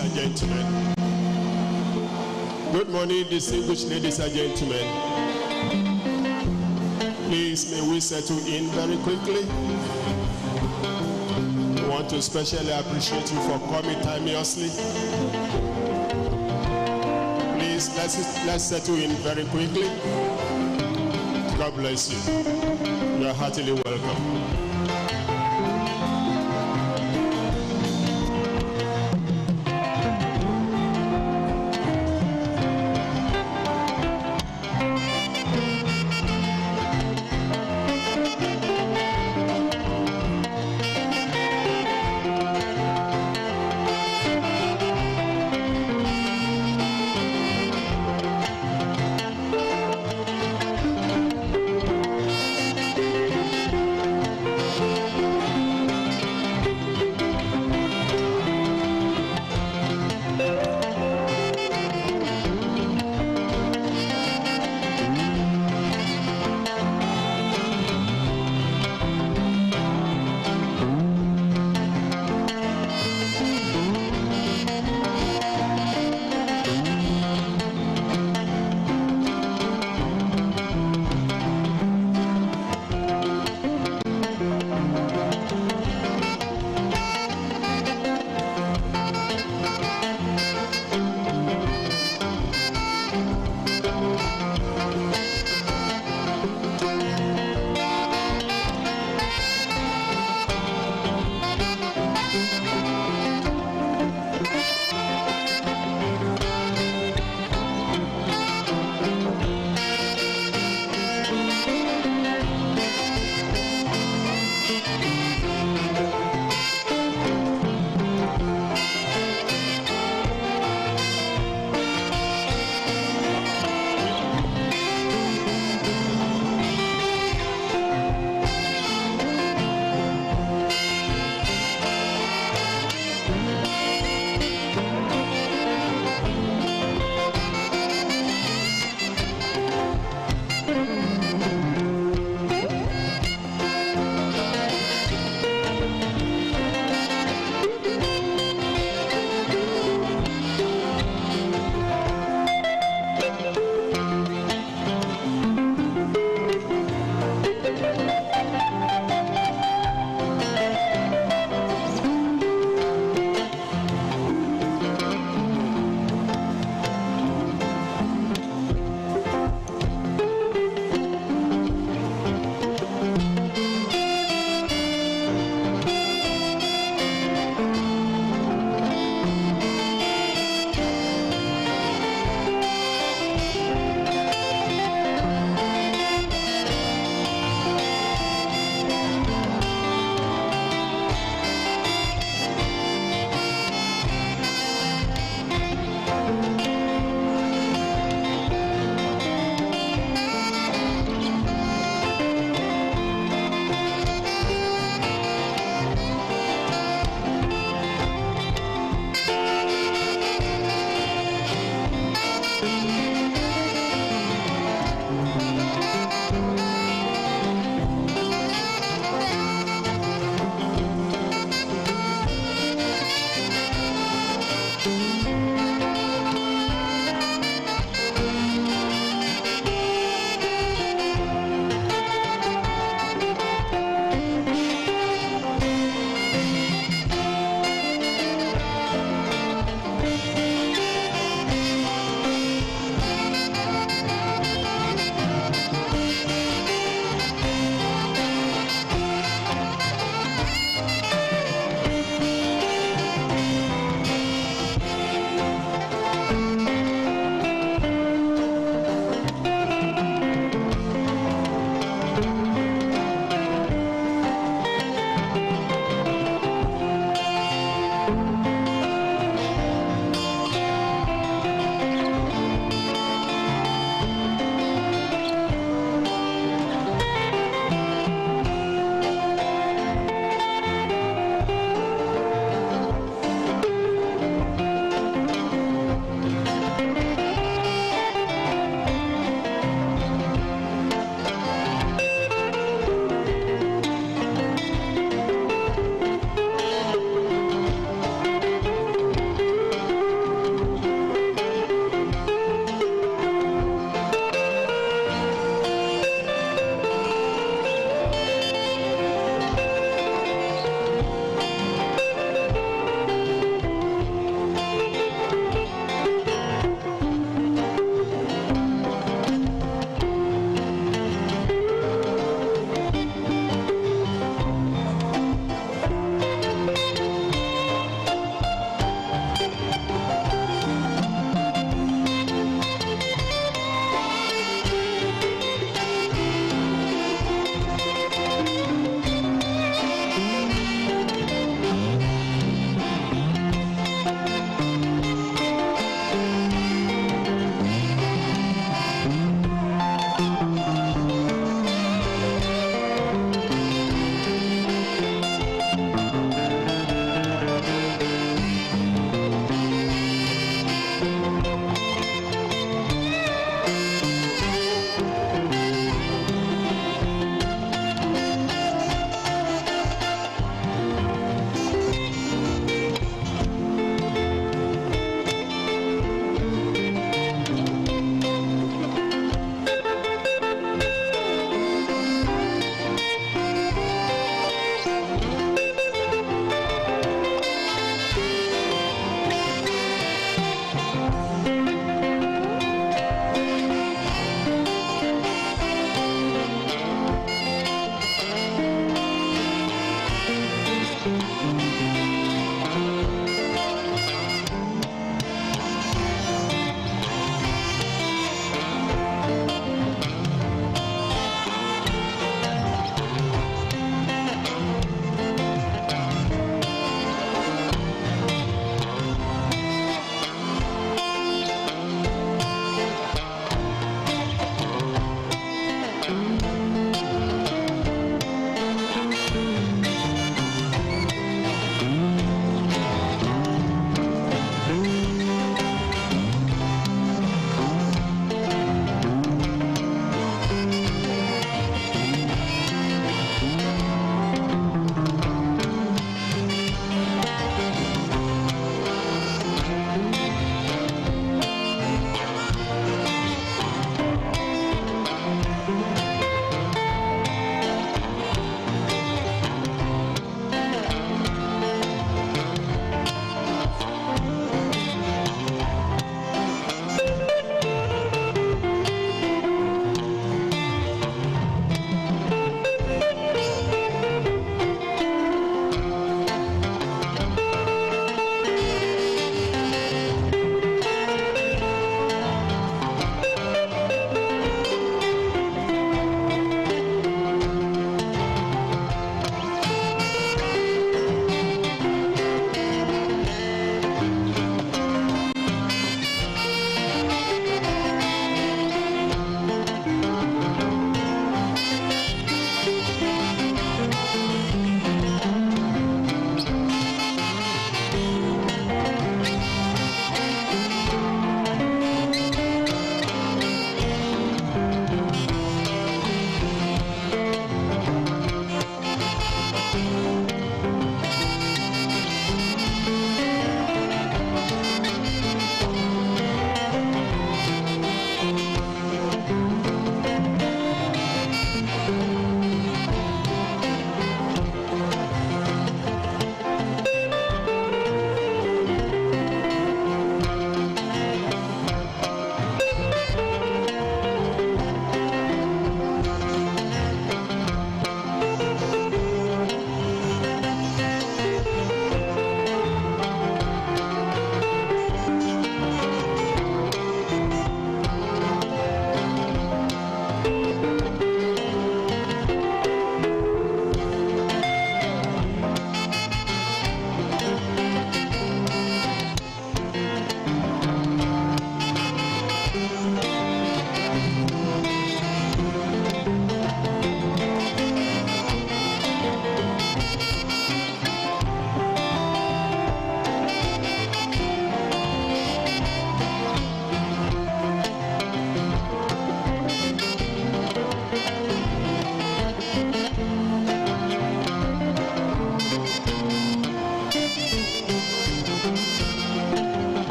and gentlemen. Good morning, distinguished ladies and gentlemen. Please, may we settle in very quickly. I want to especially appreciate you for coming timeously. Please, let's settle in very quickly. God bless you. You are heartily welcome.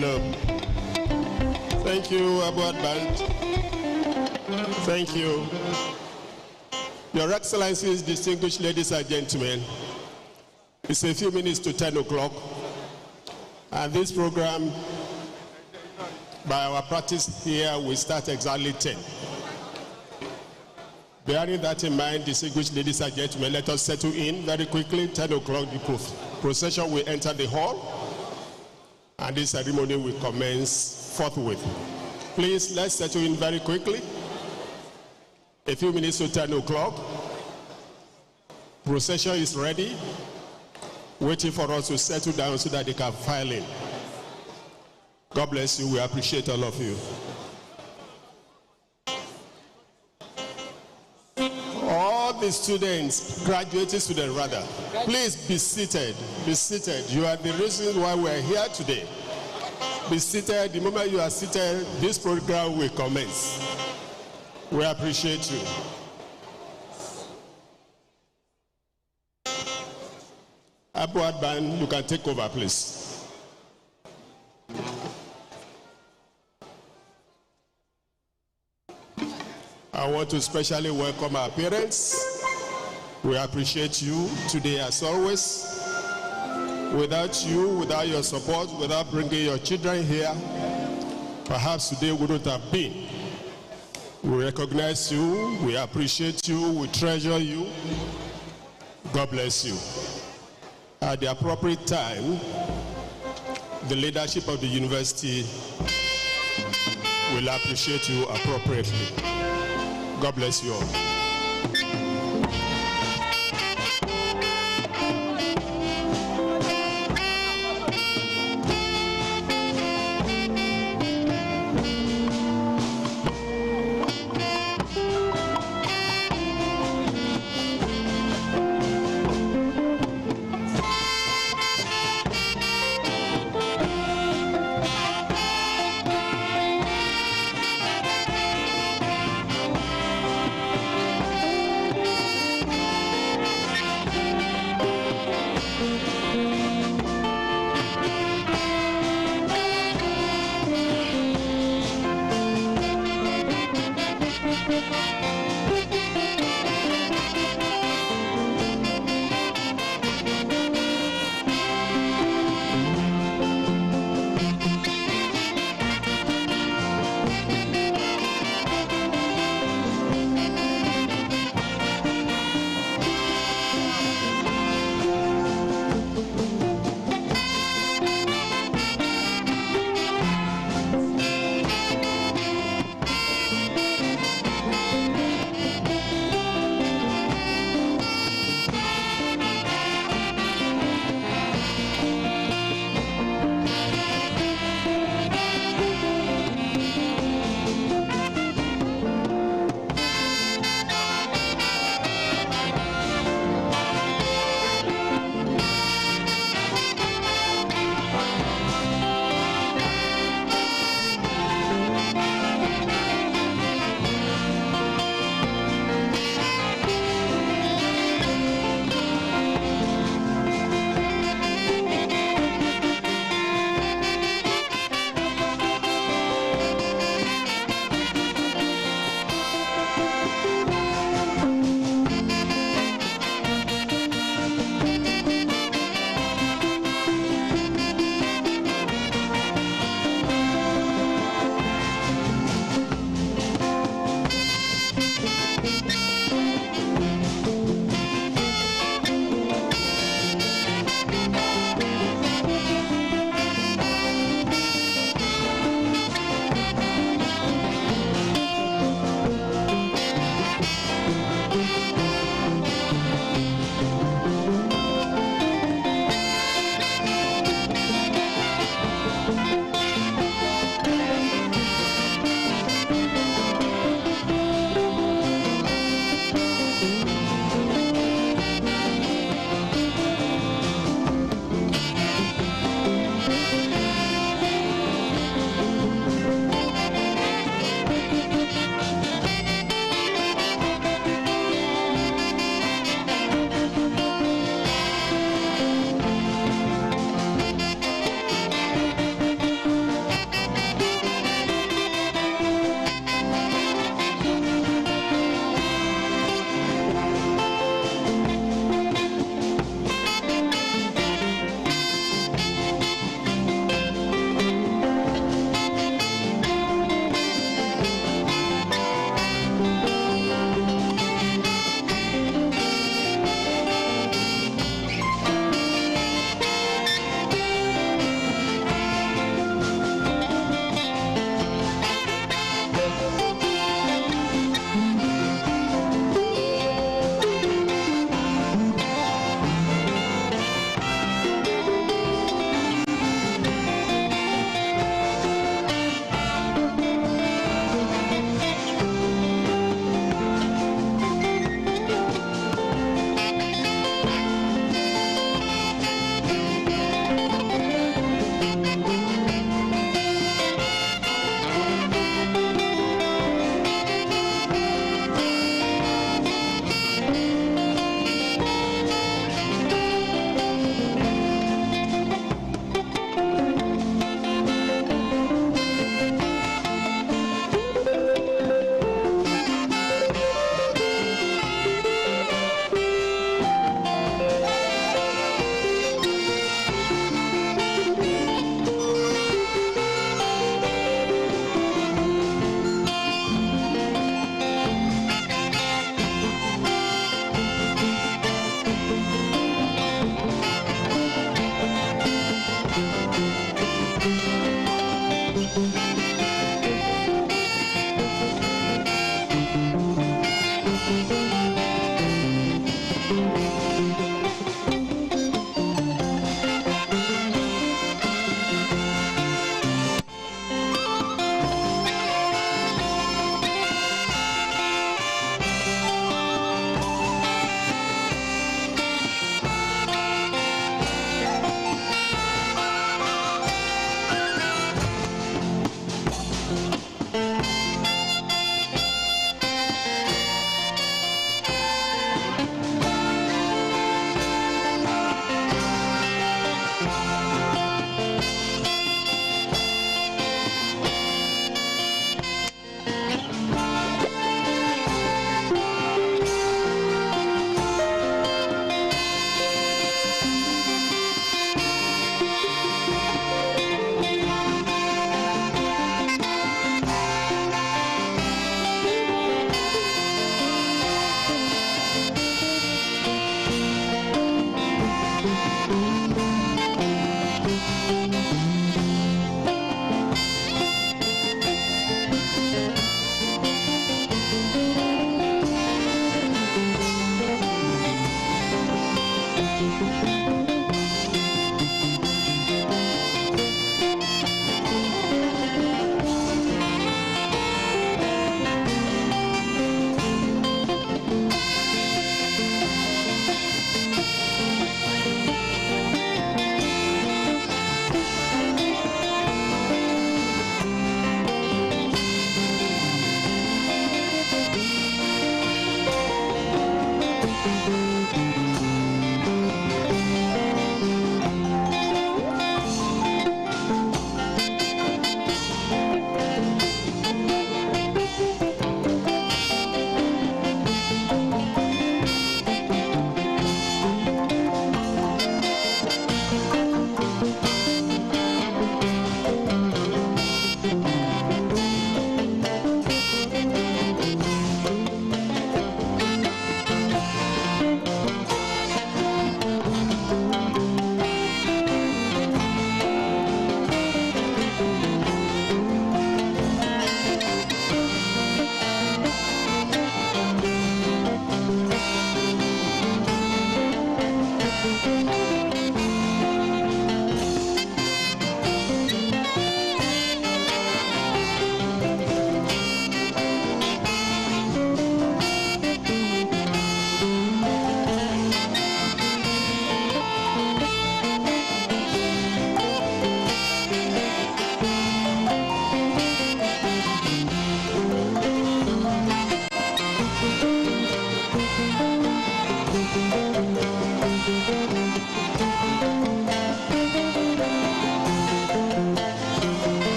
Hello. Thank you, Abuad Band. Thank you. Your Excellencies, distinguished ladies and gentlemen, it's a few minutes to 10 o'clock, and this program, by our practice here, will start exactly 10. Bearing that in mind, distinguished ladies and gentlemen, let us settle in very quickly. 10 o'clock, the procession will enter the hall, and this ceremony will commence forthwith. Please, let's settle in very quickly. A few minutes to 10 o'clock. Procession is ready, waiting for us to settle down so that they can file in. God bless you. We appreciate all of you. All the students, graduating students rather, please be seated. Be seated. You are the reason why we are here today. Be seated. The moment you are seated, this program will commence. We appreciate you. Abuad Band, you can take over, please. I want to especially welcome our parents. We appreciate you today as always. Without you, without your support, without bringing your children here, perhaps today wouldn't have been. We recognize you, we appreciate you, we treasure you. God bless you. At the appropriate time, the leadership of the university will appreciate you appropriately. God bless you all.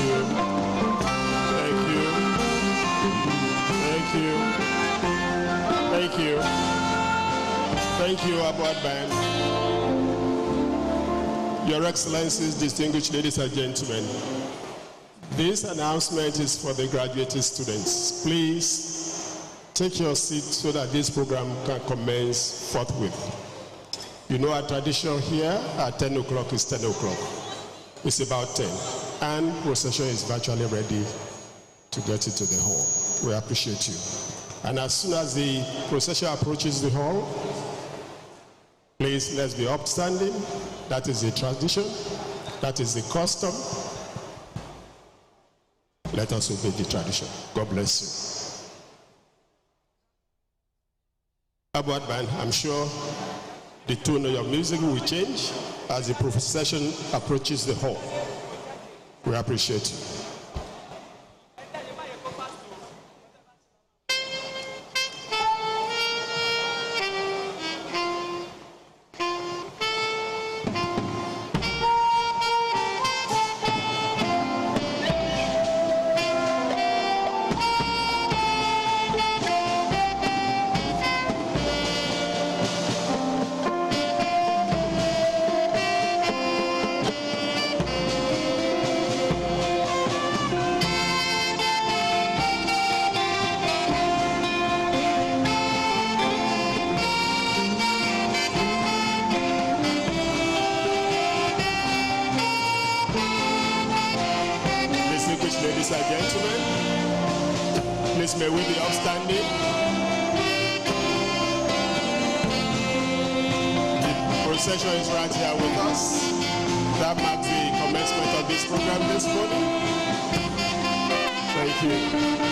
you. Thank you. Thank you. Thank you. Thank you, Abwad Band. Your Excellencies, distinguished ladies and gentlemen, this announcement is for the graduating students. Please take your seat so that this program can commence forthwith. You know our tradition here at 10 o'clock is 10 o'clock. It's about 10. And procession is virtually ready to get into the hall. We appreciate you. And as soon as the procession approaches the hall, please, let's be upstanding. That is the tradition. That is the custom. Let us obey the tradition. God bless you. Abwad Band, I'm sure the tone of your music will change as the procession approaches the hall. We appreciate you. Ladies and gentlemen, please may we be upstanding. The procession is right here with us. That marks the commencement of this program this morning. Thank you.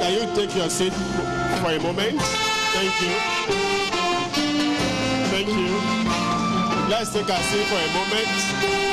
can you take your seat for a moment? Thank you. Thank you. Let's take our seat for a moment.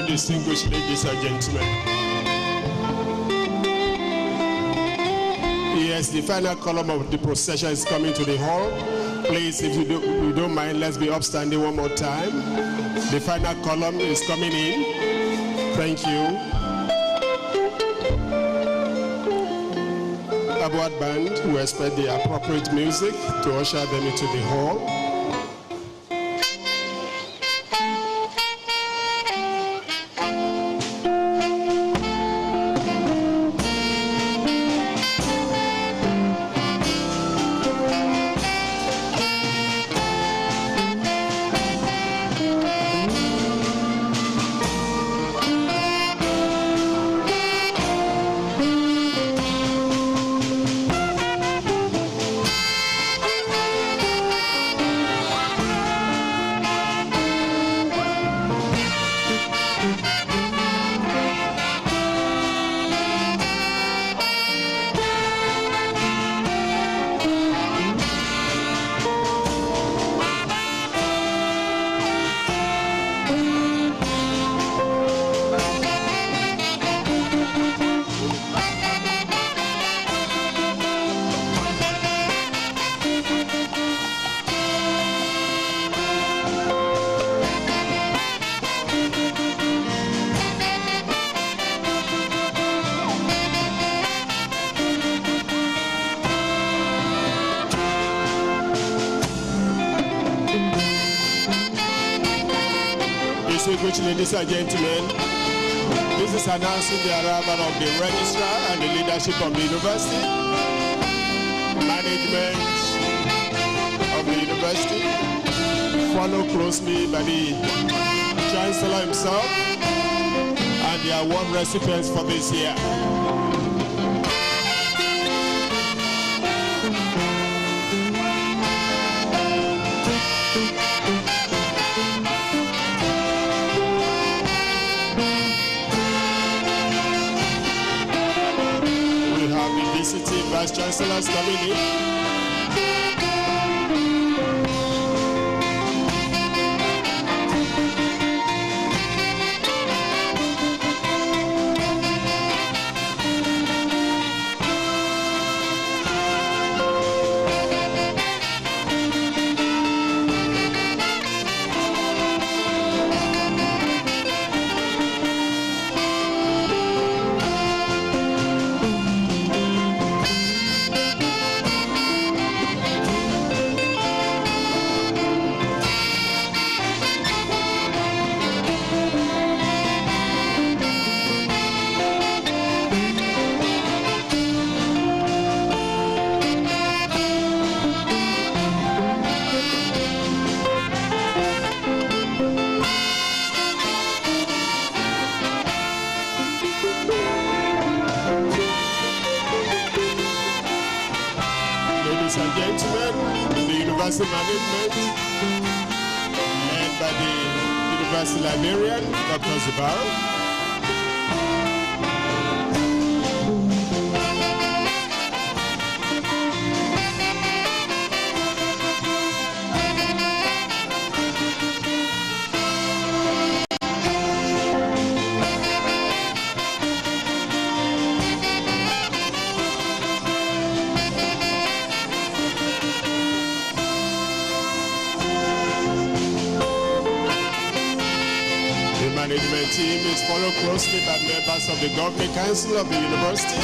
Distinguished ladies and gentlemen. Yes, the final column of the procession is coming to the hall. Please, if you don't mind, let's be upstanding one more time. The final column is coming in. Thank you. Award band, we expect the appropriate music to usher them into the hall. Distinguished ladies and gentlemen, this is announcing the arrival of the registrar and the leadership of the university, management of the university, followed closely by the Chancellor himself and the award recipients for this year. Vice Chancellors coming in. University management and by the University librarian, Dr. Zubaru. management team is followed closely by members of the Governing Council of the University.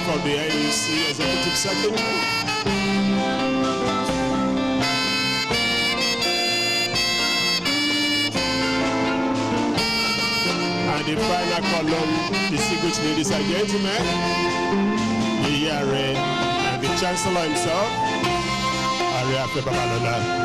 Of the AUC Executive Secretary. And the final column, distinguished ladies and gentlemen, the ERA and the Chancellor himself, Ariafe Babalola.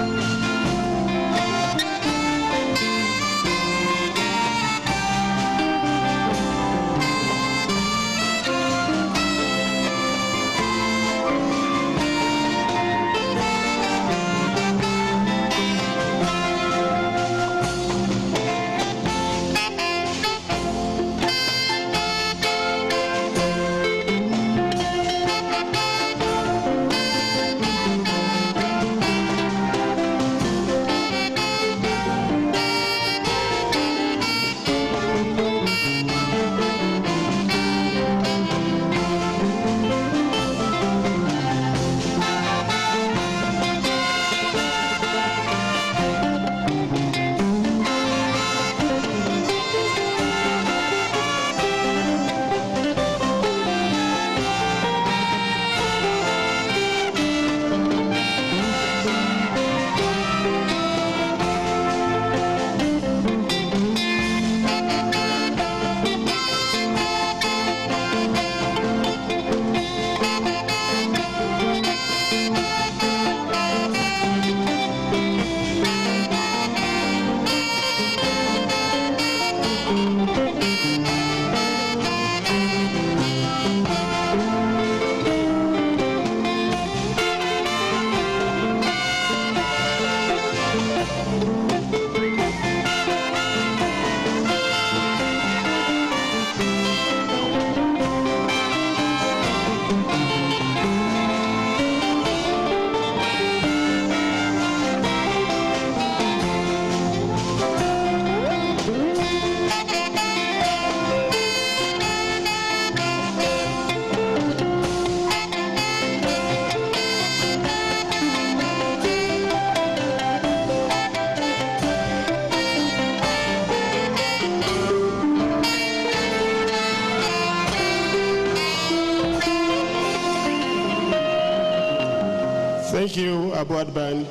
Thank you, Aboard Band.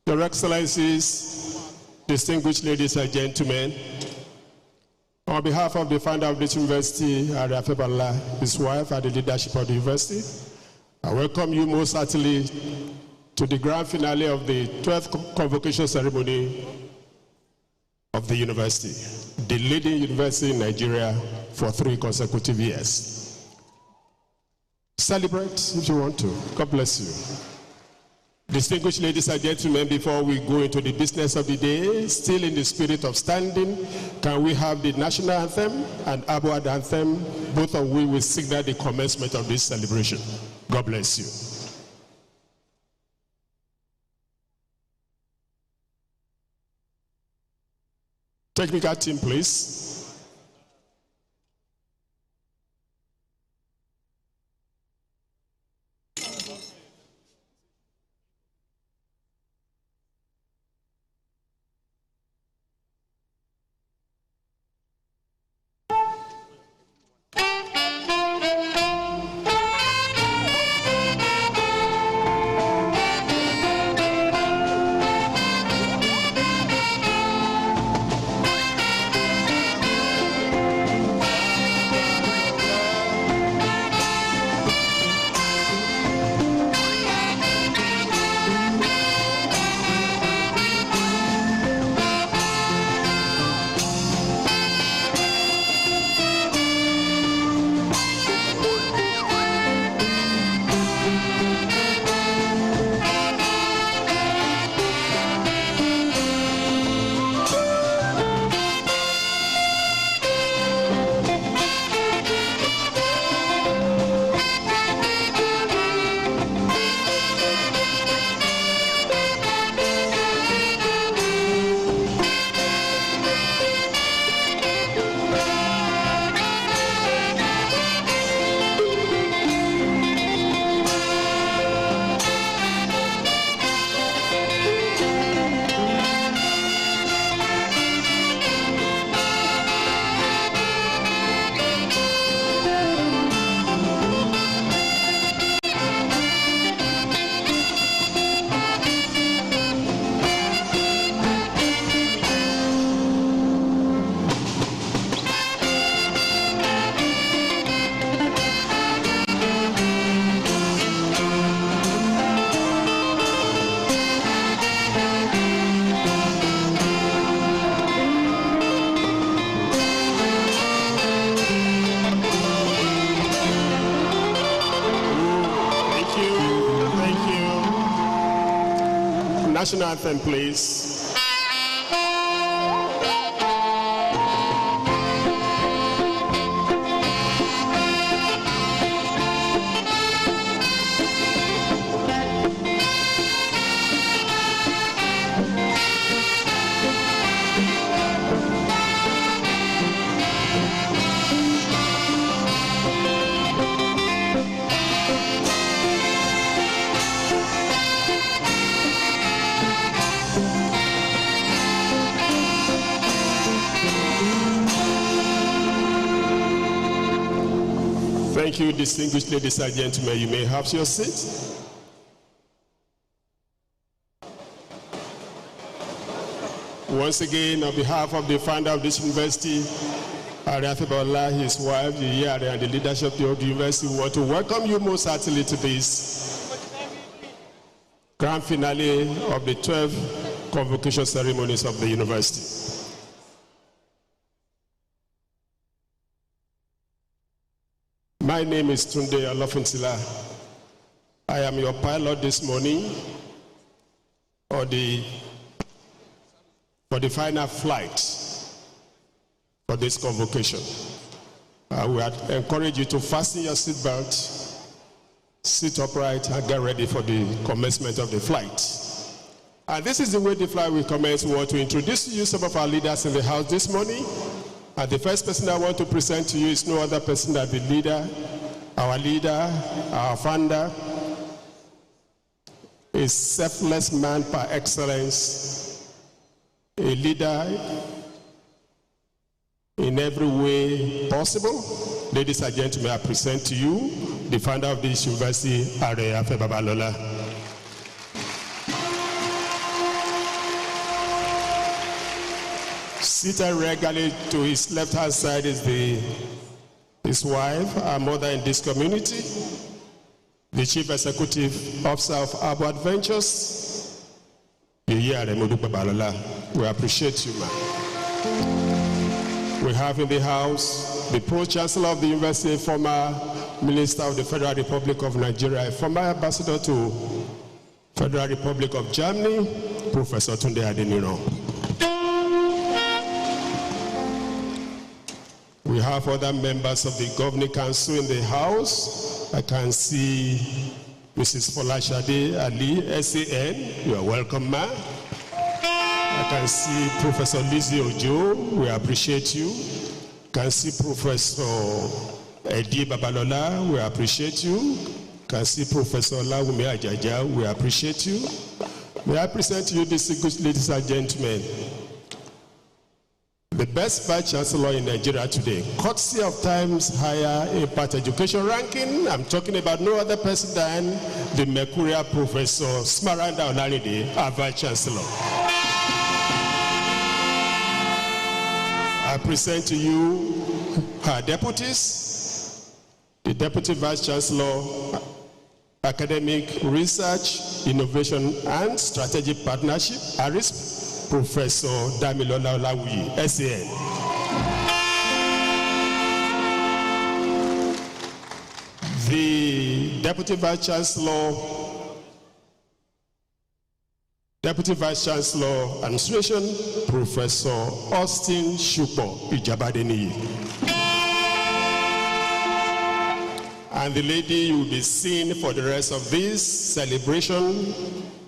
Your Excellencies, distinguished ladies and gentlemen, on behalf of the founder of this university, Ariafe Babalola, his wife, and the leadership of the university, I welcome you most heartily to the grand finale of the 12th Convocation Ceremony of the university, the leading university in Nigeria for 3 consecutive years. Celebrate if you want to. God bless you. Distinguished ladies and gentlemen, before we go into the business of the day, still in the spirit of standing, can we have the national anthem and Aboard anthem, both of which will signal the commencement of this celebration. God bless you. Technical team, please. national anthem, please. Thank you, distinguished ladies and gentlemen. You may have your seat. Once again, on behalf of the founder of this university, Ariafebola, his wife, Yiyare, and the leadership of the university, we want to welcome you most heartily to this grand finale of the 12 convocation ceremonies of the university. My name is Tunde Olofuntila. I am your pilot this morning for the final flight for this convocation. I would encourage you to fasten your seatbelt, sit upright, and get ready for the commencement of the flight. And this is the way the flight will commence. We want to introduce to you some of our leaders in the house this morning. And the first person I want to present to you is no other person than the leader, our founder, a selfless man par excellence, a leader in every way possible. Ladies and gentlemen, I present to you the founder of this university, Ariafebola. Seated regularly to his left-hand side is his wife, our mother in this community, the Chief Executive Officer of Abo Adventures, we appreciate you, man. We have in the house the Pro-Chancellor of the University, former Minister of the Federal Republic of Nigeria, former Ambassador to Federal Republic of Germany, Professor Tunde Adeniro. We have other members of the Governing Council in the house. I can see Mrs. Folashade Ali, SAN. You are welcome, ma'am. I can see Professor Lizzie Ojo. We appreciate you. I can see Professor Edi Babalola. We appreciate you. I can see Professor Lawumi Ajaja. We appreciate you. May I present to you, distinguished ladies and gentlemen, the best vice chancellor in Nigeria today, courtesy of Times Higher Impact Education ranking. I'm talking about no other person than the Mercurial Professor Smaranda Olarinde, our vice chancellor. I present to you her deputies, the deputy vice chancellor, academic research, innovation, and strategic partnership, ARISP. Professor Damilola Olawi, SAN. The Deputy Vice Chancellor Administration, Professor Austin Shupo Ijabadeni. And the lady you will be seeing for the rest of this celebration,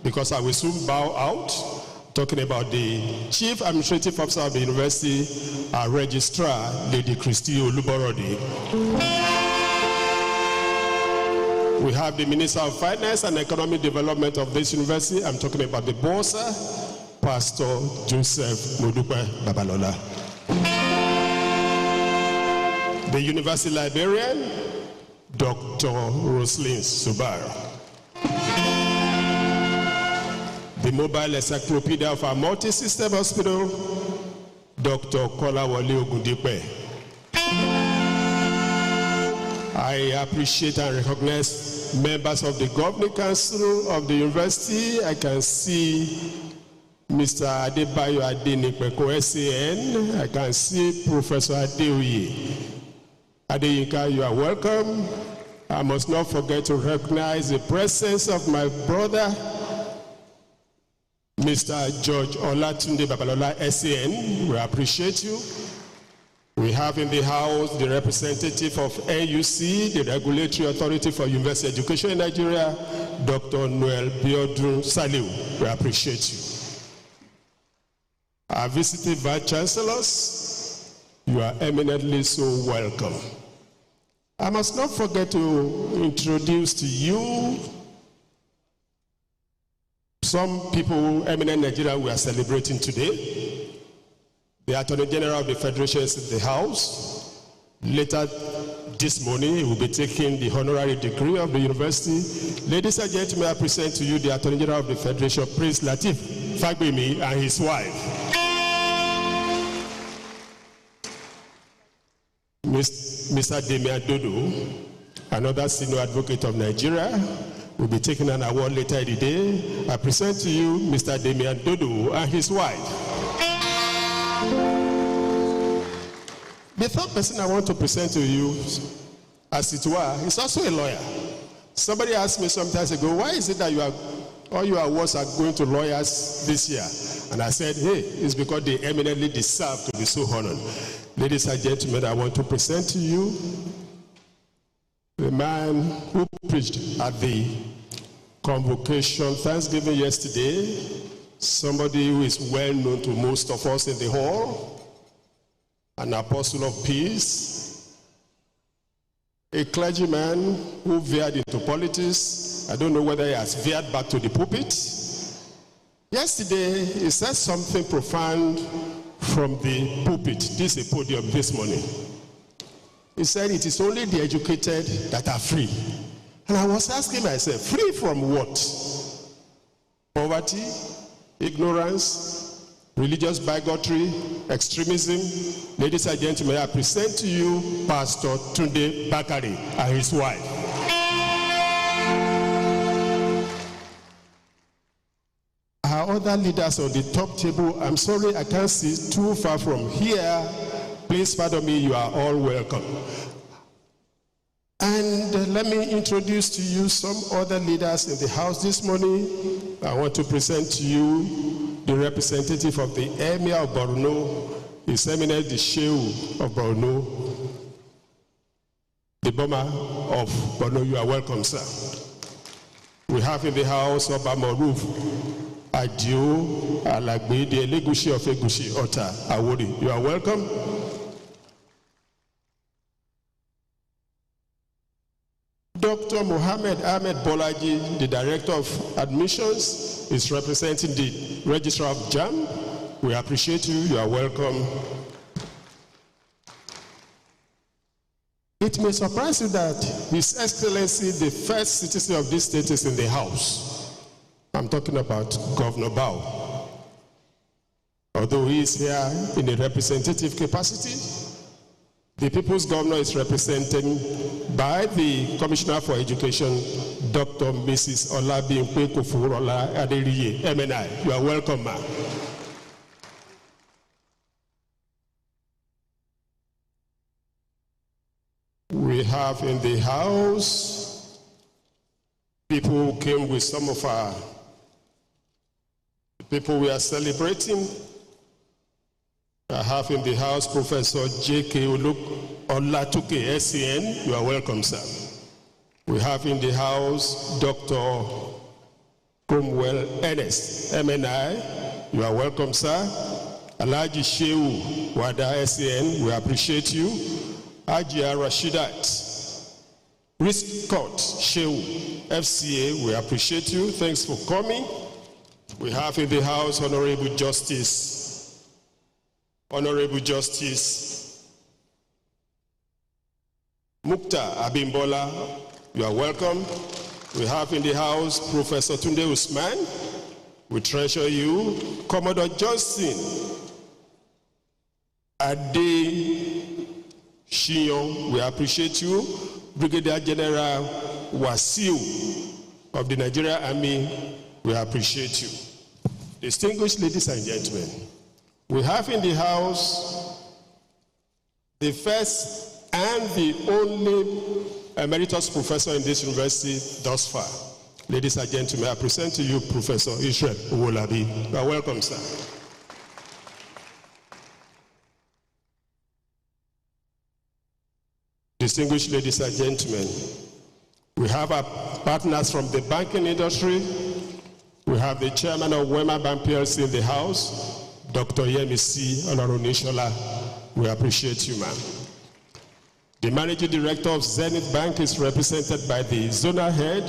because I will soon bow out, talking about the Chief Administrative Officer of the University, our Registrar, Lady Christy Oluborodi. We have the Minister of Finance and Economic Development of this university. I'm talking about the Bossa, Pastor Joseph Modupe Babalola. The University Librarian, Dr. Roslyn Subar. The mobile encyclopedia of our multi-system hospital, Dr. Kolawole Ogundipe. I appreciate and recognize members of the Governing Council of the University. I can see Mr. Adebayo Adenipeko, SAN. I can see Professor Adeoye. Adeyinka, you are welcome. I must not forget to recognize the presence of my brother, Mr. George Olatunde Babalola, SAN, we appreciate you. We have in the house the representative of NUC, the Regulatory Authority for University Education in Nigeria, Dr. Noel Biodun Saliu. We appreciate you. Our visiting Vice Chancellors, you are eminently so welcome. I must not forget to introduce to you some people, eminent Nigeria, we are celebrating today. The Attorney General of the Federation is in the house. Later this morning, he will be taking the honorary degree of the university. Ladies and gentlemen, I present to you the Attorney General of the Federation, Prince Lateef Fagbemi, and his wife. Mr. Damian Dodo, another senior advocate of Nigeria, will be taking an award later in the day. I present to you Mr. Damian Dodo and his wife. The third person I want to present to you, as it were, is also a lawyer. Somebody asked me some time ago, why is it that all your awards are going to lawyers this year? And I said, hey, it's because they eminently deserve to be so honored. Ladies and gentlemen, I want to present to you the man who preached at the Convocation Thanksgiving yesterday, somebody who is well known to most of us in the hall, an apostle of peace, a clergyman who veered into politics. I don't know whether he has veered back to the pulpit. Yesterday, he said something profound from the pulpit, this is a podium this morning. He said it is only the educated that are free. And I was asking myself, free from what? Poverty, ignorance, religious bigotry, extremism. Ladies and gentlemen, I present to you Pastor Tunde Bakari and his wife. Our other leaders on the top table, I'm sorry I can't see too far from here. Please pardon me, you are all welcome. And let me introduce to you some other leaders in the house this morning. I want to present to you the representative of the Emir of Borno, His Eminence the Shehu of Borno, the Boma of Borno. You are welcome, sir. We have in the house Oba Moruf Adio Alagbe, the Elegushi of Egushi Ota Awori. You are welcome. Dr. Mohammed Ahmed Bolaji, the Director of Admissions, is representing the Registrar of JAMB. We appreciate you. You are welcome. It may surprise you that His Excellency, the first citizen of this state, is in the house. I'm talking about Governor Bao. Although he is here in a representative capacity, the People's Governor is represented by the Commissioner for Education, Dr. Mrs. Olabimpe Kofurola Aderiye, MNI. You are welcome, ma'am. We have in the house people who came with some of our people we are celebrating. I have in the house Professor J.K. Olatuke, SCN. You are welcome, sir. We have in the house Dr. Cromwell Ernest, MNI. You are welcome, sir. Alhaji Shehu Wada, SCN. We appreciate you. Ajia Rashidat, Riscott Shehu, FCA. We appreciate you. Thanks for coming. We have in the house Honorable Justice Mukta Abimbola, you are welcome. We have in the house Professor Tunde Usman, we treasure you. Commodore Johnson Ade Shion, we appreciate you. Brigadier General Wasiu of the Nigerian Army, we appreciate you. Distinguished ladies and gentlemen, we have in the house the first and the only emeritus professor in this university thus far, Ladies and gentlemen, I present to you Professor Israel Owolabi. You are welcome, sir. Distinguished ladies and gentlemen, we have our partners from the banking industry. We have the chairman of Wema Bank PLC in the house, Dr. Yemisi Olarunishola. We appreciate you, ma'am. The managing director of Zenith Bank is represented by the zonal head,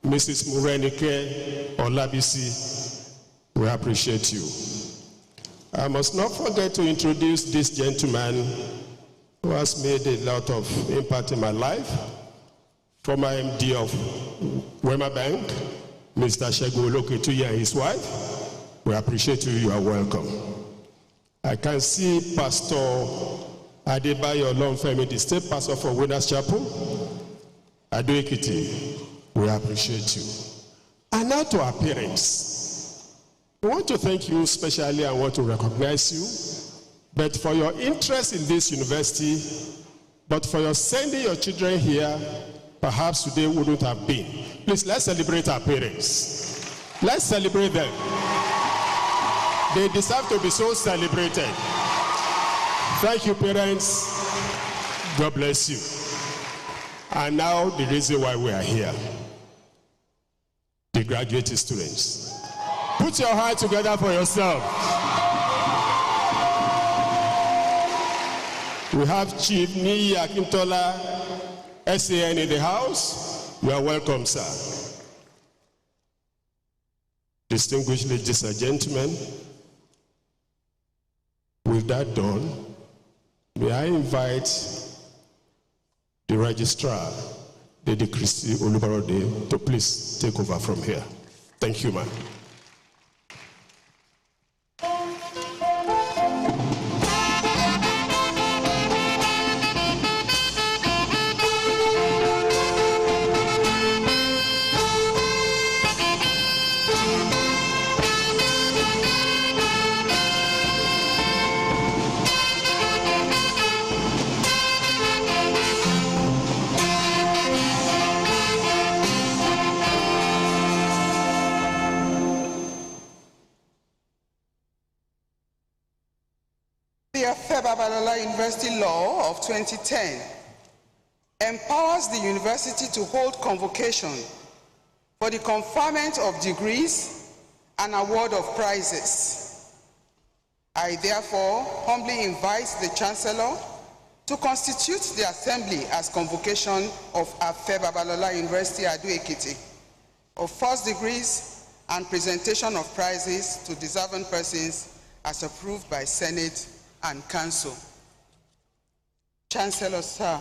Mrs. Murenike Olabisi. We appreciate you. I must not forget to introduce this gentleman who has made a lot of impact in my life. Former MD of Wema Bank, Mr. Segun Oloketuyi and his wife. We appreciate you. You are welcome. I can see Pastor Adebayo Olonfemi, the state pastor for Winners Chapel, Ado Ekiti. We appreciate you. And now to our parents. We want to thank you especially and want to recognize you, but for your interest in this university, but for your sending your children here, perhaps today wouldn't have been. Please, let's celebrate our parents. Let's celebrate them. They deserve to be so celebrated. Thank you, parents. God bless you. And now the reason why we are here. The graduate students. Put your hand together for yourself. We have Chief Niyi Akintola, SAN in the house. You are welcome, sir. Distinguished ladies and gentlemen, with that done, may I invite the registrar, Lady Christy Olubarode, to please take over from here. Thank you, ma'am. The University Law of 2010 empowers the university to hold convocation for the conferment of degrees and award of prizes. I therefore humbly invite the Chancellor to constitute the assembly as convocation of Afe Babalola University Ado Ekiti of first degrees and presentation of prizes to deserving persons as approved by Senate and Council. Chancellor, sir.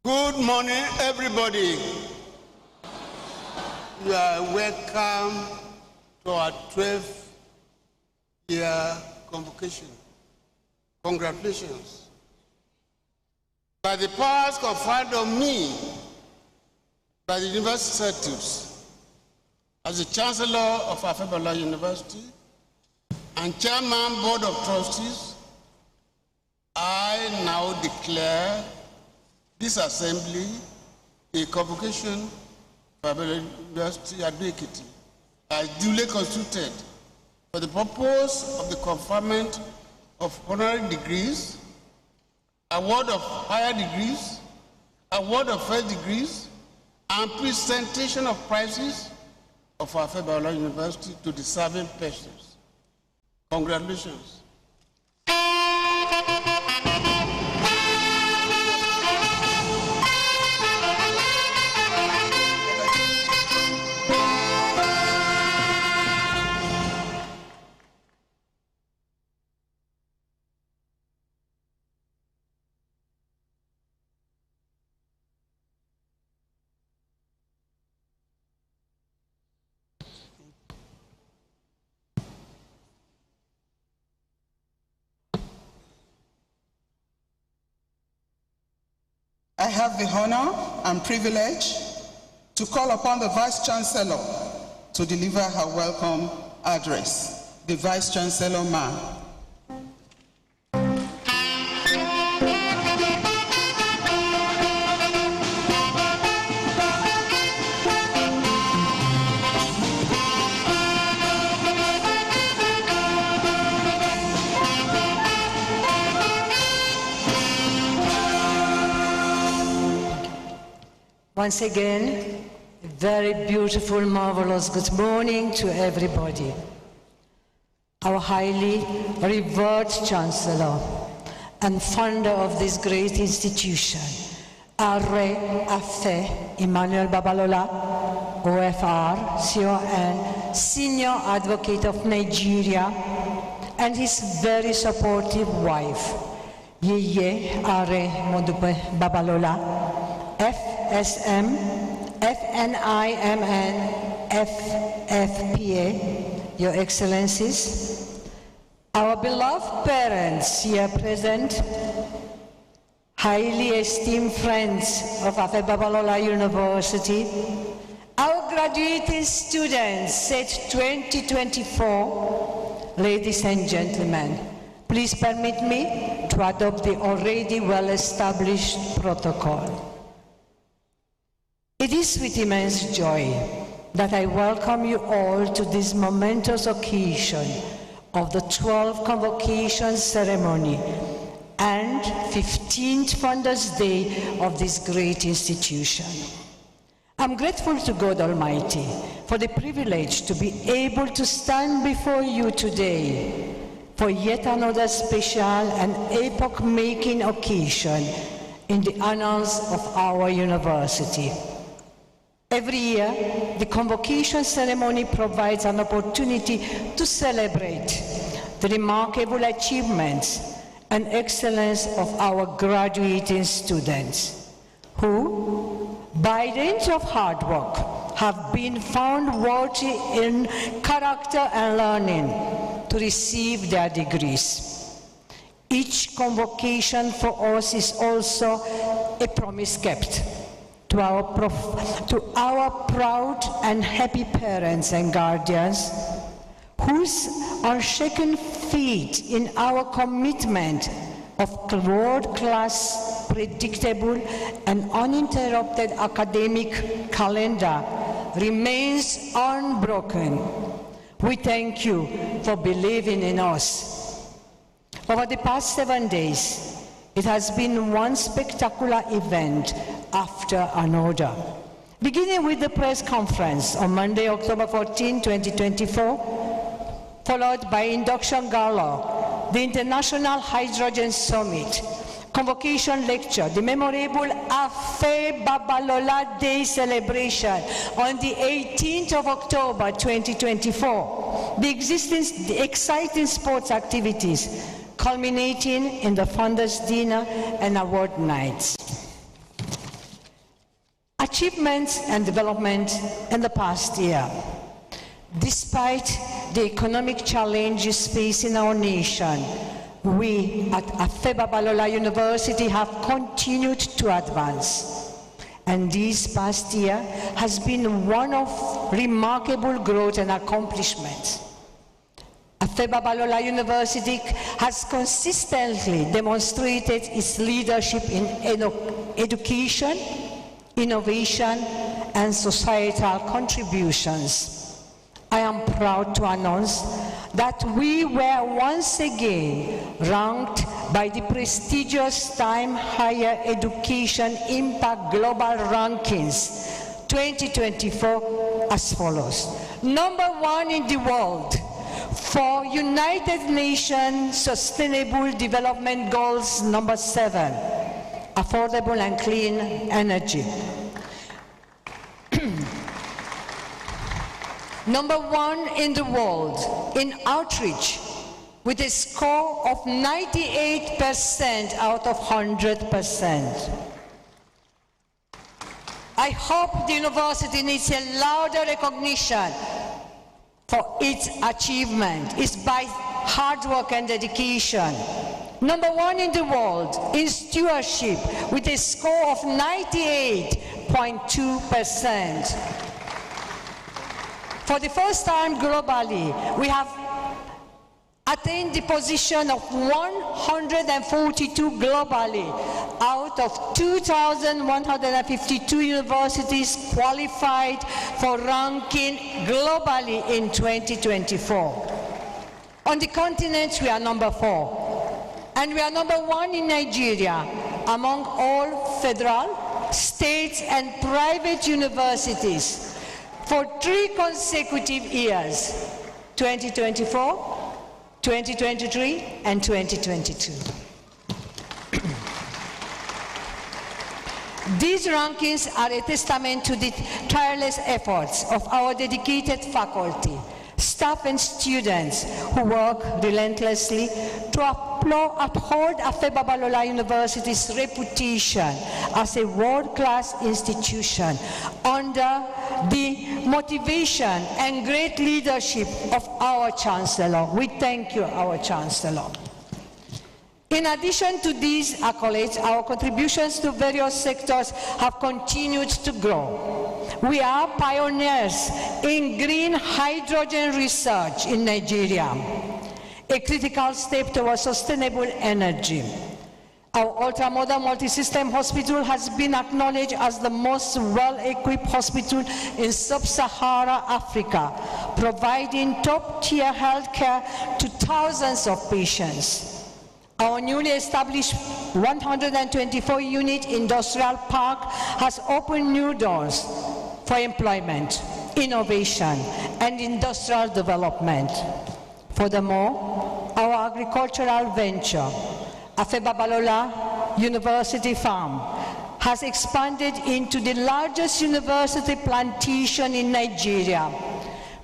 Good morning, everybody. You are welcome to our 12th year convocation. Congratulations. By the powers conferred on me by the University Statutes as the Chancellor of Afe Babalola University and Chairman Board of Trustees, I now declare this assembly a convocation for University Ado Ekiti as duly constituted for the purpose of the conferment of honorary degrees, award of higher degrees, award of first degrees, and presentation of prizes of Afe Babalola University to deserving persons. Congratulations. I have the honor and privilege to call upon the Vice Chancellor to deliver her welcome address. The Vice Chancellor, ma'am. Once again, a very beautiful, marvelous good morning to everybody. Our highly revered Chancellor and founder of this great institution, Arre Afe Emmanuel Babalola, OFR, CON, Senior Advocate of Nigeria, and his very supportive wife, Yeye Arre Modupe Babalola, FSM, FNIMN, FFPA, Your Excellencies, our beloved parents here present, highly esteemed friends of Afe Babalola University, our graduating students set 2024, ladies and gentlemen, please permit me to adopt the already well-established protocol. It is with immense joy that I welcome you all to this momentous occasion of the 12th Convocation Ceremony and 15th Founders Day of this great institution. I'm grateful to God Almighty for the privilege to be able to stand before you today for yet another special and epoch-making occasion in the annals of our university. Every year, the Convocation Ceremony provides an opportunity to celebrate the remarkable achievements and excellence of our graduating students, who, by dint of hard work, have been found worthy in character and learning to receive their degrees. Each convocation for us is also a promise kept to our proud and happy parents and guardians, whose unshaken faith in our commitment of world-class, predictable, and uninterrupted academic calendar remains unbroken. We thank you for believing in us. Over the past 7 days, it has been one spectacular event after another. Beginning with the press conference on Monday, October 14, 2024, followed by induction gala, the International Hydrogen Summit, convocation lecture, the memorable Afe Babalola Day celebration on the 18th of October 2024, the exciting sports activities culminating in the Founders Dinner and Award Nights. Achievements and development in the past year. Despite the economic challenges facing our nation, we at Afe Babalola University have continued to advance. And this past year has been one of remarkable growth and accomplishment. Afe Babalola University has consistently demonstrated its leadership in education, innovation, and societal contributions. I am proud to announce that we were once again ranked by the prestigious Time Higher Education Impact Global Rankings 2024 as follows. #1 in the world for United Nations Sustainable Development Goals #7, affordable and clean energy. #1 in the world in outreach with a score of 98% out of 100%. I hope the university needs a louder recognition for its achievement. It's by hard work and dedication. Number 1 in the world in stewardship with a score of 98.2%. For the first time globally, we have attained the position of 142 globally out of 2,152 universities qualified for ranking globally in 2024. On the continent, we are number 4. And we are number 1 in Nigeria among all federal, state, and private universities for 3 consecutive years, 2024, 2023, and 2022. These rankings are a testament to the tireless efforts of our dedicated faculty, staff, and students who work relentlessly to uphold Afe Babalola University's reputation as a world-class institution under the motivation and great leadership of our Chancellor. We thank you, our Chancellor. In addition to these accolades, our contributions to various sectors have continued to grow. We are pioneers in green hydrogen research in Nigeria, a critical step towards sustainable energy. Our ultra-modern multi-system hospital has been acknowledged as the most well-equipped hospital in sub-Sahara Africa, providing top-tier healthcare to thousands of patients. Our newly established 124-unit industrial park has opened new doors for employment, innovation, and industrial development. Furthermore, our agricultural venture, Afe Babalola University Farm, has expanded into the largest university plantation in Nigeria,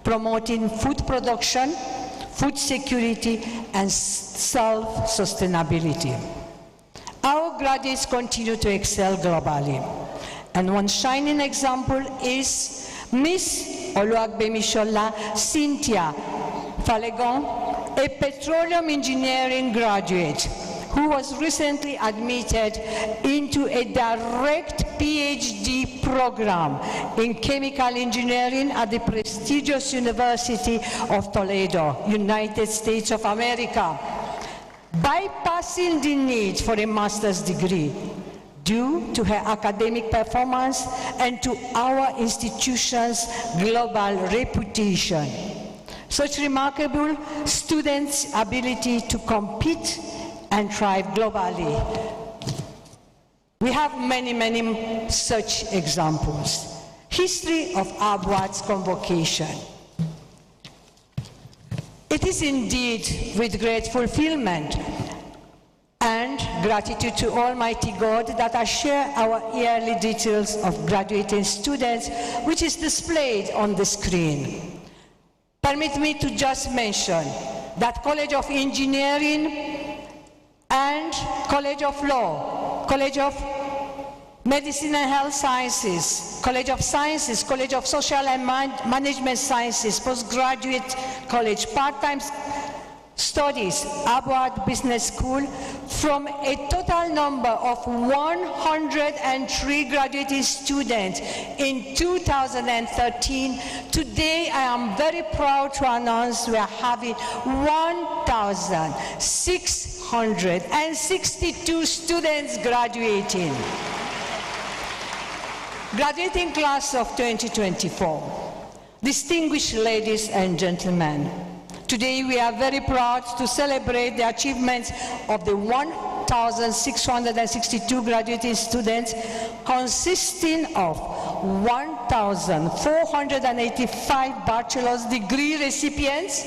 promoting food production, food security, and self-sustainability. Our graduates continue to excel globally, and one shining example is Miss Oluwagbemishola Cynthia Falegon, a petroleum engineering graduate who was recently admitted into a direct PhD program in chemical engineering at the prestigious University of Toledo, United States of America, bypassing the need for a master's degree due to her academic performance and to our institution's global reputation. Such remarkable students' ability to compete and thrive globally. We have many, many such examples. History of ABWAD's convocation. It is indeed with great fulfillment and gratitude to Almighty God that I share our yearly details of graduating students, which is displayed on the screen. Permit me to just mention that College of Engineering and College of Law, College of Medicine and Health Sciences, College of Sciences, College of Social and Management Sciences, Postgraduate College, Part-Time Studies, ABWAD Business School, from a total number of 103 graduating students in 2013. Today, I am very proud to announce we are having 1,662 students graduating. Graduating class of 2024. Distinguished ladies and gentlemen, today we are very proud to celebrate the achievements of the 1,662 graduating students, consisting of 1,485 bachelor's degree recipients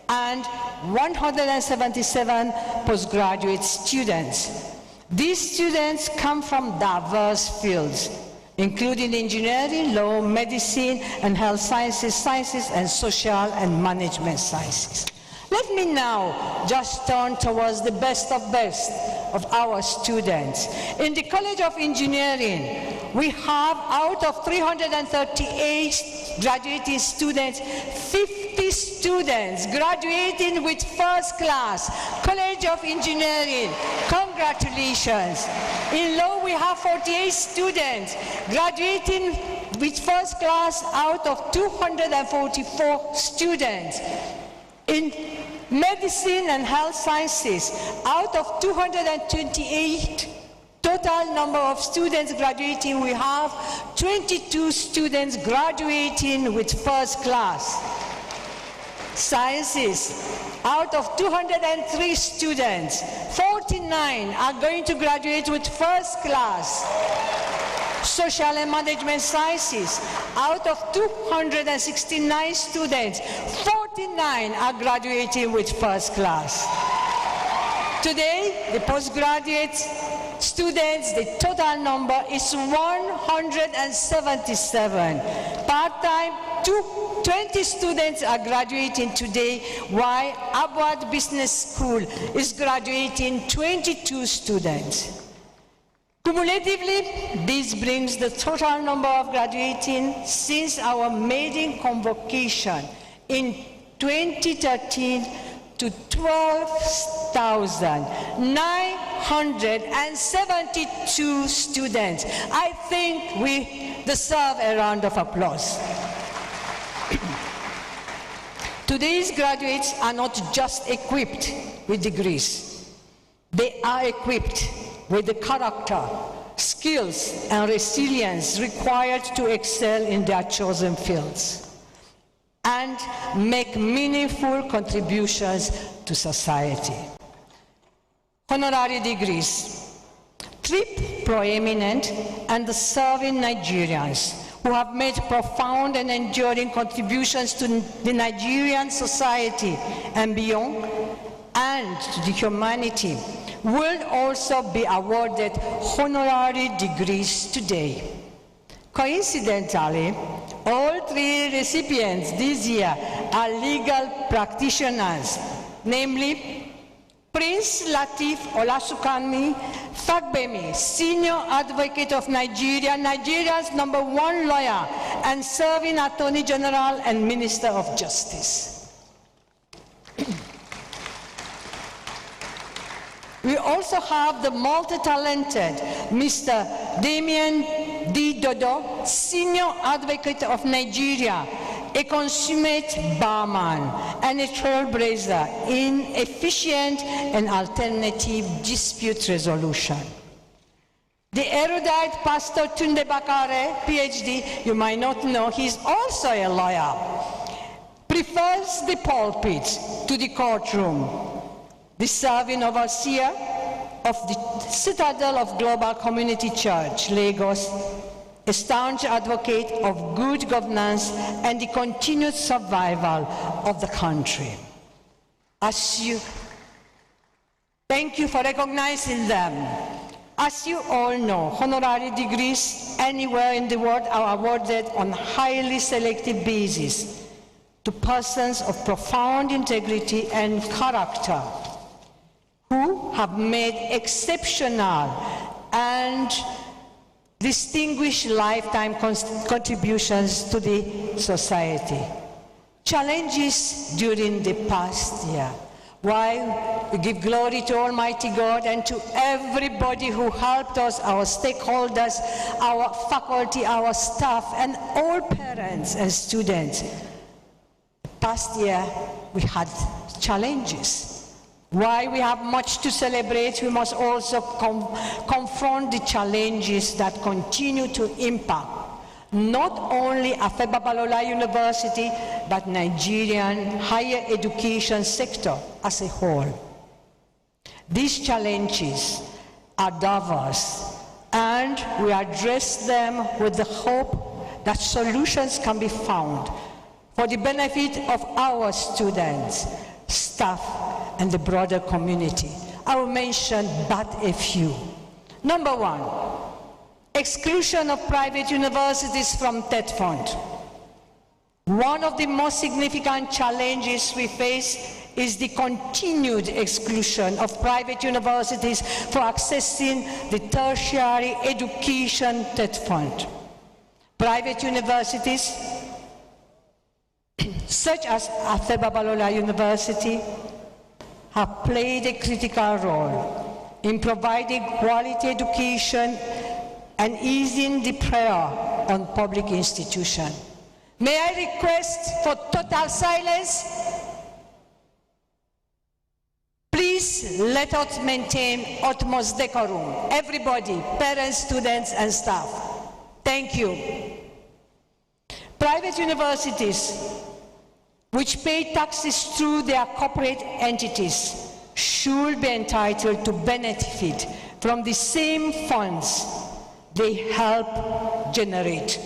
and 177 postgraduate students. These students come from diverse fields, including engineering, law, medicine, and health sciences, sciences, and social and management sciences. Let me now just turn towards the best of our students. In the College of Engineering, we have, out of 338 graduating students, 50 students graduating with first class. College of Engineering, congratulations. In law, we have 48 students graduating with first class out of 244 students. In medicine and health sciences, out of 228 total number of students graduating, we have 22 students graduating with first class. Sciences, out of 203 students, 49 are going to graduate with first class. Social and management sciences, out of 269 students, 49 are graduating with first class. Today, the postgraduate students, the total number is 177. Part-time, 20 students are graduating today, while Abwad Business School is graduating 22 students. Cumulatively, this brings the total number of graduating since our maiden convocation in 2013 to 12,972 students. I think we deserve a round of applause. Today's graduates are not just equipped with degrees. They are equipped with the character, skills, and resilience required to excel in their chosen fields and make meaningful contributions to society. Honorary degrees. 3 proeminent and serving Nigerians who have made profound and enduring contributions to the Nigerian society and beyond, and to the humanity, will also be awarded honorary degrees today. Coincidentally, all 3 recipients this year are legal practitioners, namely Prince Lateef Olasukami Fagbemi, Senior Advocate of Nigeria, Nigeria's #1 lawyer and serving Attorney General and Minister of Justice. We also have the multi-talented Mr. Damien D. Dodo, Senior Advocate of Nigeria, a consummate barman and a trailblazer in efficient and alternative dispute resolution. The erudite Pastor Tunde Bakare, PhD, you might not know, he's also a lawyer, prefers the pulpit to the courtroom. The serving overseer of the Citadel of Global Community Church, Lagos, a staunch advocate of good governance and the continued survival of the country. Thank you for recognizing them. As you all know, honorary degrees anywhere in the world are awarded on a highly selective basis to persons of profound integrity and character who have made exceptional and distinguished lifetime contributions to the society. Challenges during the past year. While we give glory to Almighty God and to everybody who helped us, our stakeholders, our faculty, our staff, and all parents and students, past year we had challenges. While we have much to celebrate, we must also confront the challenges that continue to impact not only Afeba Balola University, but Nigerian higher education sector as a whole. These challenges are diverse, and we address them with the hope that solutions can be found for the benefit of our students, staff, and the broader community. I will mention but a few. Number 1, exclusion of private universities from TED Fund. One of the most significant challenges we face is the continued exclusion of private universities for accessing the tertiary education debt fund. Private universities, such as Afeba Balola University, have played a critical role in providing quality education and easing the pressure on public institutions. May I request for total silence? Please let us maintain utmost decorum. Everybody, parents, students, and staff. Thank you. Private universities, which pay taxes through their corporate entities, should be entitled to benefit from the same funds they help generate.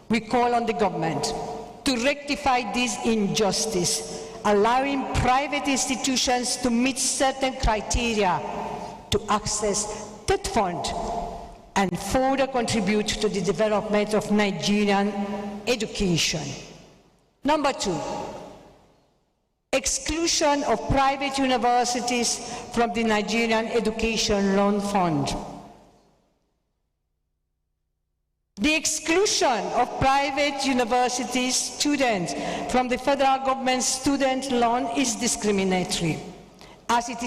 We call on the government to rectify this injustice, allowing private institutions to meet certain criteria to access that fund and further contribute to the development of Nigerian education. Number 2, exclusion of private universities from the Nigerian Education Loan Fund. The exclusion of private university students from the federal government student loan is discriminatory, as it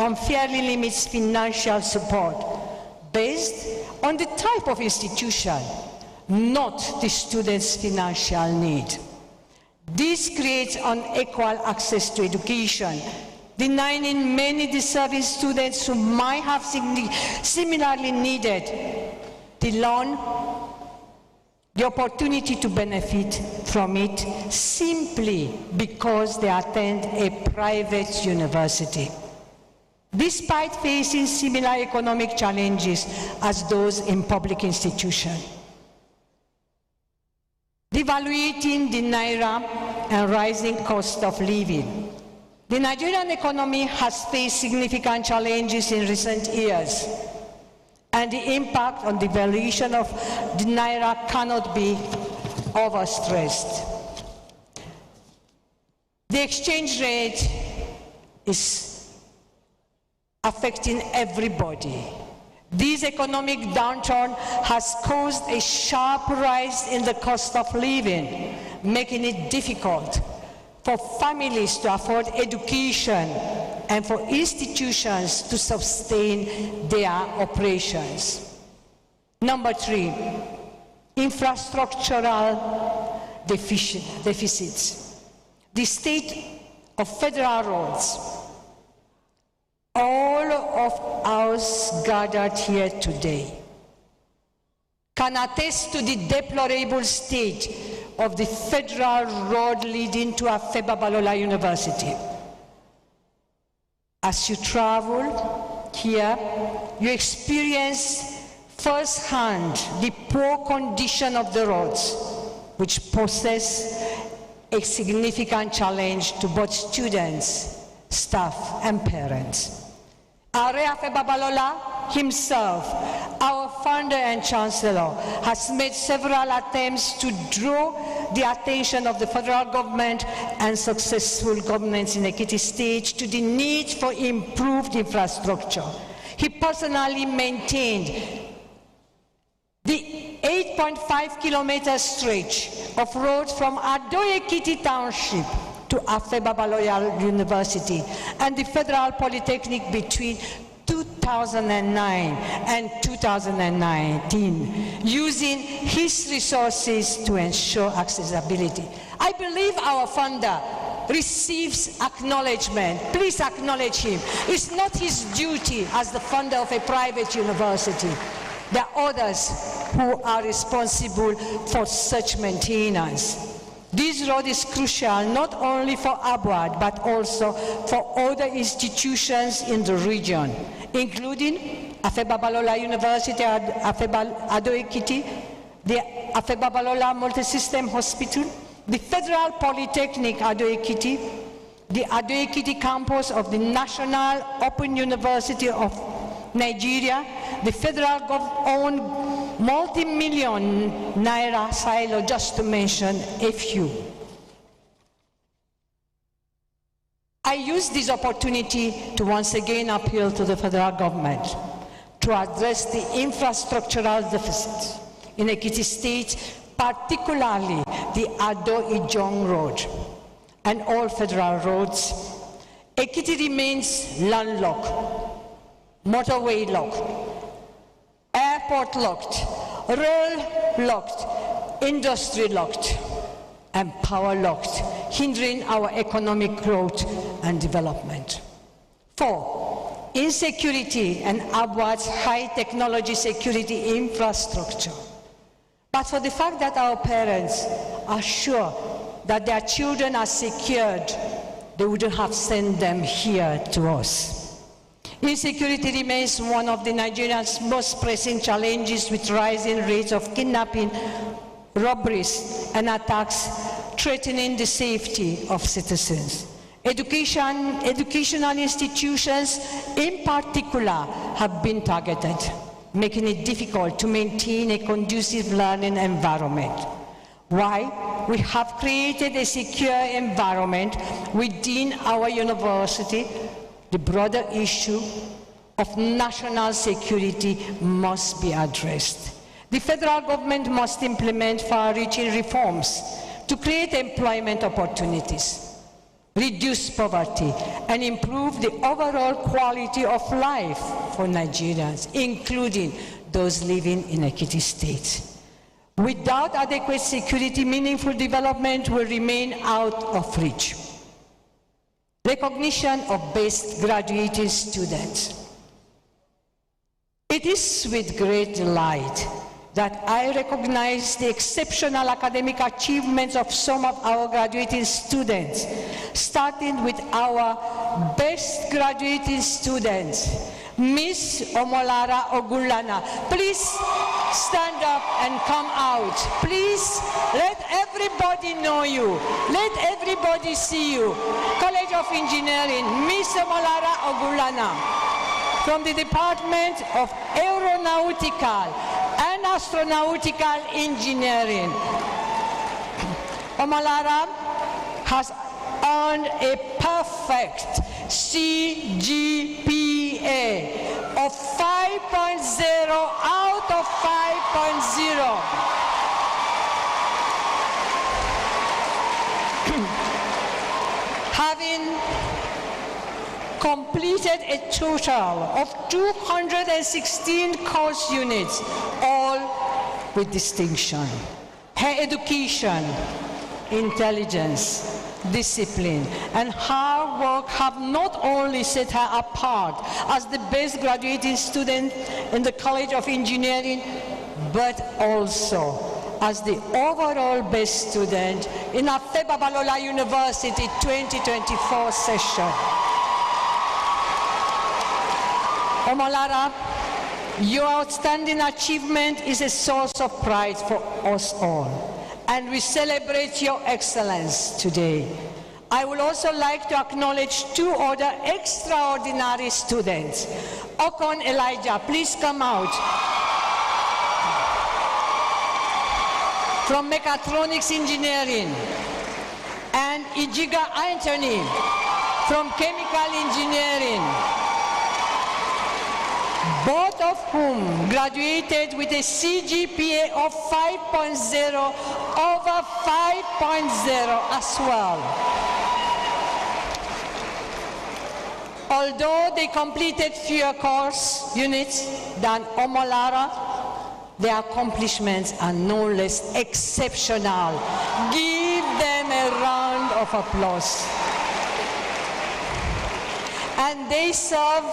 unfairly limits financial support based on the type of institution, not the student's financial need. This creates unequal access to education, denying many deserving students who might have similarly needed the loan the opportunity to benefit from it simply because they attend a private university, despite facing similar economic challenges as those in public institutions. Devaluating the naira and rising cost of living. The Nigerian economy has faced significant challenges in recent years, and the impact on the valuation of the naira cannot be overstressed. The exchange rate is affecting everybody. This economic downturn has caused a sharp rise in the cost of living, making it difficult for families to afford education and for institutions to sustain their operations. Number 3, infrastructural deficits. The state of federal roads, all of us gathered here today, can attest to the deplorable state of the federal road leading to Afeba Balola University. As you travel here, you experience firsthand the poor condition of the roads, which poses a significant challenge to both students, staff, and parents. Afeba Balola himself, our founder and chancellor, has made several attempts to draw the attention of the federal government and successful governments in Ekiti State to the need for improved infrastructure. He personally maintained the 8.5-kilometer stretch of road from Ado-Ekiti Township to Afeba Balola University and the Federal Polytechnic between 2009 and 2019, using his resources to ensure accessibility. I believe our founder receives acknowledgement. Please acknowledge him. It's not his duty as the founder of a private university. There are others who are responsible for such maintenance. This road is crucial not only for Abuad, but also for other institutions in the region, including Afeba Balola University, Afeba Ado-Ekiti, the Afeba Balola Multisystem Hospital, the Federal Polytechnic Ado-Ekiti, the Ado-Ekiti campus of the National Open University of Nigeria, the federal owned multi-million naira silo, just to mention a few. I use this opportunity to once again appeal to the federal government to address the infrastructural deficit in Ekiti State, particularly the Ado-Ijong Road and all federal roads. Ekiti remains landlocked, motorway locked, airport locked, rail locked, industry locked, and power locked, hindering our economic growth and development. 4, insecurity and upwards high technology security infrastructure. But for the fact that our parents are sure that their children are secured, they wouldn't have sent them here to us. Insecurity remains one of the Nigerians' most pressing challenges, with rising rates of kidnapping, robberies, and attacks threatening the safety of citizens. Educational institutions in particular have been targeted, making it difficult to maintain a conducive learning environment. Why? We have created a secure environment within our university. The broader issue of national security must be addressed. The federal government must implement far-reaching reforms to create employment opportunities, reduce poverty, and improve the overall quality of life for Nigerians, including those living in Ekiti State. Without adequate security, meaningful development will remain out of reach. Recognition of best graduating students. It is with great delight that I recognize the exceptional academic achievements of some of our graduating students, starting with our best graduating students, Miss Omolara Ogulana. Please stand up and come out. Please let everybody know you. Let everybody see you. College of Engineering, Miss Omolara Ogulana. From the Department of Aeronautical and Astronautical Engineering. Omolara has earned a perfect CGPA of 5.0 out of 5.0. Having completed a total of 216 course units, all with distinction. Her education, intelligence, discipline, and hard work have not only set her apart as the best graduating student in the College of Engineering, but also as the overall best student in Afe Babalola University 2024 session. Omolara, your outstanding achievement is a source of pride for us all, and we celebrate your excellence today. I would also like to acknowledge 2 other extraordinary students. Okon Elijah, please come out. From Mechatronics Engineering, and Ijiga Anthony from Chemical Engineering, both of whom graduated with a CGPA of 5.0 over 5.0 as well. Although they completed fewer course units than Omolara, their accomplishments are no less exceptional. Give them a round of applause. And they serve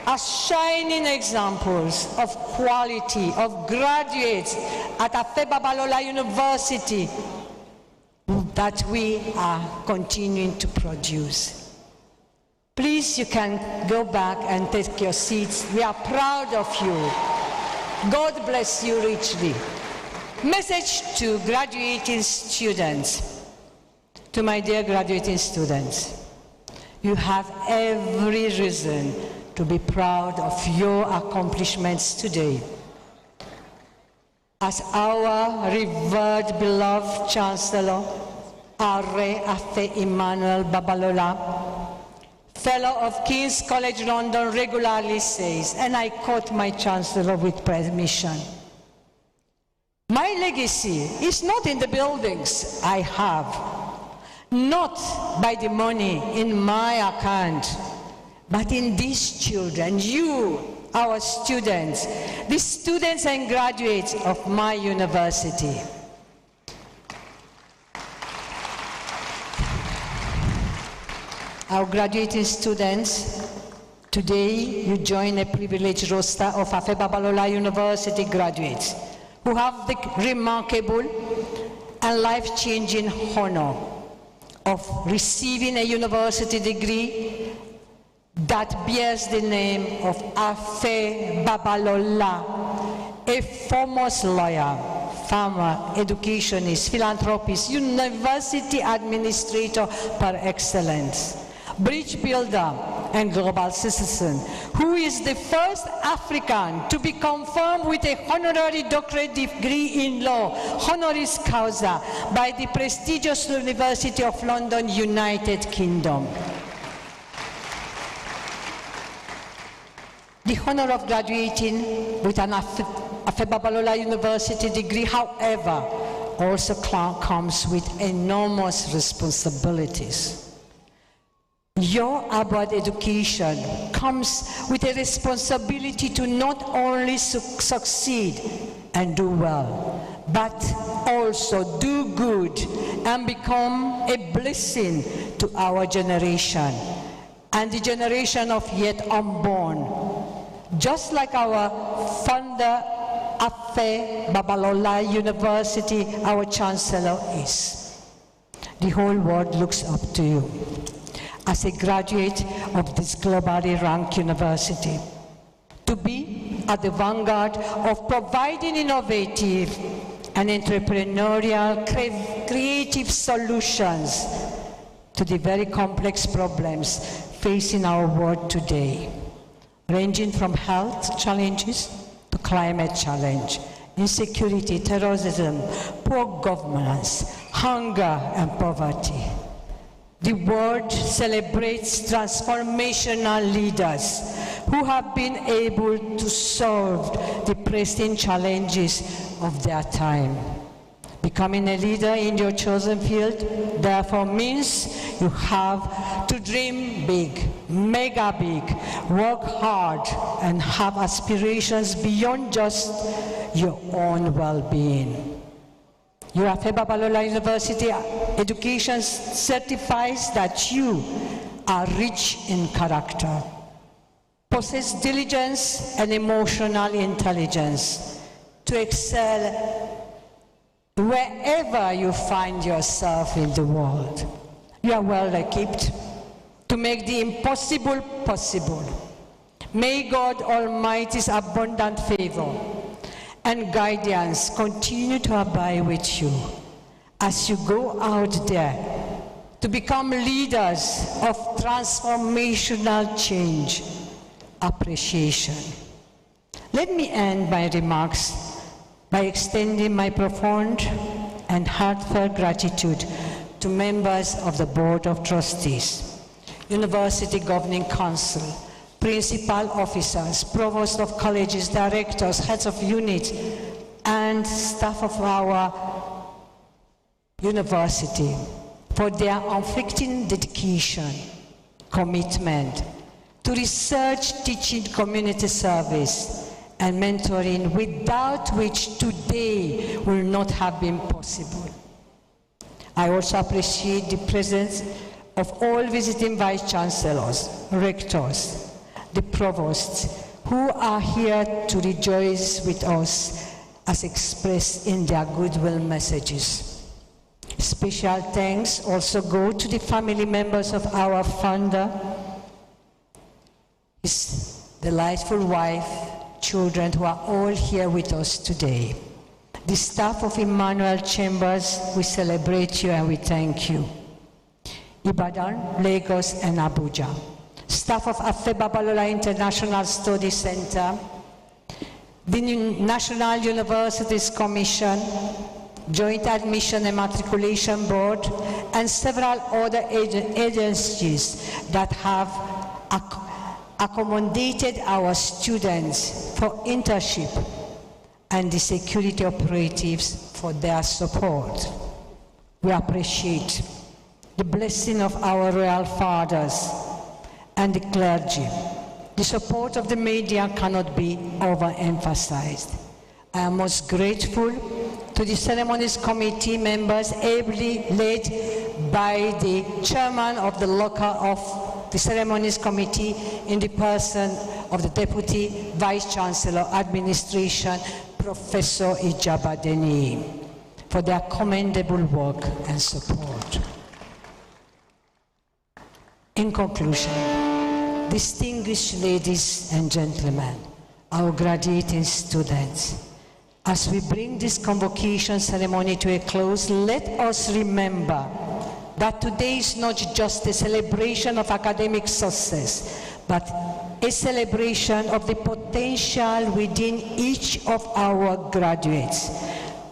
as shining examples of quality of graduates at Afe Babalola University that we are continuing to produce. Please, you can go back and take your seats. We are proud of you. God bless you richly. Message to graduating students. To my dear graduating students, you have every reason to be proud of your accomplishments today. As our revered, beloved Chancellor, Are Afe Emmanuel Babalola, Fellow of King's College London regularly says, and I quote my Chancellor with permission, "My legacy is not in the buildings I have, not by the money in my account, but in these children, you, our students, the students and graduates of my university." Our graduating students, today you join a privileged roster of Afe Babalola University graduates who have the remarkable and life-changing honor of receiving a university degree that bears the name of Afe Babalola, a foremost lawyer, farmer, educationist, philanthropist, university administrator par excellence, bridge builder, and global citizen, who is the first African to be confirmed with a honorary doctorate degree in law, honoris causa, by the prestigious University of London, United Kingdom. The honor of graduating with an Afe Babalola University degree, however, also comes with enormous responsibilities. Your upward education comes with a responsibility to not only succeed and do well, but also do good and become a blessing to our generation and the generation of yet unborn. Just like our founder, Afe Babalola University, our Chancellor is. The whole world looks up to you as a graduate of this globally ranked university, to be at the vanguard of providing innovative and entrepreneurial creative solutions to the very complex problems facing our world today, ranging from health challenges to climate challenge, insecurity, terrorism, poor governance, hunger, and poverty. The world celebrates transformational leaders who have been able to solve the pressing challenges of their time. Becoming a leader in your chosen field, therefore, means you have to dream big, mega big, work hard, and have aspirations beyond just your own well-being. Your Afe Babalola University education certifies that you are rich in character, possess diligence and emotional intelligence to excel wherever you find yourself in the world. You are well equipped to make the impossible possible. May God Almighty's abundant favor and guidance continue to abide with you as you go out there to become leaders of transformational change, appreciation. Let me end my remarks by extending my profound and heartfelt gratitude to members of the Board of Trustees, University Governing Council, principal officers, provosts of colleges, directors, heads of units, and staff of our university for their unflinching dedication, commitment to research, teaching, community service, and mentoring, without which today will not have been possible. I also appreciate the presence of all visiting vice chancellors, rectors, the provosts, who are here to rejoice with us as expressed in their goodwill messages. Special thanks also go to the family members of our founder, his delightful wife, children who are all here with us today. The staff of Emmanuel Chambers, we celebrate you and we thank you. Ibadan, Lagos, and Abuja. Staff of Afe Babalola International Study Center, the National Universities Commission, Joint Admission and Matriculation Board, and several other agencies that have accommodated our students for internship, and the security operatives for their support. We appreciate the blessing of our royal fathers and the clergy. The support of the media cannot be overemphasized. I am most grateful to the ceremonies committee members ably led by the chairman of the ceremonies committee in the person of the Deputy Vice Chancellor Administration, Professor Ijabadeni, for their commendable work and support. In conclusion, distinguished ladies and gentlemen, our graduating students, as we bring this convocation ceremony to a close, let us remember that today is not just a celebration of academic success, but a celebration of the potential within each of our graduates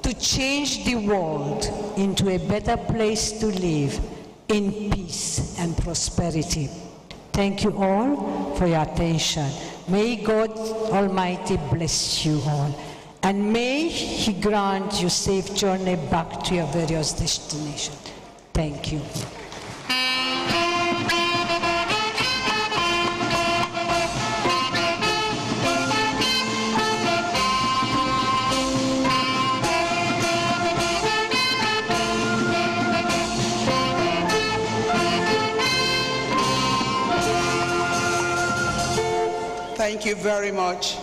to change the world into a better place to live in peace and prosperity. Thank you all for your attention. May God Almighty bless you all, and may He grant you safe journey back to your various destinations. Thank you. Thank you very much,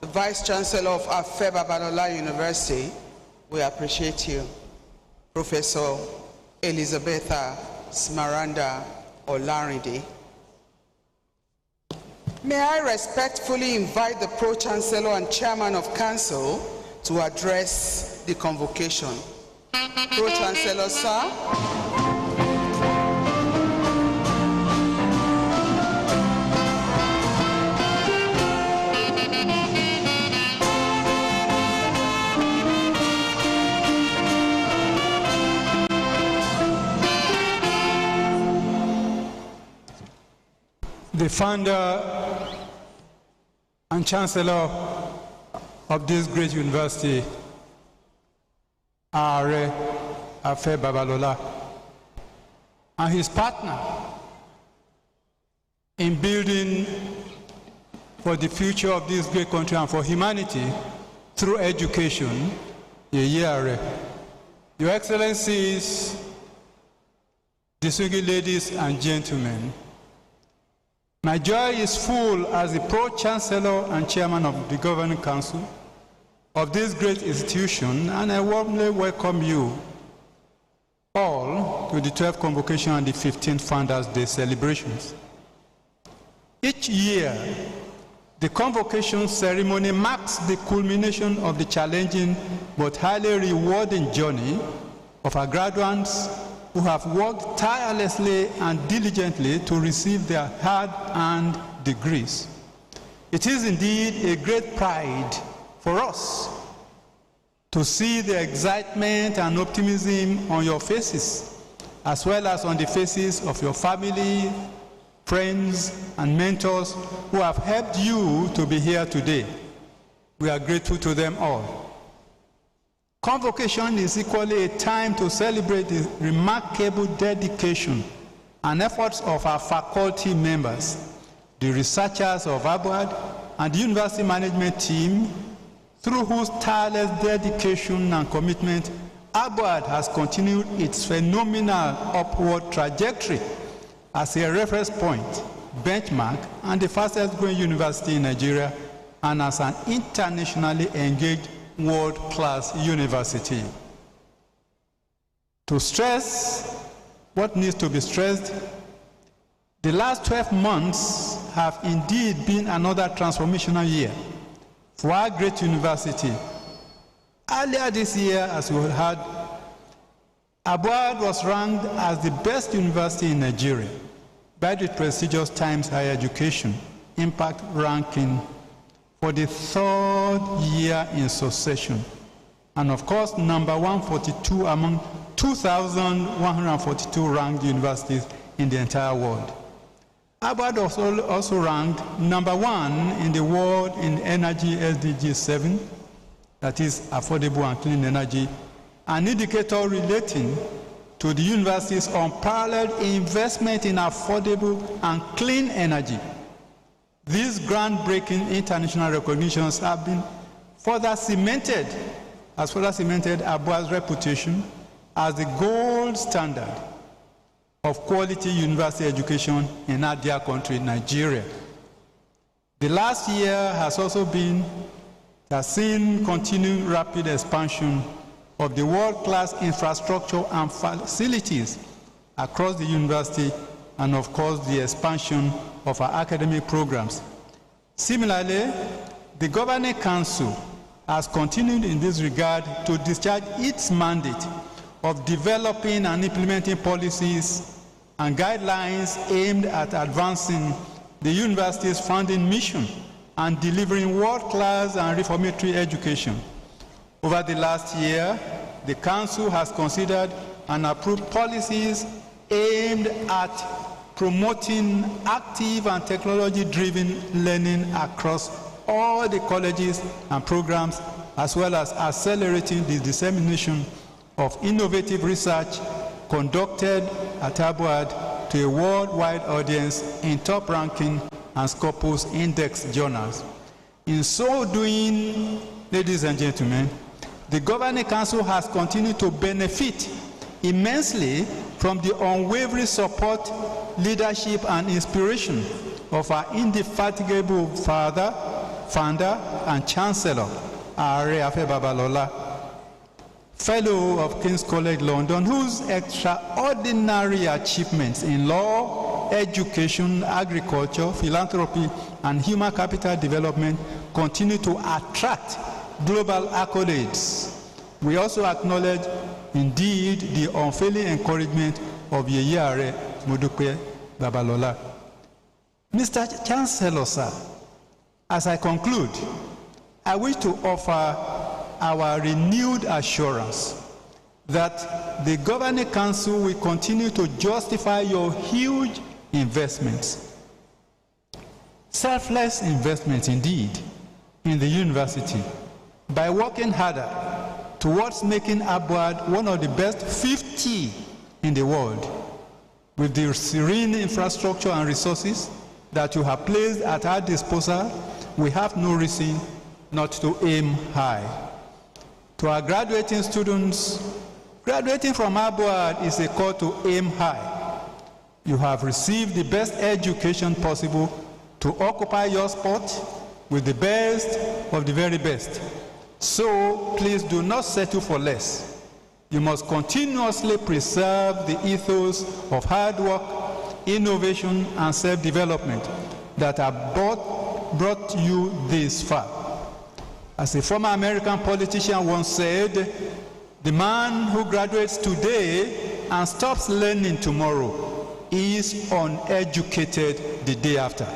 the Vice Chancellor of Afe Babalola University. We appreciate you, Professor Elizabetha Smaranda Olarinde. May I respectfully invite the Pro-Chancellor and Chairman of Council to address the convocation. Pro-Chancellor, sir. The founder and chancellor of this great university, Honorary Afe Babalola, and his partner in building for the future of this great country and for humanity through education, Your Excellencies, distinguished ladies and gentlemen, my joy is full as the Pro-Chancellor and Chairman of the Governing Council of this great institution, and I warmly welcome you all to the 12th Convocation and the 15th Founders' Day celebrations. Each year, the Convocation Ceremony marks the culmination of the challenging but highly rewarding journey of our graduates who have worked tirelessly and diligently to receive their hard-earned degrees. It is indeed a great pride for us to see the excitement and optimism on your faces, as well as on the faces of your family, friends, and mentors who have helped you to be here today. We are grateful to them all. Convocation is equally a time to celebrate the remarkable dedication and efforts of our faculty members, the researchers of ABUAD, and the university management team, through whose tireless dedication and commitment ABUAD has continued its phenomenal upward trajectory as a reference point, benchmark, and the fastest growing university in Nigeria, and as an internationally engaged world-class university. To stress what needs to be stressed, the last 12 months have indeed been another transformational year for our great university. Earlier this year, as we heard, ABUAD was ranked as the best university in Nigeria by the prestigious Times Higher Education Impact Ranking for the 3rd year in succession, and of course number 142 among 2,142 ranked universities in the entire world. ABUAD also ranked #1 in the world in energy SDG 7, that is affordable and clean energy, an indicator relating to the university's unparalleled investment in affordable and clean energy. These groundbreaking international recognitions have been further cemented ABUAD's reputation as the gold standard of quality university education in our dear country, Nigeria. The last year has seen continuing rapid expansion of the world-class infrastructure and facilities across the university, and of course the expansion of our academic programs. Similarly, the Governing Council has continued in this regard to discharge its mandate of developing and implementing policies and guidelines aimed at advancing the university's founding mission and delivering world-class and reformatory education. Over the last year, the Council has considered and approved policies aimed at promoting active and technology-driven learning across all the colleges and programs, as well as accelerating the dissemination of innovative research conducted at ABUAD to a worldwide audience in top-ranking and Scopus Index journals. In so doing, ladies and gentlemen, the Governing Council has continued to benefit immensely from the unwavering support, leadership, and inspiration of our indefatigable founder, and Chancellor, Honorary Babalola, Fellow of King's College London, whose extraordinary achievements in law, education, agriculture, philanthropy, and human capital development continue to attract global accolades. We also acknowledge, indeed, the unfailing encouragement of Yeyare Modupe Babalola. Mr. Chancellor, sir, as I conclude, I wish to offer our renewed assurance that the Governing Council will continue to justify your huge investments, selfless investments indeed, in the university by working harder towards making ABUAD one of the best 50 in the world. With the serene infrastructure and resources that you have placed at our disposal, we have no reason not to aim high. To our graduating students, graduating from ABUAD is a call to aim high. You have received the best education possible to occupy your spot with the best of the very best. So please do not settle for less. You must continuously preserve the ethos of hard work, innovation, and self-development that have brought you this far. As a former American politician once said, the man who graduates today and stops learning tomorrow is uneducated the day after.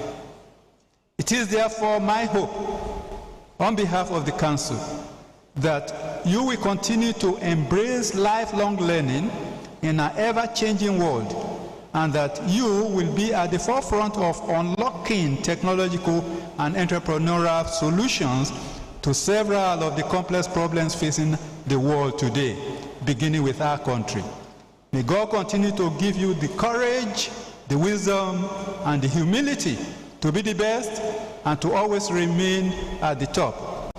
It is therefore my hope, on behalf of the Council, that you will continue to embrace lifelong learning in an ever-changing world, and that you will be at the forefront of unlocking technological and entrepreneurial solutions to several of the complex problems facing the world today, beginning with our country. May God continue to give you the courage, the wisdom, and the humility to be the best and to always remain at the top.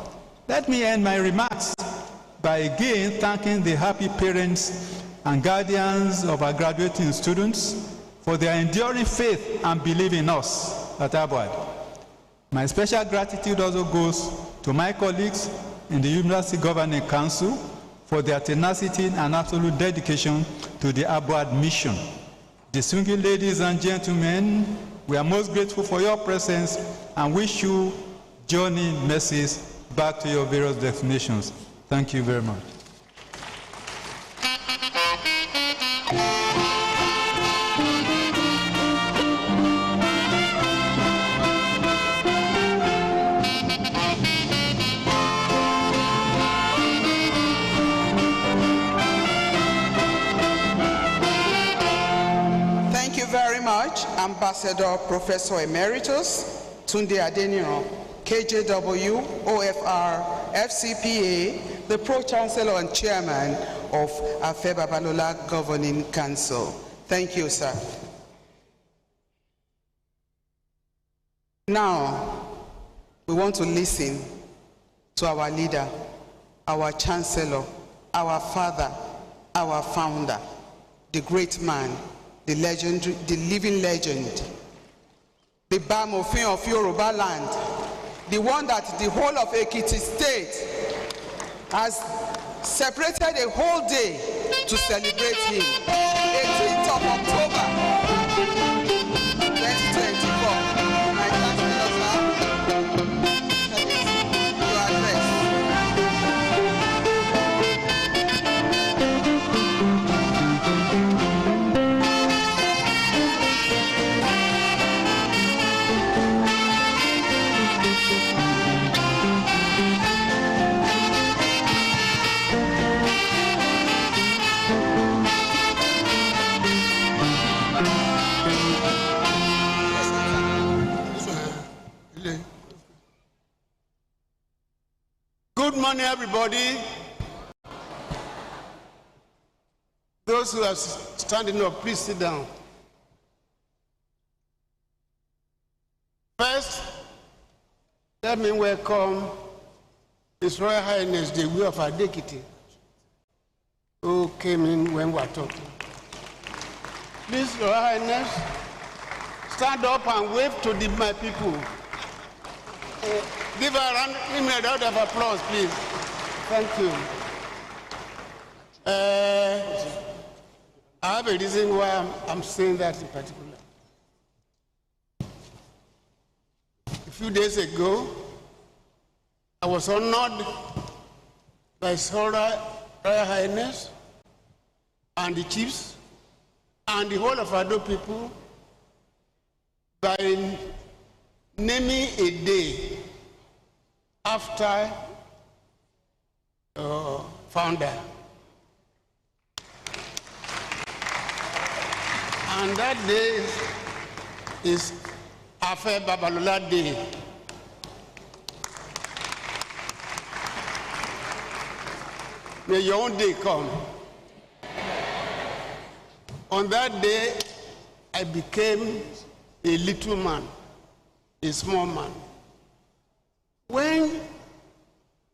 Let me end my remarks by again thanking the happy parents and guardians of our graduating students for their enduring faith and belief in us at ABUAD. My special gratitude also goes to my colleagues in the University Governing Council for their tenacity and absolute dedication to the ABUAD mission. Distinguished ladies and gentlemen, we are most grateful for your presence and wish you journey mercies back to your various destinations. Thank you very much. Thank you very much. Ambassador Professor Emeritus Tunde Adeniran, KJW, OFR, FCPA, the Pro-Chancellor and Chairman of Afe Babalola Governing Council. Thank you, sir. Now, we want to listen to our leader, our Chancellor, our father, our founder, the great man, the legendary, the living legend, the Bamofin of Yoruba land, the one that the whole of Ekiti State has separated a whole day to celebrate him. 18th of October, 2024. My Chancellor, sir, your address. Good morning, everybody. Those who are standing up, please sit down. First, let me welcome His Royal Highness, the Will of Adekiti, who came in when we were talking. Please, Royal Highness, stand up and wave to my people. Give a round of applause, please. Thank you. I have a reason why I'm saying that in particular. A few days ago, I was honored by His Royal Highness and the chiefs and the whole of Ado people by naming a day after founder. And that day is Afe Babalola Day. May your own day come. On that day, I became a little man, a small man. When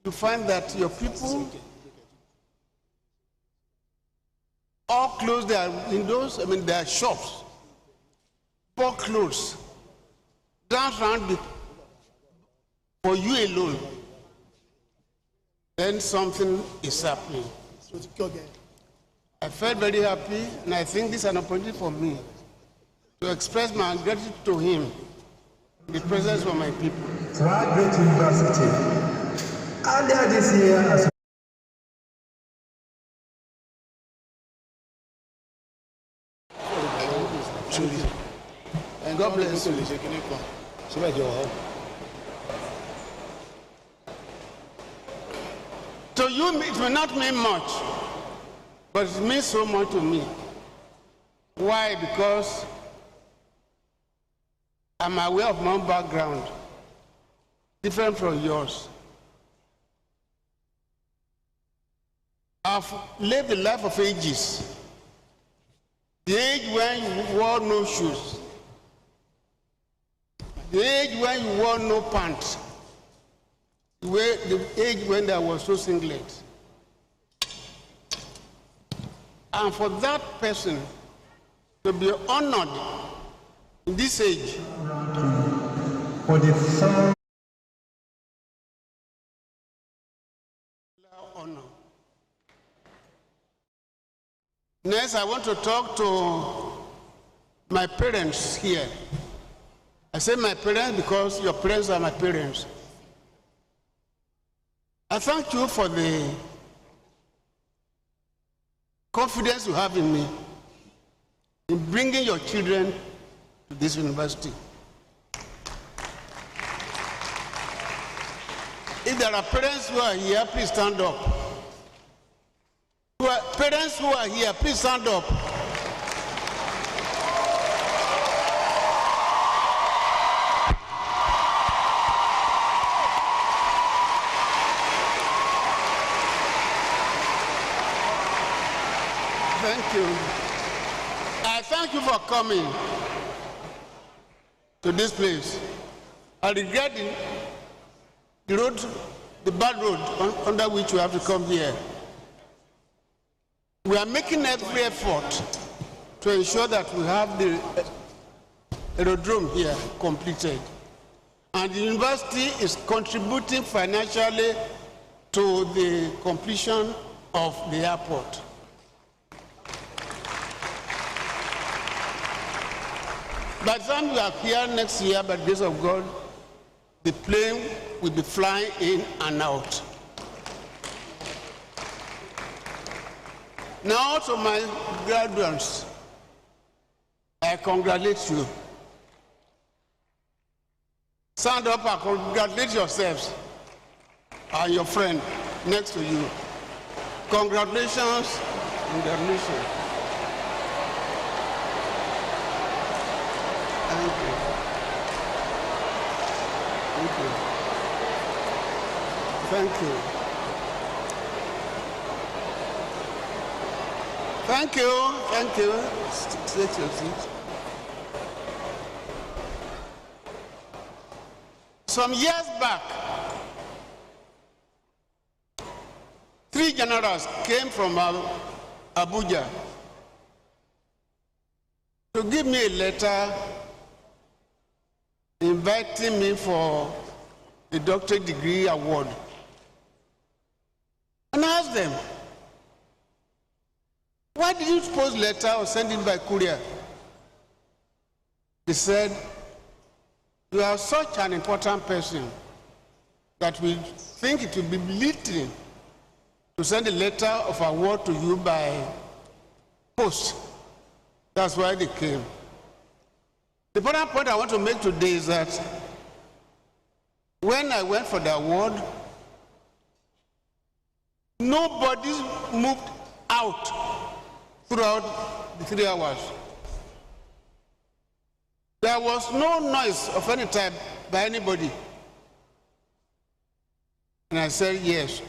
you find that your people all close their windows, their shops, bought clothes, dance around for you alone, then something is happening. I felt very happy, and I think this is an opportunity for me to express my gratitude to him in the presence of my people. Our great university. Earlier this year, as and God bless you. To you, it may not mean much, but it means so much to me. Why? Because I'm aware of my own background, different from yours. I've lived the life of ages. The age when you wore no shoes. The age when you wore no pants. The age when there was no singlet. And for that person to be honored in this age, for the song honor. Next, I want to talk to my parents here. I say my parents because your parents are my parents. I thank you for the confidence you have in me in bringing your children to this university. If there are parents who are here, please stand up. Parents who are here, please stand up. Thank you. I thank you for coming to this place. I regret the road, the bad road under which we have to come here. We are making every effort to ensure that we have the aerodrome here completed. And the university is contributing financially to the completion of the airport. By the time we are here next year, by the grace of God, the plane will be flying in and out. Now to my graduates, I congratulate you. Stand up and congratulate yourselves and your friend next to you. Congratulations, congratulations. Thank you. Thank you. Thank you. Thank you. Thank you. Take your seat. Some years back, 3 generals came from Abuja to give me a letter inviting me for a doctorate degree award. And I asked them, why did you post letter or send it by courier? They said, you are such an important person that we think it would be belittling to send a letter of award to you by post. That's why they came. The important point I want to make today is that when I went for the award, nobody moved out throughout the 3 hours. There was no noise of any type by anybody. And I said, yes,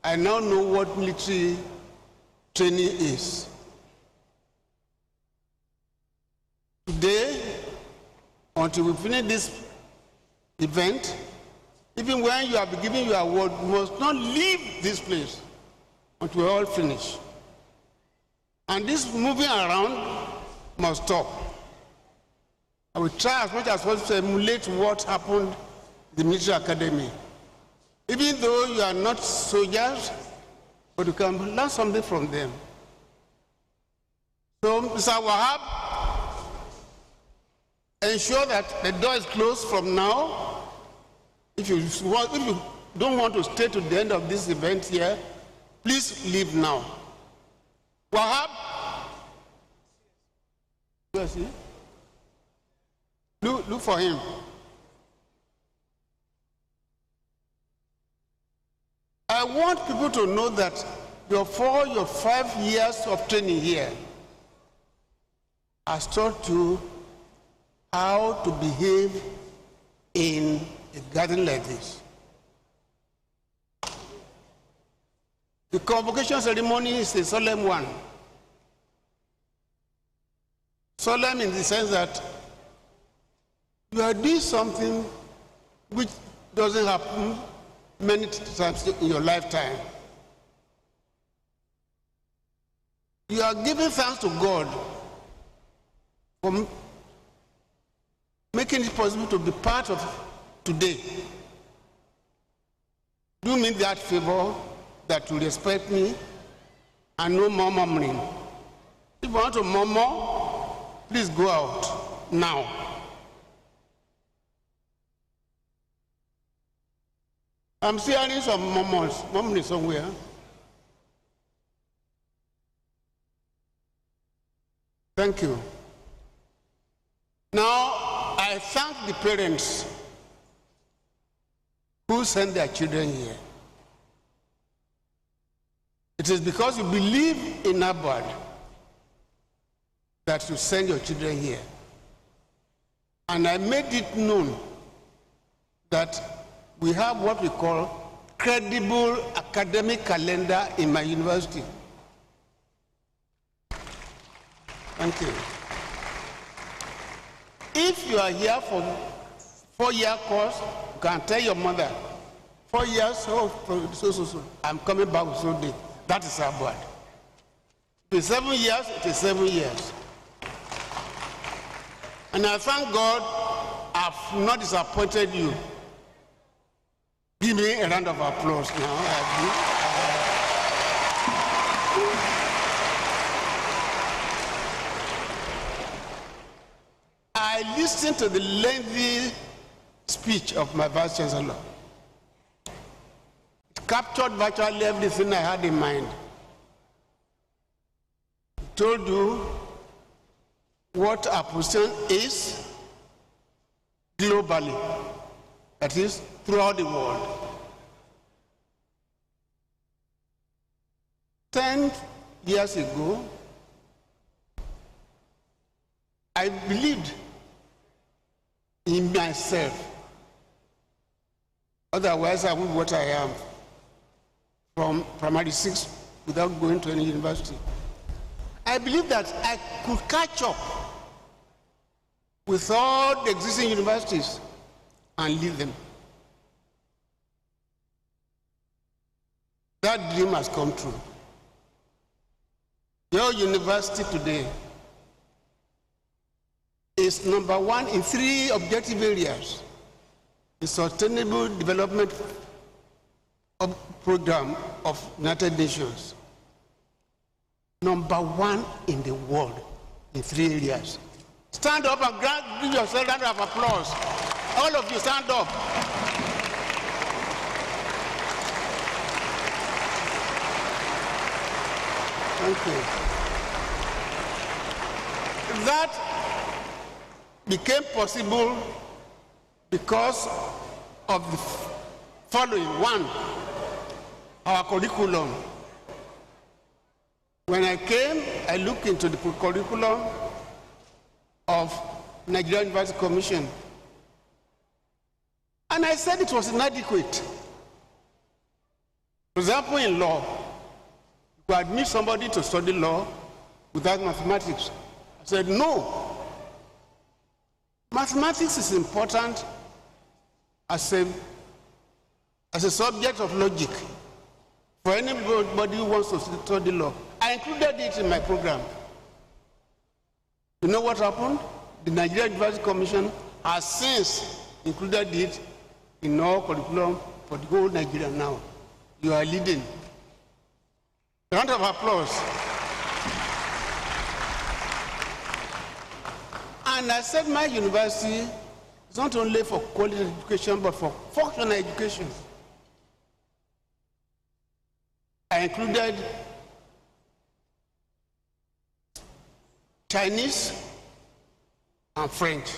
I now know what military training is. Today, until we finish this event, even when you are giving your award, you must not leave this place until we all finish. And this moving around must stop. I will try as much as possible to emulate what happened in the military academy. Even though you are not soldiers, but you can learn something from them. So, Mr. Wahab, ensure that the door is closed from now. If you don't want to stay to the end of this event here, please leave now. Wahab? Where is he? Look for him. I want people to know that your 5 years of training here has taught you how to behave in a gathering like this. The convocation ceremony is a solemn one. Solemn in the sense that you are doing something which doesn't happen many times in your lifetime. You are giving thanks to God for making it possible to be part of today. Do me that favor that you respect me and no more murmuring. If you want to murmur, please go out now. I'm hearing some murmuring somewhere. Thank you. Now, I thank the parents who send their children here. It is because you believe in Abad that you send your children here. And I made it known that we have what we call credible academic calendar in my university. Thank you. If you are here for 4-year course, you can tell your mother, 4 years, so, I'm coming back with so day. That is our word. If it's 7 years, it is 7 years. And I thank God I've not disappointed you. Give me a round of applause now. I listened to the lengthy speech of my Vice Chancellor. It captured virtually everything I had in mind. He told you what our position is globally, that is, throughout the world. 10 years ago, I believed in myself. Otherwise, I would be what I am from primary 6 without going to any university. I believe that I could catch up with all the existing universities and lead them. That dream has come true. Your university today is number 1 in 3 objective areas. The Sustainable Development Program of United Nations. Number 1 in the world in 3 areas. Stand up and give yourself a round of applause. All of you stand up. Thank you. That became possible because of the following. 1, our curriculum. When I came, I looked into the curriculum of Nigerian University Commission, and I said it was inadequate. For example, in law, you admit somebody to study law without mathematics. I said, no. Mathematics is important as a subject of logic for anybody who wants to study law. I included it in my program. You know what happened? The Nigerian University Commission has since included it in our curriculum for the whole Nigeria now. You are leading. A round of applause. And I said my university is not only for quality education, but for functional education. I included Chinese and French.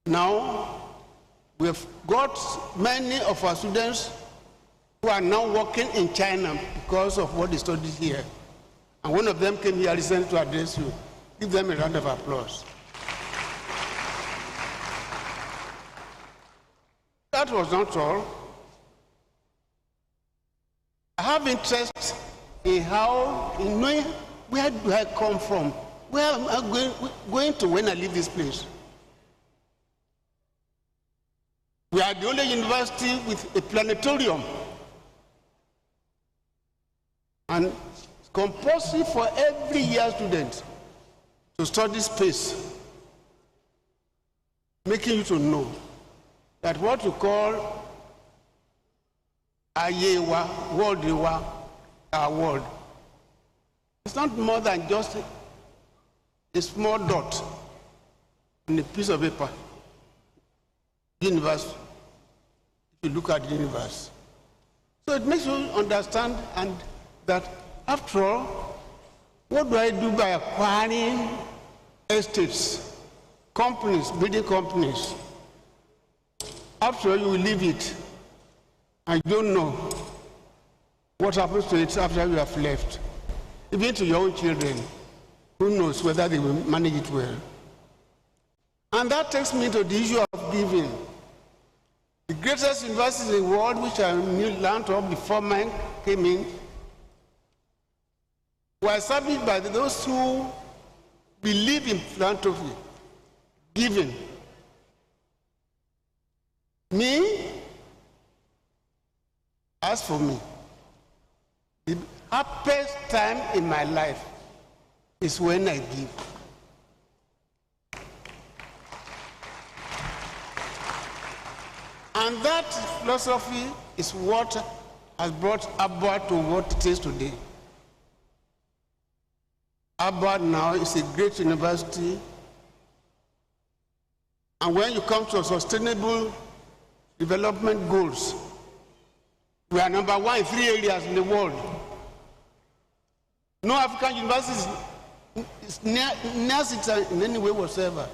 Now, we've got many of our students who are now working in China because of what they studied here. And one of them came here recently to address you. Give them a round of applause. That was not all. I have interest in knowing where do I come from? Where am I going to when I leave this place? We are the only university with a planetarium. And it's compulsory for every year student to study space, making you to know that what you call Ayewa, world, our world, it's not more than just a small dot in a piece of paper. Universe, if you look at the universe. So it makes you understand and that after all, what do I do by acquiring estates, companies, building companies? After all, you will leave it. I don't know what happens to it after you have left. Even to your own children, who knows whether they will manage it well. And that takes me to the issue of giving. The greatest universities in the world, which I learned of before mine came in, were established by those who believe in philanthropy, giving. Me, as for me, the happiest time in my life is when I give. And that philosophy is what has brought Abba to what it is today. Abba now is a great university, and when you come to sustainable development goals, we are number one in 3 areas in the world. No African university is near it in any way whatsoever.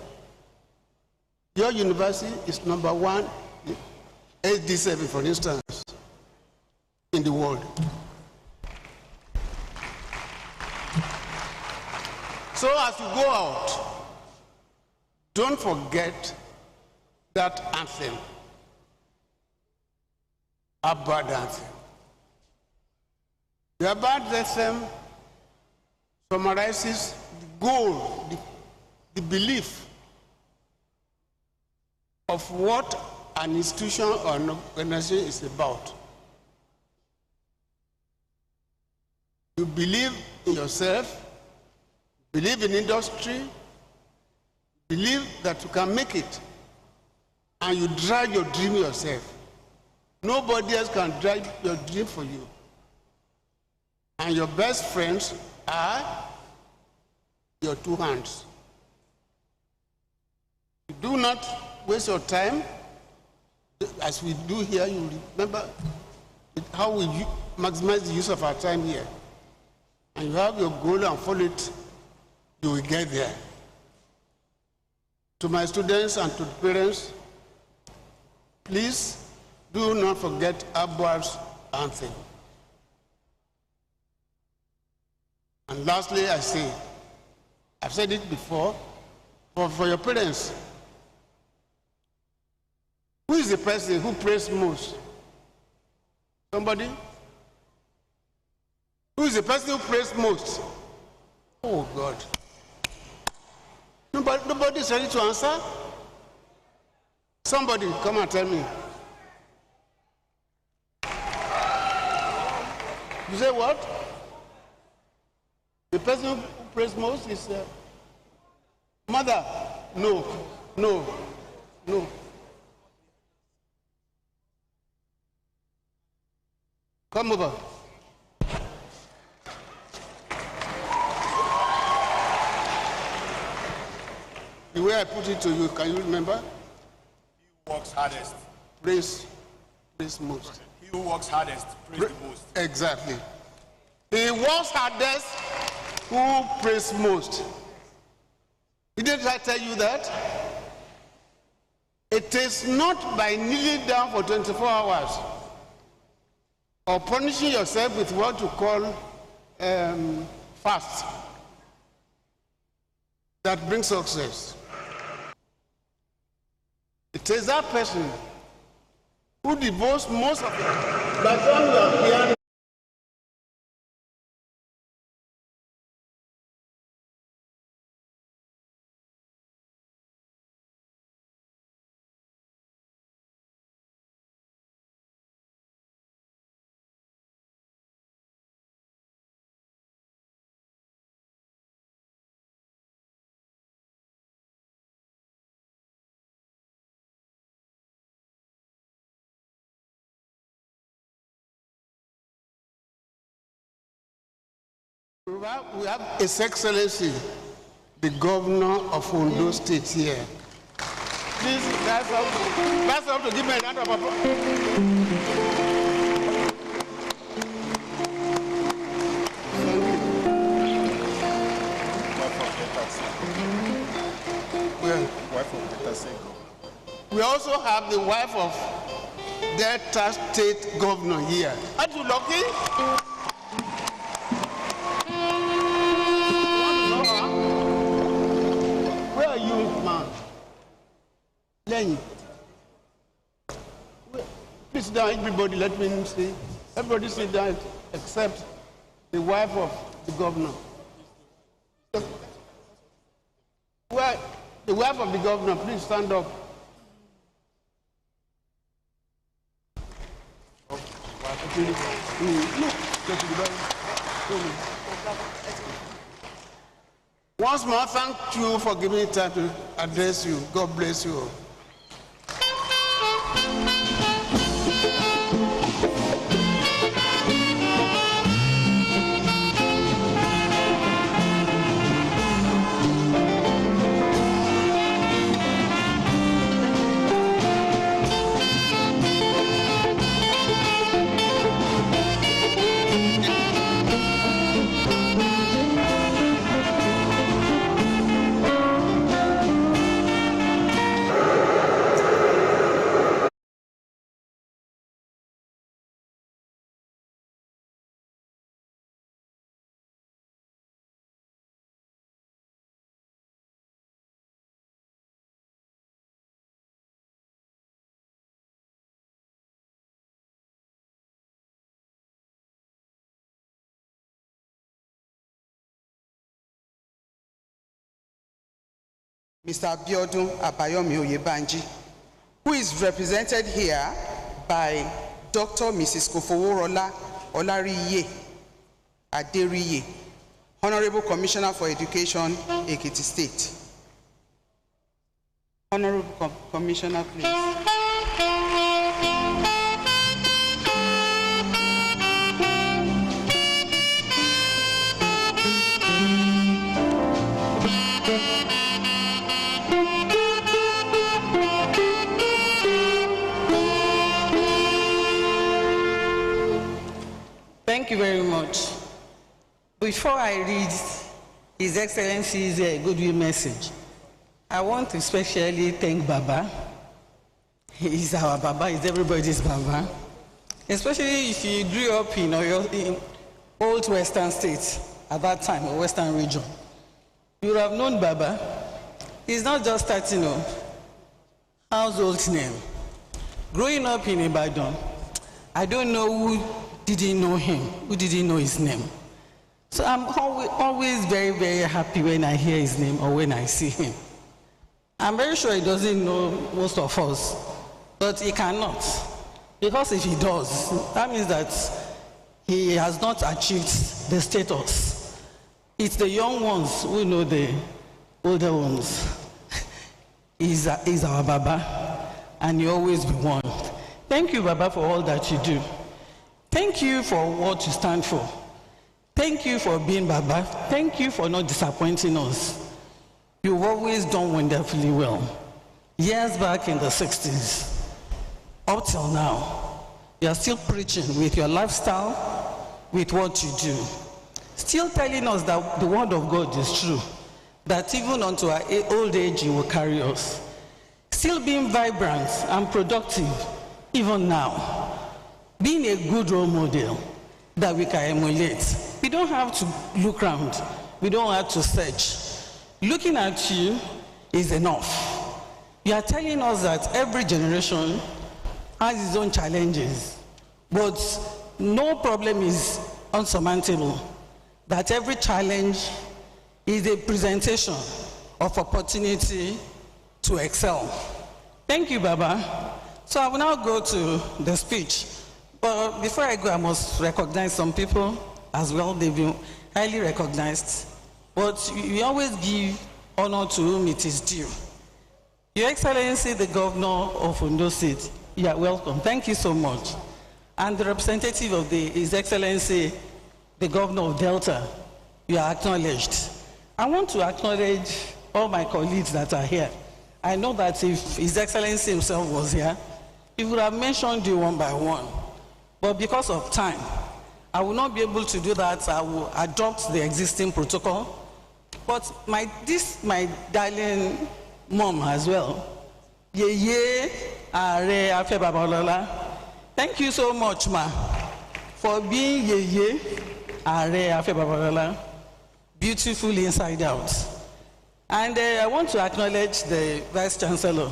Your university is number one, SD7 for instance, in the world. So as you go out, don't forget that anthem, Abba anthem. The Abba anthem summarizes the goal, the belief of what an institution or an organization is about. You believe in yourself, believe in industry, believe that you can make it, and you drive your dream yourself. Nobody else can drive your dream for you. And your best friends are your 2 hands. You do not waste your time, as we do here. You remember how we maximize the use of our time here. And you have your goal and follow it, you will get there. To my students and to the parents, please do not forget Abba's anthem. And lastly, I say, I've said it before, for your parents, who is the person who prays most? Somebody? Who is the person who prays most? Oh God. Nobody is ready to answer? Somebody come and tell me. You say what? The person who prays most is mother. No. Come over. The way I put it to you, can you remember? He who works hardest. Praise most. He who works hardest, praise the most. Exactly. He works hardest, who prays most. Didn't I tell you that? It is not by kneeling down for 24 hours or punishing yourself with what you call fast that brings success. It is that person who devotes most of it. By the time you are hearing we have His Excellency, the Governor of Ondo State here. Please, that's all to give me a round of applause. We also have the wife of Delta State Governor here. Aren't you lucky? Please sit down, everybody, let me see. Everybody sit down except the wife of the governor. of the governor, please stand up. Once more, thank you for giving me time to address you. God bless you. Mr. Abiodun Abayomi Oyebanji, who is represented here by Dr. Mrs. Kofoworola Olariye Aderiye, Honorable Commissioner for Education, Ekiti State. Honorable Commissioner, please. Thank you very much. Before I read His Excellency's Goodwill message, I want to especially thank Baba. He's our Baba, he's everybody's Baba. Especially if you grew up in old Western states at that time, or Western region. You would have known Baba. He's not just starting a household name. Growing up in Ibadan, I don't know who didn't know him, who didn't know his name. So I'm always very, very happy when I hear his name or when I see him. I'm very sure he doesn't know most of us, but he cannot. Because if he does, that means that he has not achieved the status. It's the young ones who know the older ones. He's our Baba, and he always be one. Thank you, Baba, for all that you do. Thank you for what you stand for. Thank you for being Baba. Thank you for not disappointing us. You've always done wonderfully well. Years back in the 60s, up till now, you are still preaching with your lifestyle, with what you do. Still telling us that the word of God is true, that even unto our old age you will carry us. Still being vibrant and productive, even now. Being a good role model that we can emulate. We don't have to look around. We don't have to search. Looking at you is enough. You are telling us that every generation has its own challenges, but no problem is unsurmountable. That every challenge is a presentation of opportunity to excel. Thank you, Baba. So I will now go to the speech. But before I go, I must recognize some people as well. They've been highly recognized. But we always give honor to whom it is due. Your Excellency, the Governor of Ondo State, you are welcome. Thank you so much. And the representative of His Excellency, the Governor of Delta, you are acknowledged. I want to acknowledge all my colleagues that are here. I know that if His Excellency himself was here, he would have mentioned you one by one. But because of time, I will not be able to do that. I will adopt the existing protocol. But my darling mom as well, Yeye Are Afe Babalola, thank you so much, ma, for being Yeye Are Afe Babalola. Beautiful inside out. And I want to acknowledge the Vice Chancellor.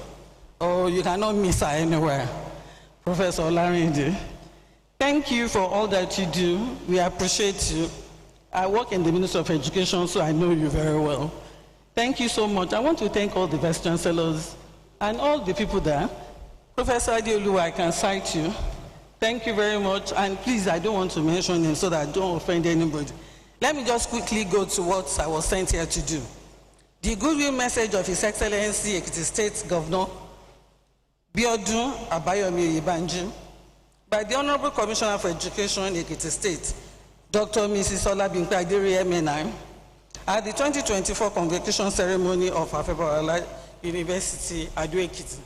Oh, you cannot miss her anywhere. Professor Larinde. Thank you for all that you do. We appreciate you. I work in the Ministry of Education, so I know you very well. Thank you so much. I want to thank all the Vice Chancellors and all the people there. Professor Adeolu, I can cite you. Thank you very much. And please, I don't want to mention him so that I don't offend anybody. Let me just quickly go to what I was sent here to do. The goodwill message of His Excellency Ekiti State Governor Biodun Abayomi Ibanji by the Honorable Commissioner for Education Ekiti State, Dr. Mrs. Olabimpe Adere MNI, at the 2024 Convocation Ceremony of Afebarola University, Ado-Ekiti.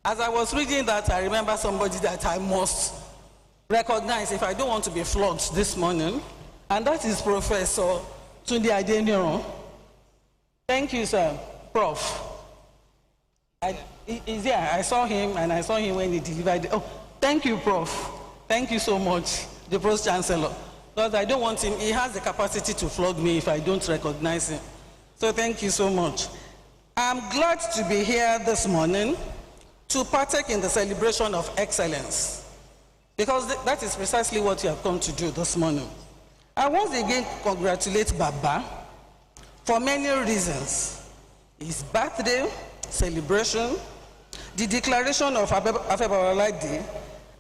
As I was reading that, I remember somebody that I must recognize if I don't want to be flogged this morning, and that is Professor Tunde Adeniran. Thank you, sir. Prof. He's here. I saw him, and I saw him when he delivered. Oh, thank you, Prof. Thank you so much, the Pro-Chancellor. Because I don't want him, he has the capacity to flog me if I don't recognize him. So thank you so much. I'm glad to be here this morning to partake in the celebration of excellence, because that is precisely what you have come to do this morning. I once again congratulate Baba for many reasons. His birthday, celebration, the declaration of Afebarola Day,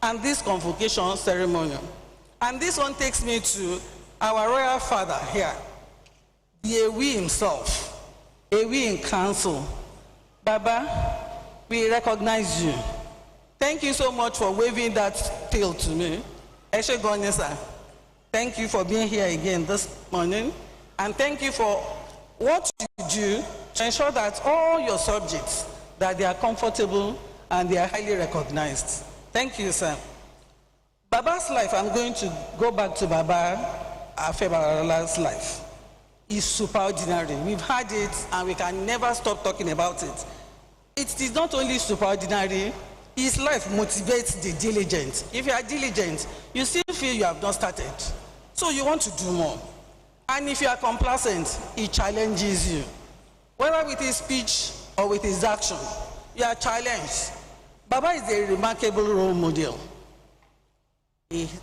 and this convocation ceremony. And this one takes me to our royal father here, the Ewi himself, Ewi in council. Baba, we recognize you. Thank you so much for waving that tail to me. Eshe Gonyesa, thank you for being here again this morning. And thank you for what you do to ensure that all your subjects, that they are comfortable and they are highly recognized. Thank you, sir. Baba's life, I'm going to go back to Baba Afebarola's life, is superordinary. We've had it and we can never stop talking about it. It is not only superordinary, his life motivates the diligent. If you are diligent, you still feel you have not started. So you want to do more. And if you are complacent, he challenges you. Whether with his speech or with his action, you are challenged. Baba is a remarkable role model.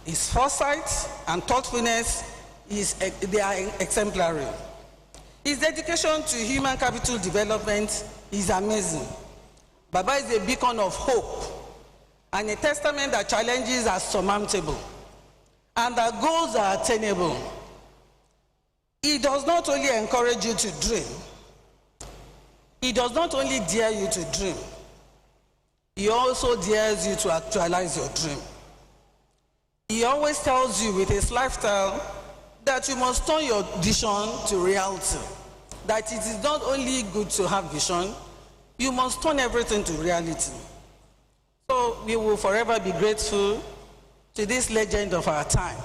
His foresight and thoughtfulness, they are exemplary. His dedication to human capital development is amazing. Baba is a beacon of hope and a testament that challenges are surmountable and that goals are attainable. He does not only encourage you to dream, he does not only dare you to dream, he also dares you to actualize your dream. He always tells you with his lifestyle that you must turn your vision to reality. That it is not only good to have vision, you must turn everything to reality. So we will forever be grateful to this legend of our time,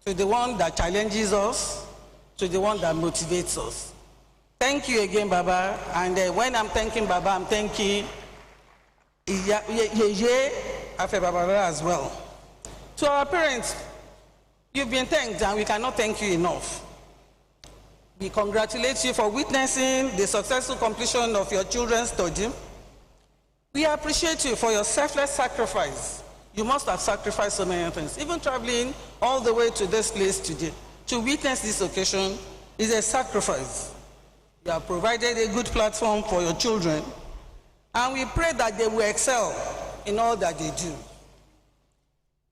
to the one that challenges us, to the one that motivates us. Thank you again, Baba. And when I'm thanking Baba, I'm thanking Yeye Afebarola as well. To our parents, you've been thanked and we cannot thank you enough. We congratulate you for witnessing the successful completion of your children's study. We appreciate you for your selfless sacrifice. You must have sacrificed so many things. Even traveling all the way to this place today to witness this occasion is a sacrifice. You have provided a good platform for your children, and we pray that they will excel in all that they do.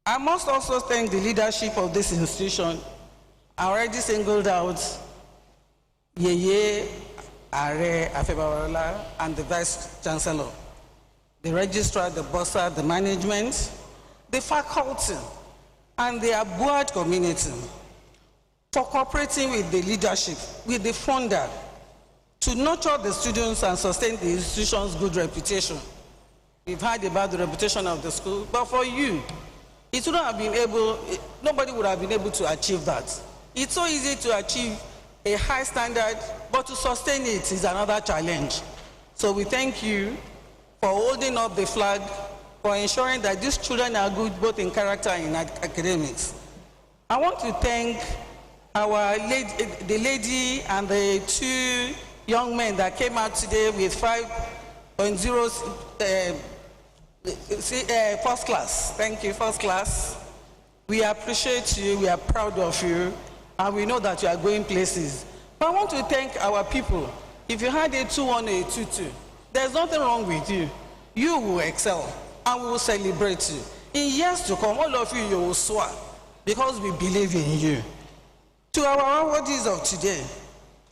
I must also thank the leadership of this institution. I already singled out Yeye Are Afebarola and the Vice Chancellor, the registrar, the bursar, the management, the faculty, and the Abuad community for cooperating with the leadership, with the funder, to nurture the students and sustain the institution's good reputation. We've heard about the reputation of the school, but for you, it wouldn't have been able, nobody would have been able to achieve that. It's so easy to achieve a high standard, but to sustain it is another challenge. So we thank you for holding up the flag, for ensuring that these children are good both in character and in academics. I want to thank the lady and the two young men that came out today with 5.0 first class. Thank you, first class. We appreciate you, we are proud of you, and we know that you are going places. But I want to thank our people, If you had a 2-1 or a 2-2, there's nothing wrong with you. You will excel, and we will celebrate you. In years to come, all of you will soar, because we believe in you. To our awardees of today,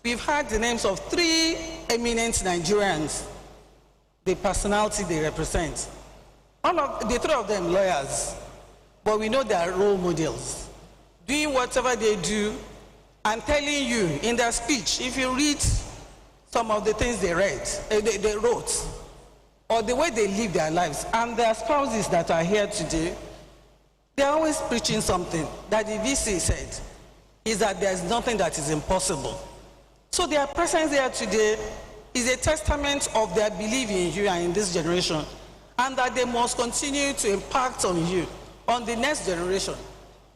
we've heard the names of 3 eminent Nigerians, the personality they represent. The 3 of them lawyers, but we know they are role models, doing whatever they do and telling you in their speech, if you read some of the things they wrote, or the way they live their lives, and their spouses that are here today, they're always preaching something that the VC said, is that there's nothing that is impossible. So their presence here today is a testament of their belief in you and in this generation, and that they must continue to impact on you, on the next generation.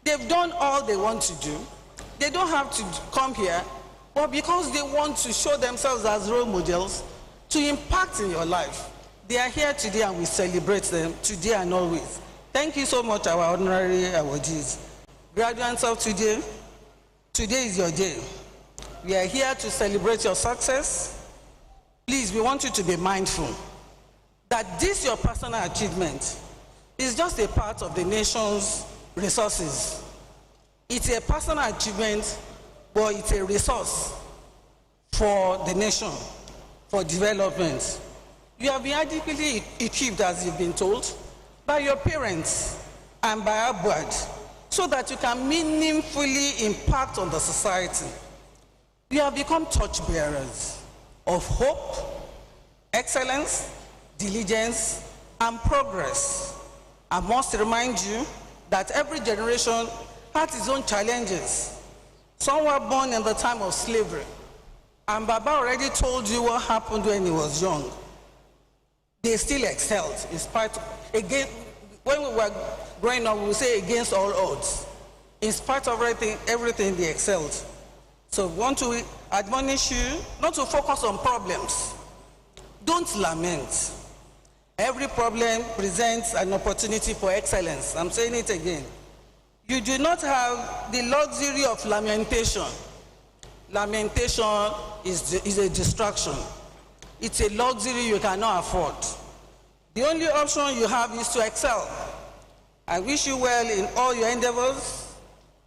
They've done all they want to do. They don't have to come here, but because they want to show themselves as role models to impact in your life, they are here today and we celebrate them today and always. Thank you so much, our honorary awardees. Graduates of today, today is your day. We are here to celebrate your success. Please, we want you to be mindful that this, your personal achievement, is just a part of the nation's resources. It's a personal achievement, but it's a resource for the nation, for development. You have been adequately equipped, as you've been told, by your parents and by our board, so that you can meaningfully impact on the society. You have become torchbearers of hope, excellence, diligence, and progress. I must remind you that every generation had its own challenges. Some were born in the time of slavery, and Baba already told you what happened when he was young. They still excelled, in spite of, again, when we were growing up, we would say against all odds. In spite of everything they excelled. So we want to admonish you not to focus on problems. Don't lament. Every problem presents an opportunity for excellence. I'm saying it again. You do not have the luxury of lamentation. Lamentation is a distraction. It's a luxury you cannot afford. The only option you have is to excel. I wish you well in all your endeavors.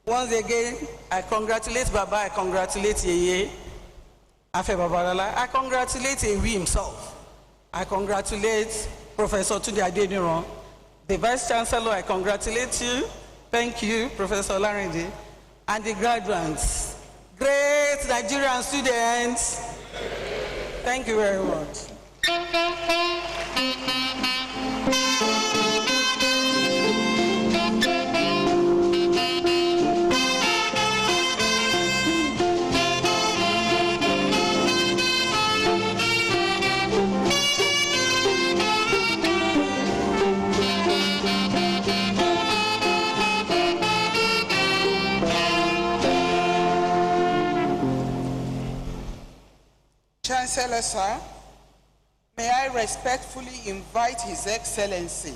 Once again, I congratulate Baba, I congratulate Yeye, Afe Babalala, I congratulate Ewi himself. I congratulate Professor Tunde Adeniran, the Vice Chancellor, I congratulate you. Thank you, Professor Larindi, and the graduates, great Nigerian students. Thank you very much. Chancellor, sir, may I respectfully invite His Excellency,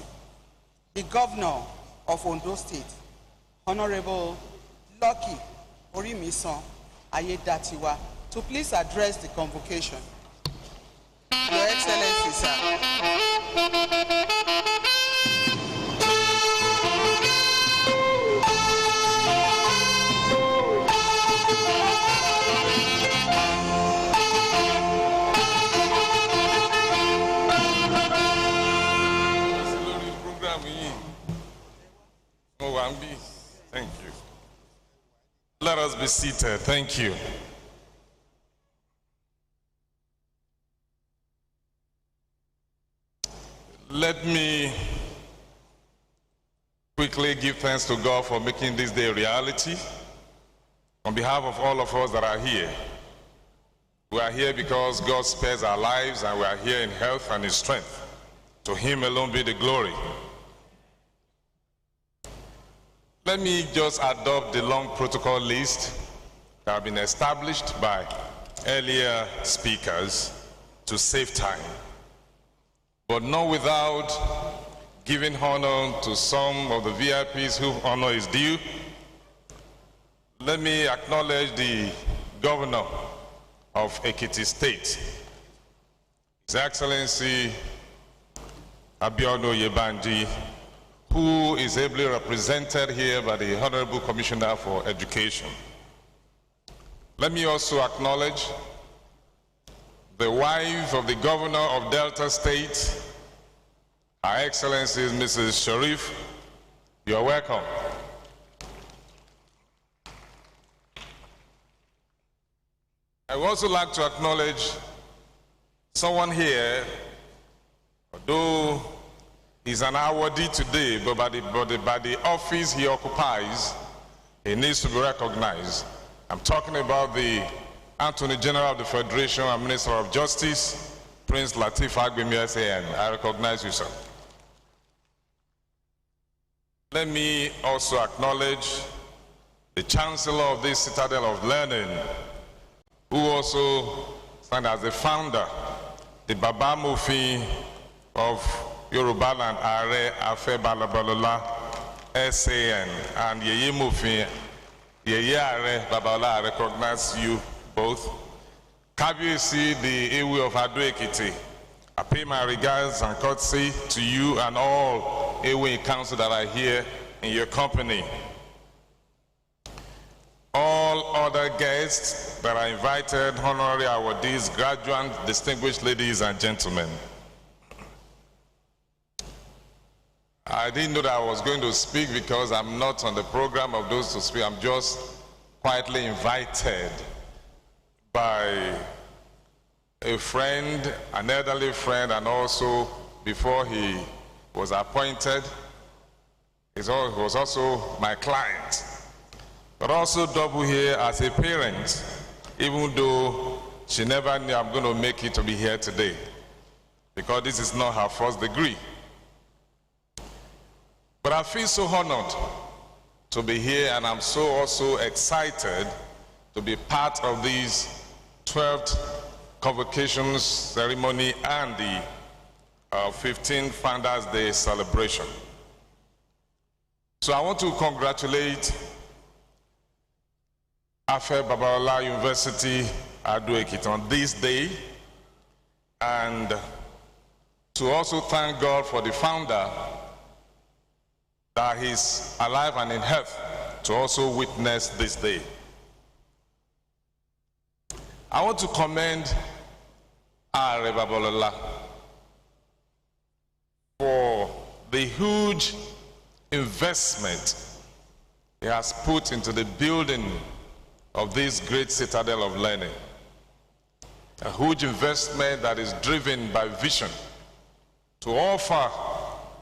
the Governor of Ondo State, Honorable Lucky Orimisan Ayedatiwa, to please address the convocation. Your Excellency, sir. Thank you. Let us be seated. Thank you. Let me quickly give thanks to God for making this day a reality. On behalf of all of us that are here, we are here because God spares our lives, and we are here in health and in strength. To Him alone be the glory. Let me just adopt the long protocol list that have been established by earlier speakers to save time, but not without giving honor to some of the VIPs whose honor is due. Let me acknowledge the Governor of Ekiti State, His Excellency Abiodun Yebanji, who is ably represented here by the Honorable Commissioner for Education. Let me also acknowledge the wife of the Governor of Delta State, Her Excellency Mrs. Sharif. You're welcome. I would also like to acknowledge someone here, although he's an awardee today, but by the office he occupies, he needs to be recognized. I'm talking about the Attorney General of the Federation and Minister of Justice, Prince Lateef Agbemi SAN. I recognize you, sir. Let me also acknowledge the Chancellor of this Citadel of Learning, who also stands as the founder, the Baba Mufi of Yoruba Land, Are Afe Balabalola SAN, and Yeye Mufi, Yeye Are Babala. I recognize you both. Kabiyesi, the Ewe of Ado Ekiti, I pay my regards and courtesy to you and all Ewe Council that are here in your company. All other guests that are invited, honorary awardees, graduates, distinguished ladies and gentlemen. I didn't know that I was going to speak because I'm not on the program of those to speak. I'm just quietly invited by a friend, an elderly friend, and also before he was appointed, he was also my client. But also double here as a parent, even though she never knew I'm going to make it to be here today, because this is not her first degree. But I feel so honored to be here, and I'm so also excited to be part of this 12th Convocation Ceremony and the 15th Founders Day celebration. So I want to congratulate Afe Babalola University Ado Ekiti on this day, and to also thank God for the founder that he's alive and in health to also witness this day. I want to commend Are Babalola for the huge investment he has put into the building of this great citadel of learning. A huge investment that is driven by vision to offer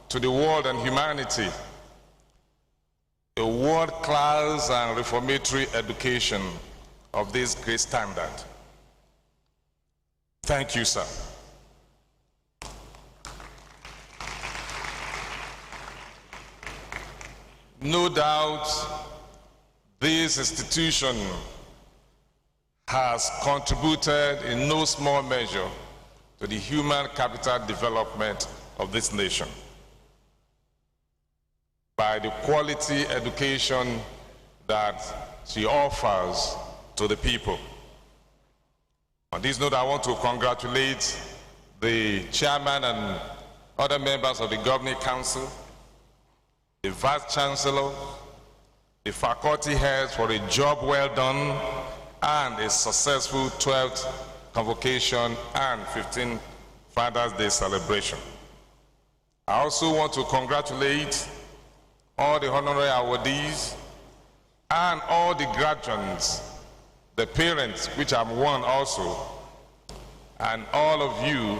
to the world and humanity a world-class and reformatory education of this great standard. Thank you, sir. No doubt, this institution has contributed in no small measure to the human capital development of this nation by the quality education that she offers to the people. On this note, I want to congratulate the chairman and other members of the Governing Council, the Vice Chancellor, the faculty heads for a job well done and a successful 12th Convocation and 15th Founders Day celebration. I also want to congratulate all the honorary awardees and all the graduates, the parents, which I'm one also, and all of you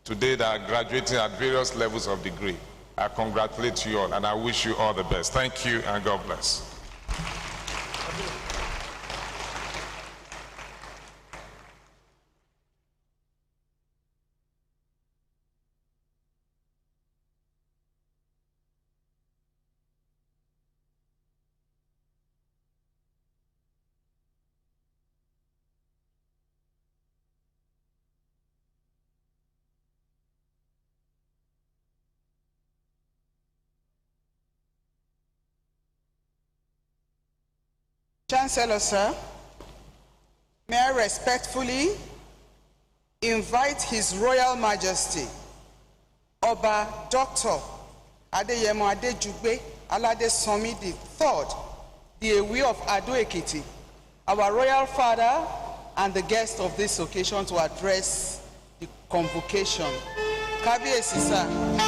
today that are graduating at various levels of degree. I congratulate you all and I wish you all the best. Thank you and God bless. Chancellor, sir, May I respectfully invite His Royal Majesty, Oba Dr. Adeyemo Adejugbe Aladesanmi III, the Ewi of Ado-Ekiti, our Royal Father and the guest of this occasion, to address the convocation. Kábíyèsí sir.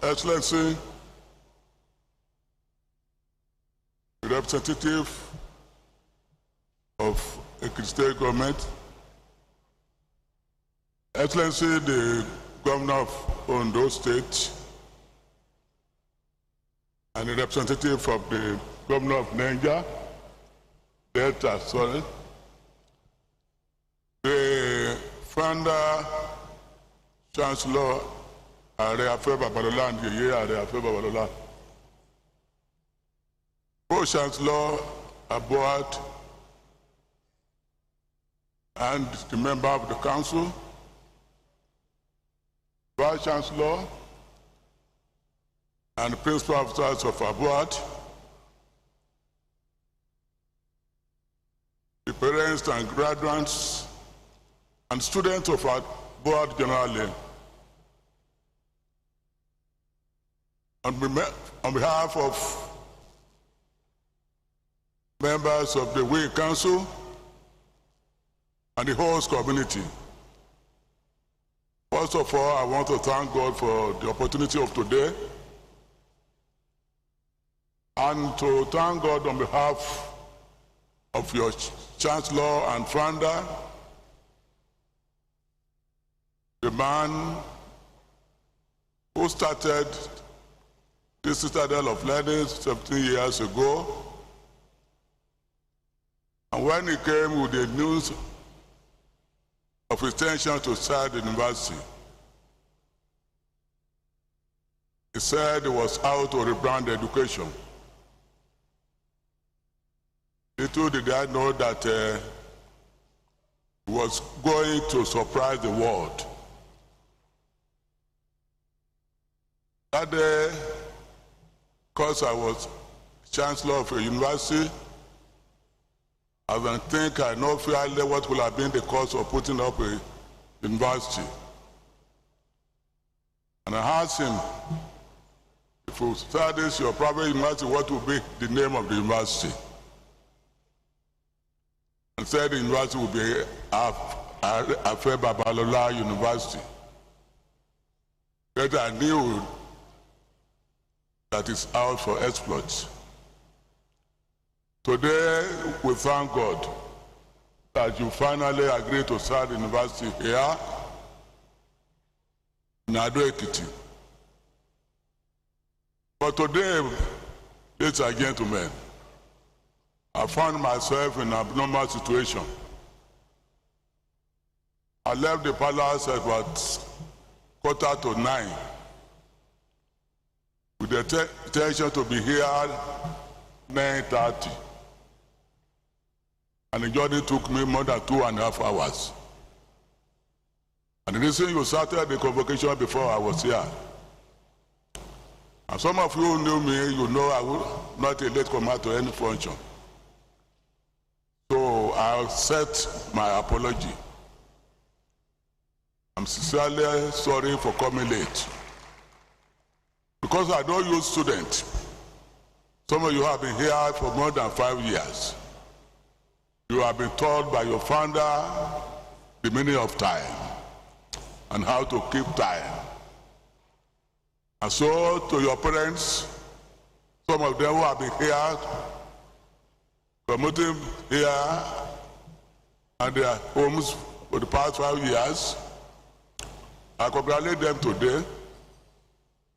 Excellency, the representative of Ekiti State Government, Excellency, the Governor of Ondo State, and the representative of the Governor of Niger, Delta, sorry, the founder, Chancellor, Ààrẹ Afẹ́ Babalola and Yeye Ààrẹ Afẹ́ Babalola. Pro-Chancellor aboard and the member of the council, Vice-Chancellor and the principal officers of aboard, the parents and graduates and students of our board generally. On behalf of members of the Way Council and the host community, first of all, I want to thank God for the opportunity of today, and to thank God on behalf of your Chancellor and founder, the man who started the Citadel of Learning 17 years ago. And when he came with the news of his intention to start the university, he said he was out to rebrand education. Little did I know that he was going to surprise the world. That day, because I was Chancellor of a university, I don't think I know fairly what will have been the cost of putting up a university. And I asked him, if you start this, your private university, what will be the name of the university? And said the university will be Afẹ́ Babalola University. But I knew that is out for exploits. Today, we thank God that you finally agreed to start the university here in Ado-Ekiti. But today, ladies and gentlemen, I found myself in an abnormal situation. I left the palace at about 8:45 with the intention to be here at 9:30. And the journey took me more than 2.5 hours. And the reason you started the convocation before I was here. And some of you who knew me, you know I will not a late comer to any function. So I accept my apology. I'm sincerely sorry for coming late. Because I don't use students. Some of you have been here for more than 5 years. You have been taught by your founder the meaning of time and how to keep time. And so to your parents, some of them who have been here, promoting here and their homes for the past 5 years, I congratulate them today.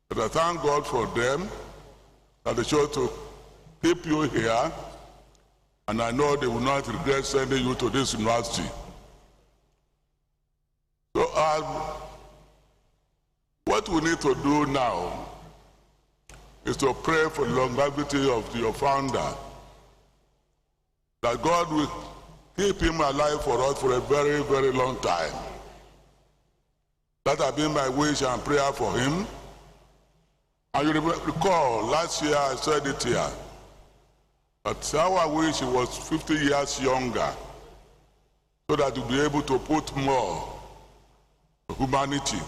But I thank God for them, that they chose to keep you here, and I know they will not regret sending you to this university. So what we need to do now is to pray for the longevity of your founder, that God will keep him alive for us for a very, very long time. That has been my wish and prayer for him. And you recall, last year I said it here, but how I wish he was 50 years younger, so that he'll be able to put more humanity.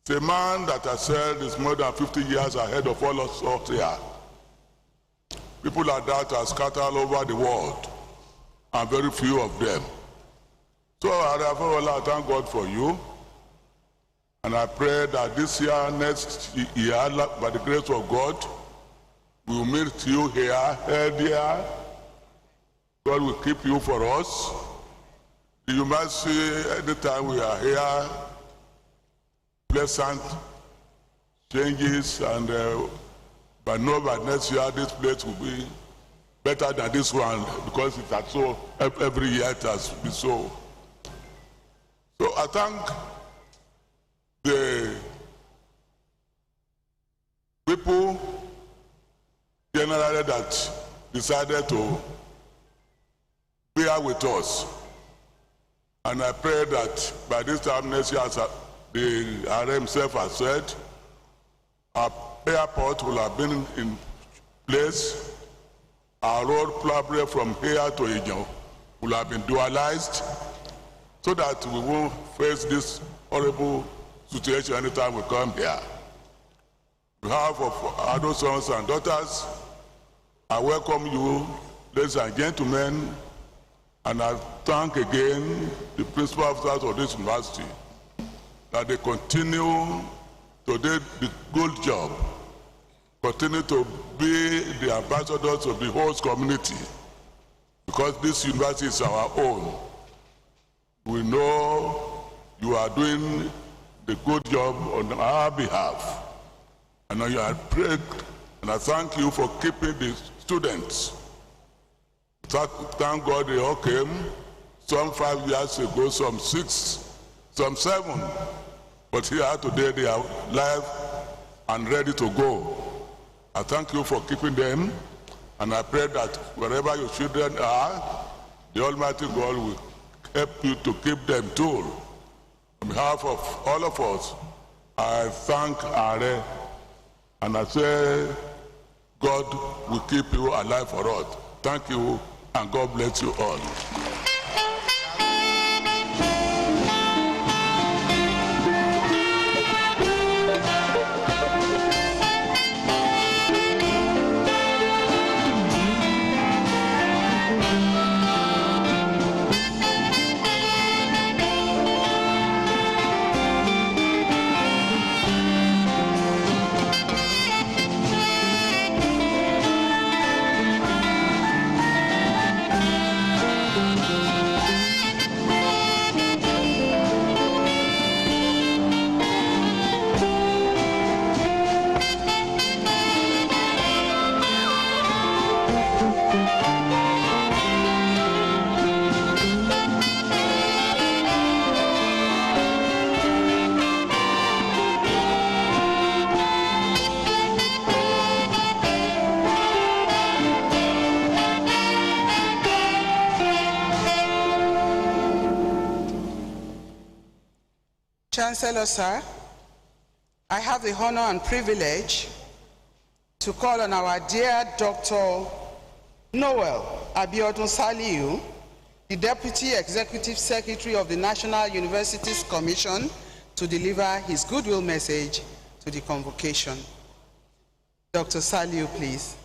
It's a man that I said is more than 50 years ahead of all of us here. People like that are scattered all over the world, and very few of them. So I thank God for you, and I pray that this year, next year, by the grace of God, we will meet you here, healthier. God will keep you for us. You must see anytime we are here, pleasant changes, and by next year this place will be better than this one, because it has so every year it has been so. So I thank the people generally that decided to bear with us. And I pray that by this time next year, as the RM himself has said, our airport will have been in place. Our road probably from here to Ijon will have been dualized, so that we won't face this horrible situation anytime we come here. On behalf of adult sons and daughters, I welcome you, ladies and gentlemen, and I thank again the principal officers of this university, that they continue to do the good job, continue to be the ambassadors of the host community, because this university is our own. We know you are doing the good job on our behalf, and I pray and I thank you for keeping the students. Thank God they all came, some 5 years ago, some 6, some 7, but here today they are live and ready to go. I thank you for keeping them, and I pray that wherever your children are, the Almighty God will help you to keep them too. On behalf of all of us, I thank Are, and I say God will keep you alive for us. Thank you, and God bless you all. Chancellor, sir, I have the honor and privilege to call on our dear Dr. Noel Abiodun Saliu, the Deputy Executive Secretary of the National Universities Commission, to deliver his goodwill message to the convocation. Dr. Saliu, please.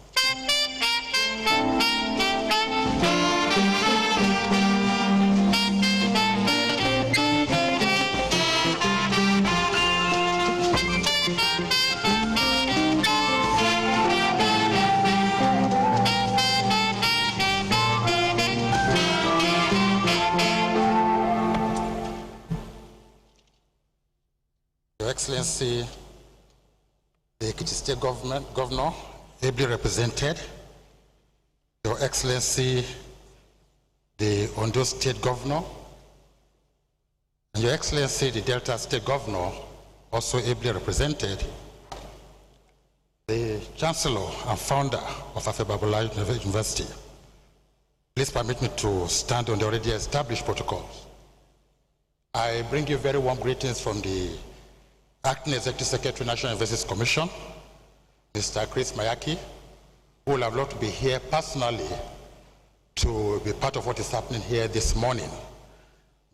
Your Excellency, the Ekiti State Governor, ably represented, Your Excellency, the Ondo State Governor, and Your Excellency, the Delta State Governor, also ably represented, the Chancellor and founder of Afebabola University. Please permit me to stand on the already established protocols. I bring you very warm greetings from the Acting Executive Secretary, National Universities Commission, Mr. Chris Mayaki, who will have loved to be here personally to be part of what is happening here this morning.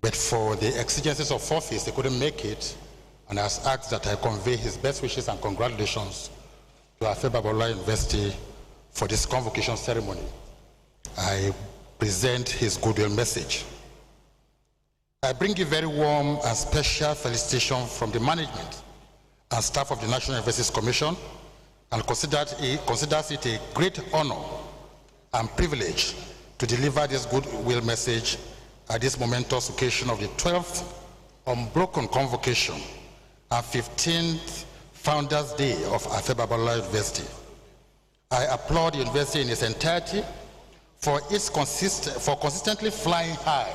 But for the exigencies of office, he couldn't make it, and has asked that I convey his best wishes and congratulations to Afebabola University for this convocation ceremony. I present his goodwill message. I bring you very warm and special felicitations from the management and staff of the National Universities Commission, and considers it a great honor and privilege to deliver this goodwill message at this momentous occasion of the 12th unbroken convocation and 15th Founders Day of Afebabola University. I applaud the university in its entirety for consistently flying high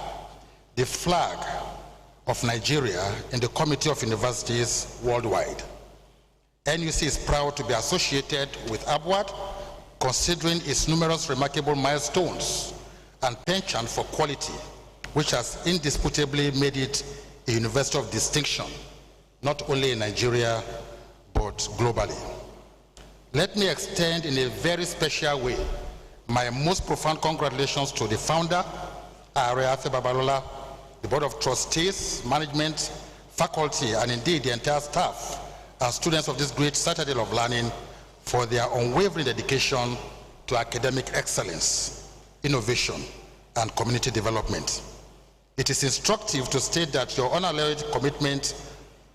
the flag of Nigeria in the Committee of Universities worldwide. NUC is proud to be associated with ABWAD, considering its numerous remarkable milestones and penchant for quality, which has indisputably made it a university of distinction, not only in Nigeria, but globally. Let me extend in a very special way my most profound congratulations to the founder, Honorary Afebabola, the Board of Trustees, management, faculty, and indeed the entire staff and students of this great citadel of learning for their unwavering dedication to academic excellence, innovation, and community development. It is instructive to state that your honorary commitment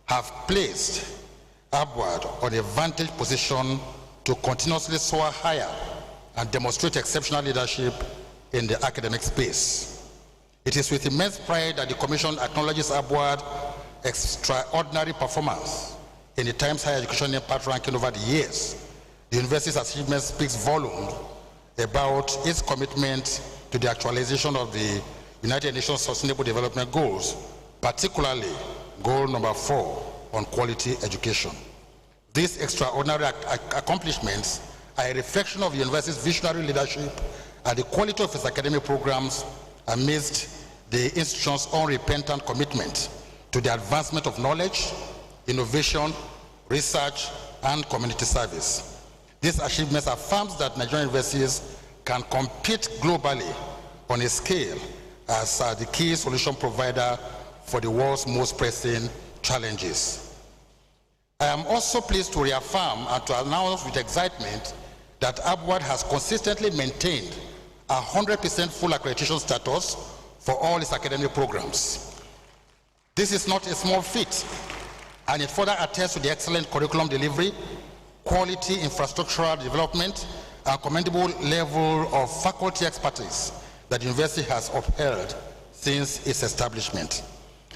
have placed upward on a vantage position to continuously soar higher and demonstrate exceptional leadership in the academic space. It is with immense pride that the Commission acknowledges upward extraordinary performance in the Times Higher Education Impact Ranking over the years. The university's achievement speaks volumes about its commitment to the actualization of the United Nations Sustainable Development Goals, particularly goal number 4 on quality education. These extraordinary accomplishments are a reflection of the university's visionary leadership and the quality of its academic programs amidst the institution's unrepentant commitment to the advancement of knowledge, innovation, research, and community service. These achievements affirm that Nigerian universities can compete globally on a scale as the key solution provider for the world's most pressing challenges. I am also pleased to reaffirm and to announce with excitement that Upward has consistently maintained 100% full accreditation status for all its academic programs. This is not a small feat, and it further attests to the excellent curriculum delivery, quality infrastructural development, and commendable level of faculty expertise that the university has upheld since its establishment.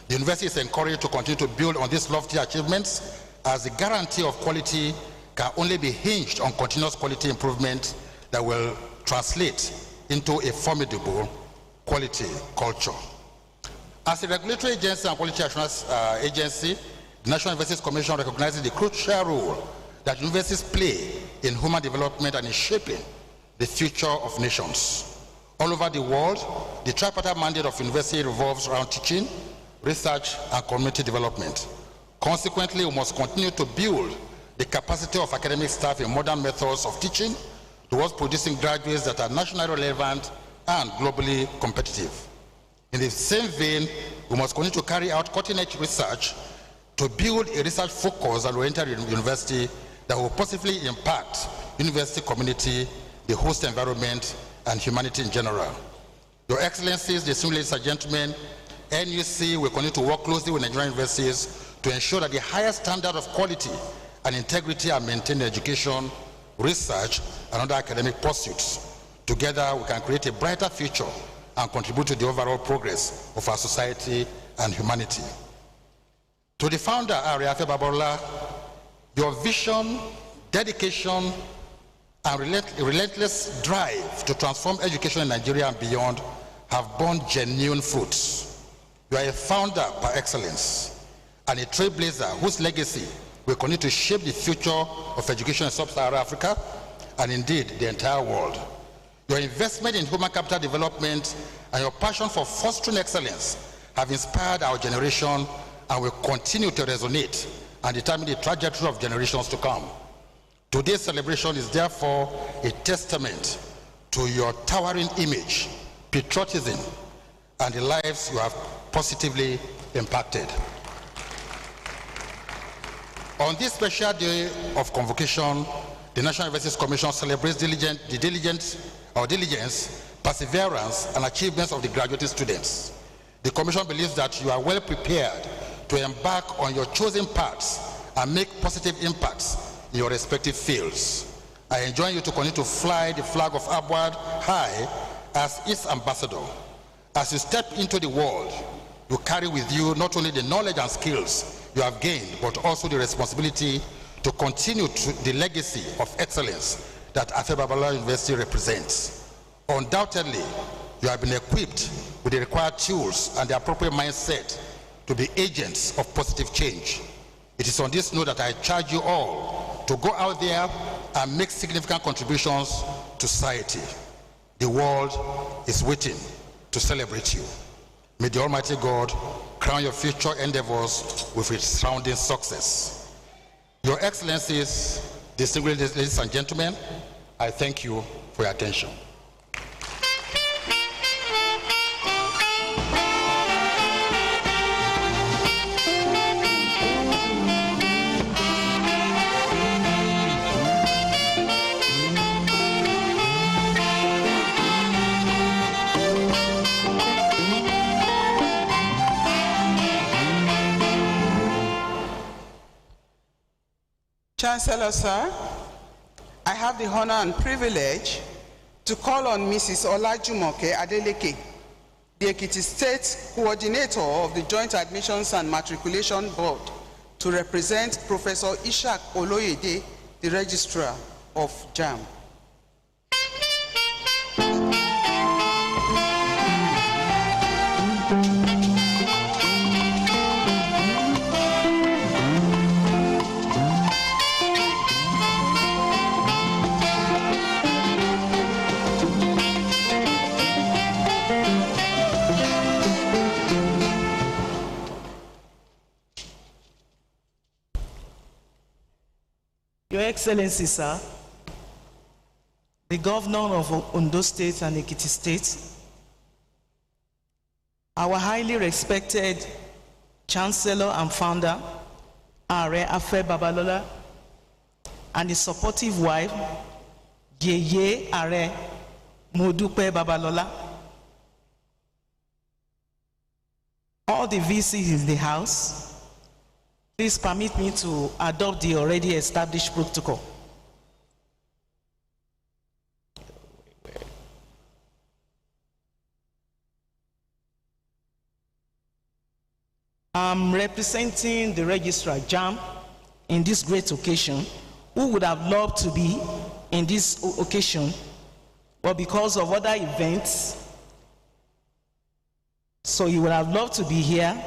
The university is encouraged to continue to build on these lofty achievements, as the guarantee of quality can only be hinged on continuous quality improvement that will translate into a formidable quality culture. As a regulatory agency and quality assurance agency, the National Universities Commission recognizes the crucial role that universities play in human development and in shaping the future of nations. All over the world, the tripartite mandate of university revolves around teaching, research, and community development. Consequently, we must continue to build the capacity of academic staff in modern methods of teaching towards producing graduates that are nationally relevant and globally competitive. In the same vein, we must continue to carry out cutting-edge research to build a research-focused and oriented university that will positively impact university community, the host environment, and humanity in general. Your Excellencies, distinguished ladies and gentlemen, NUC will continue to work closely with Nigerian universities to ensure that the highest standard of quality and integrity are maintained in education, research, and other academic pursuits. Together, we can create a brighter future and contribute to the overall progress of our society and humanity. To the founder, Honorary Afebabola, your vision, dedication and relentless drive to transform education in Nigeria and beyond have borne genuine fruits. You are a founder par excellence and a trailblazer whose legacy will continue to shape the future of education in sub-Saharan Africa and indeed the entire world. Your investment in human capital development and your passion for fostering excellence have inspired our generation and will continue to resonate and determine the trajectory of generations to come. Today's celebration is therefore a testament to your towering image, patriotism, and the lives you have positively impacted. On this special day of convocation, the National Universities Commission celebrates diligence, perseverance, and achievements of the graduating students. The Commission believes that you are well prepared to embark on your chosen paths and make positive impacts in your respective fields. I enjoin you to continue to fly the flag of upward high as its ambassador. As you step into the world, you carry with you not only the knowledge and skills you have gained, but also the responsibility to continue the legacy of excellence that Afe Babalola University represents. Undoubtedly, you have been equipped with the required tools and the appropriate mindset to be agents of positive change. It is on this note that I charge you all to go out there and make significant contributions to society. The world is waiting to celebrate you. May the Almighty God crown your future endeavors with resounding success. Your Excellencies, distinguished ladies and gentlemen, I thank you for your attention. Chancellor, sir, I have the honor and privilege to call on Mrs. Olajumoke Adeleke, the Ekiti State Coordinator of the Joint Admissions and Matriculation Board, to represent Professor Ishak Oloyede, the Registrar of JAMB. Your Excellency, sir, the Governor of Ondo State and Ekiti State, our highly respected Chancellor and Founder, Honorary Afe Babalola, and his supportive wife, Yeye Are Modupe Babalola, all the VCs in the House, please permit me to adopt the already established protocol. I'm representing the Registrar JAMB in this great occasion, who would have loved to be in this occasion, but because of other events, so he would have loved to be here.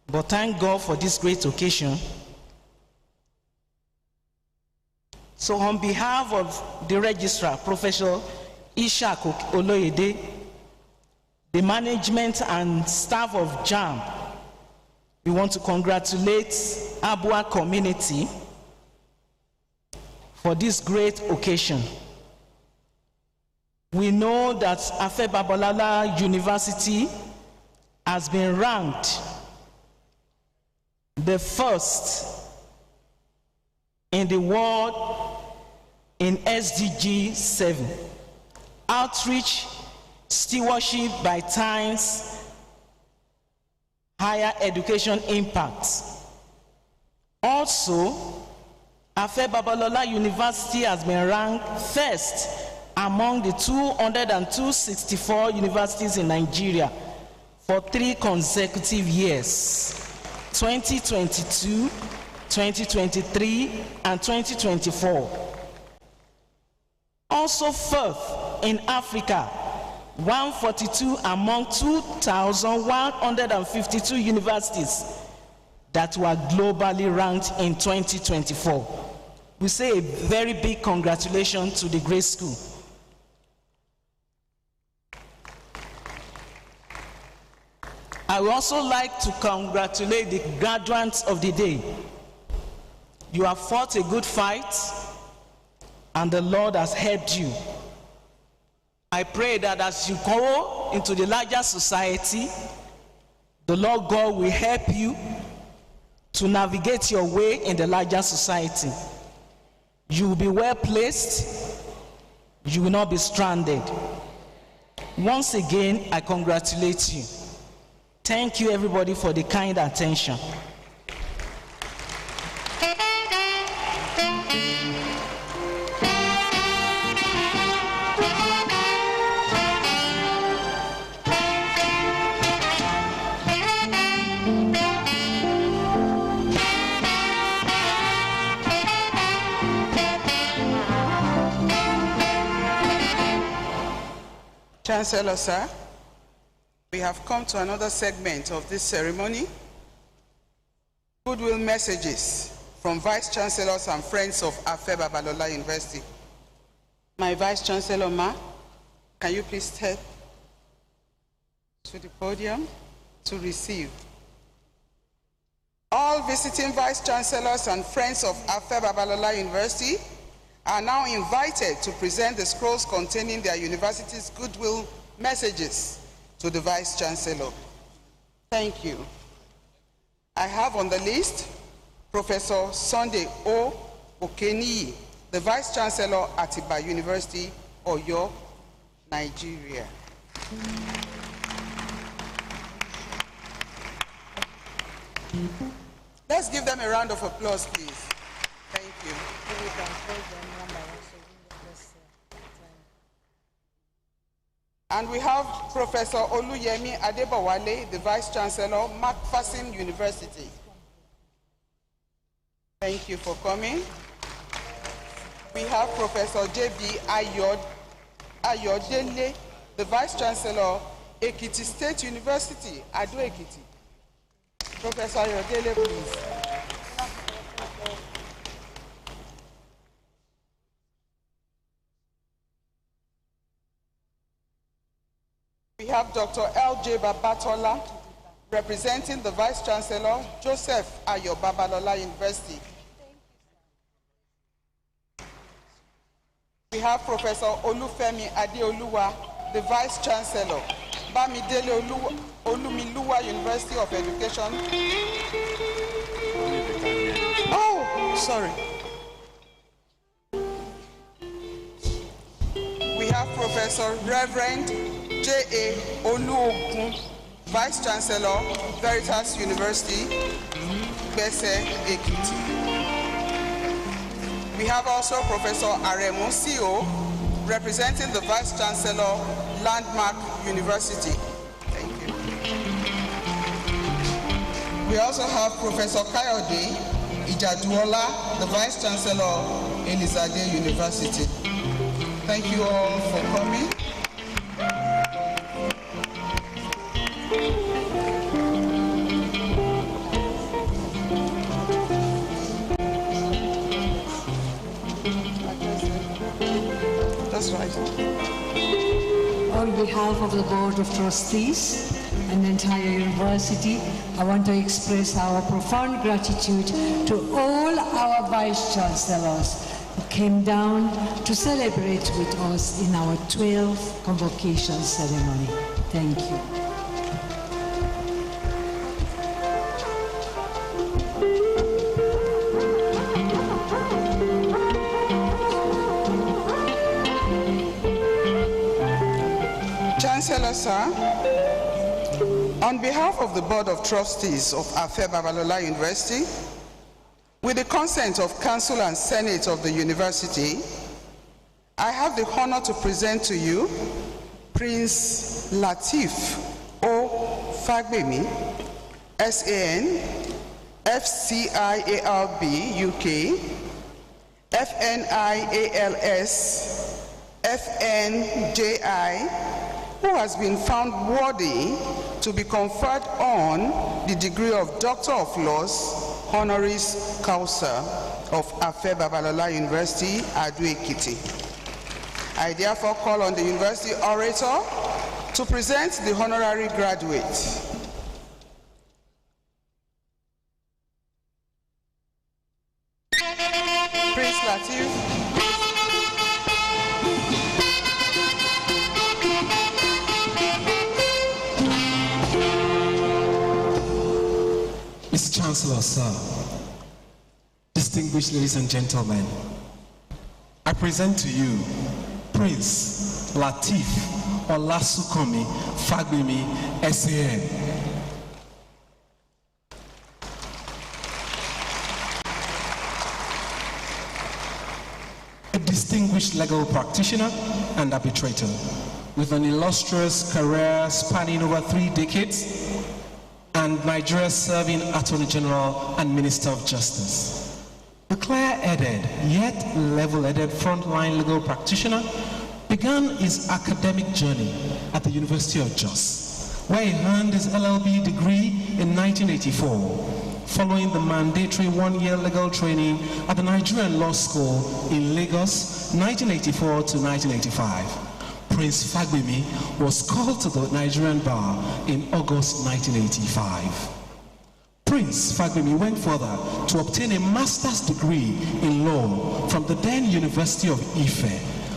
But thank God for this great occasion. So on behalf of the Registrar, Professor Ishak Oloyede, the management and staff of JAMB, we want to congratulate Abua community for this great occasion. We know that Afe Babalola University has been ranked the first in the world in SDG 7, outreach, stewardship by times, higher education impact. Also, Afe Babalola University has been ranked first among the 264 universities in Nigeria for 3 consecutive years, 2022, 2023, and 2024. Also fourth in Africa, 142 among 2,152 universities that were globally ranked in 2024. We say a very big congratulations to the great school. I would also like to congratulate the graduates of the day. You have fought a good fight, and the Lord has helped you. I pray that as you go into the larger society, the Lord God will help you to navigate your way in the larger society. You will be well placed. You will not be stranded. Once again, I congratulate you. Thank you, everybody, for the kind attention. Chancellor, sir, we have come to another segment of this ceremony. Goodwill messages from Vice Chancellors and friends of Afe Babalola University. My Vice Chancellor, ma, can you please step to the podium to receive? All visiting Vice Chancellors and friends of Afe Babalola University are now invited to present the scrolls containing their university's goodwill messages to the Vice Chancellor. Thank you. I have on the list Professor Sunday O. Okeniyi, the Vice Chancellor at Atiba University, Oyo, Nigeria. Let's give them a round of applause, please. Thank you. And we have Professor Oluyemi Adebowale, the Vice Chancellor, Macpherson University. Thank you for coming. We have Professor J.B. Ayodele, the Vice Chancellor, Ekiti State University, Ado Ekiti. Professor Ayodele, please. We have Dr. L.J. Babatola, representing the Vice Chancellor, Joseph Ayo Babalola University. We have Professor Olufemi Adeoluwa, the Vice Chancellor, Bamidele Olumiluwa University of Education. Oh, sorry. We have Professor Reverend J.A. Oluokun, Vice Chancellor, Veritas University, Bese Ekiti. We have also Professor Aremu C.O., representing the Vice Chancellor, Landmark University. Thank you. We also have Professor Kayode Ijaduola, the Vice Chancellor, Elizade University. Thank you all for coming. That's right. On behalf of the Board of Trustees and the entire university, I want to express our profound gratitude to all our Vice Chancellors who came down to celebrate with us in our 12th Convocation Ceremony. Thank you. Chancellor, sir, on behalf of the Board of Trustees of Afe Babalola University, with the consent of Council and Senate of the University, I have the honor to present to you Prince Lateef O. Fagbemi, SAN, FCIALB UK, FNIALS, FNJI, who has been found worthy to be conferred on the degree of Doctor of Laws, honoris causa of Afe Babalola University, Ado-Ekiti. I therefore call on the University Orator to present the honorary graduate. Prince Latif. Mr. Chancellor, sir, distinguished ladies and gentlemen, I present to you Prince Latif Olasukomi Fagbemi, SAN. A distinguished legal practitioner and arbitrator with an illustrious career spanning over 3 decades, and Nigeria serving Attorney General and Minister of Justice. The clear-headed yet level-headed frontline legal practitioner began his academic journey at the University of Jos, where he earned his LLB degree in 1984, following the mandatory 1-year legal training at the Nigerian Law School in Lagos, 1984 to 1985. Prince Fagbemi was called to the Nigerian bar in August 1985. Prince Fagbemi went further to obtain a master's degree in law from the then University of Ife,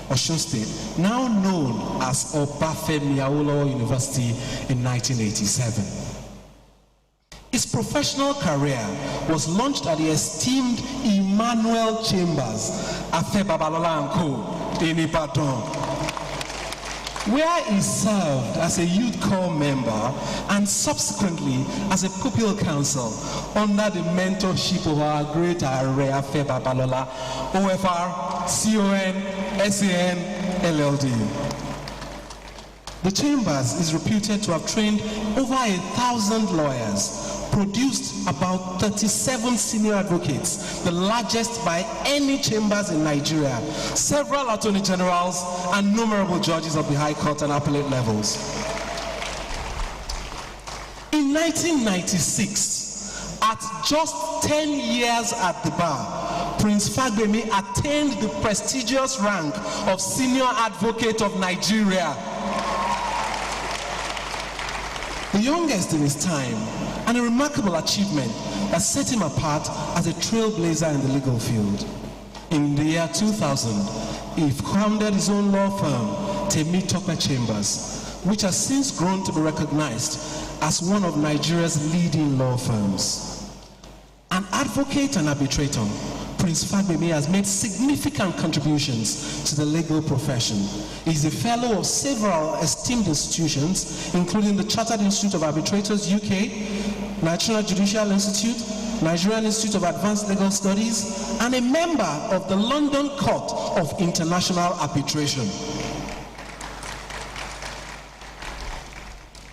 Osun State, now known as Obafemi Awolowo University, in 1987. His professional career was launched at the esteemed Emmanuel Chambers, Afe Babalola & Co. in Ibadan, where he served as a youth corps member and subsequently as a pupil counsel under the mentorship of our great Honorary Afe Babalola, OFR, CON, SAN, LLD. The Chambers is reputed to have trained over 1,000 lawyers, produced about 37 senior advocates, the largest by any chambers in Nigeria, several attorney generals, and numerable judges of the High Court and appellate levels. In 1996, at just 10 years at the bar, Prince Fagbemi attained the prestigious rank of Senior Advocate of Nigeria, the youngest in his time, and a remarkable achievement that set him apart as a trailblazer in the legal field. In the year 2000, he founded his own law firm, Temitope Chambers, which has since grown to be recognized as one of Nigeria's leading law firms. An advocate and arbitrator, Prince Fagbemi has made significant contributions to the legal profession. He is a fellow of several esteemed institutions, including the Chartered Institute of Arbitrators UK, National Judicial Institute, Nigerian Institute of Advanced Legal Studies, and a member of the London Court of International Arbitration.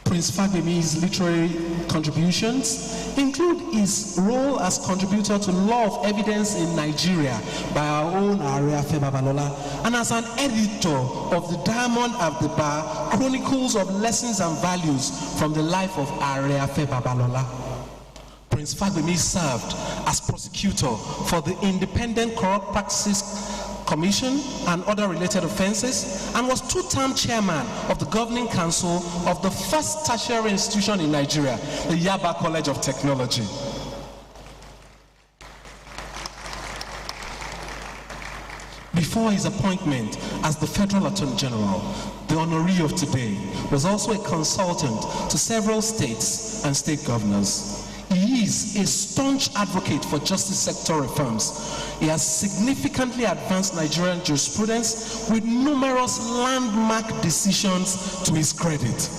Prince Fagbemi's literary contributions include his role as contributor to Law of Evidence in Nigeria by our own Honorary Afe Babalola, and as an editor of the Diamond of the Bar Chronicles of Lessons and Values from the life of Honorary Afe Babalola. Prince Fagbemi served as prosecutor for the Independent Corrupt Practices Commission and other related offenses, and was 2-term chairman of the governing council of the first tertiary institution in Nigeria, the Yaba College of Technology. Before his appointment as the Federal Attorney General, the honoree of today was also a consultant to several states and state governors. He is a staunch advocate for justice sector reforms. He has significantly advanced Nigerian jurisprudence with numerous landmark decisions to his credit.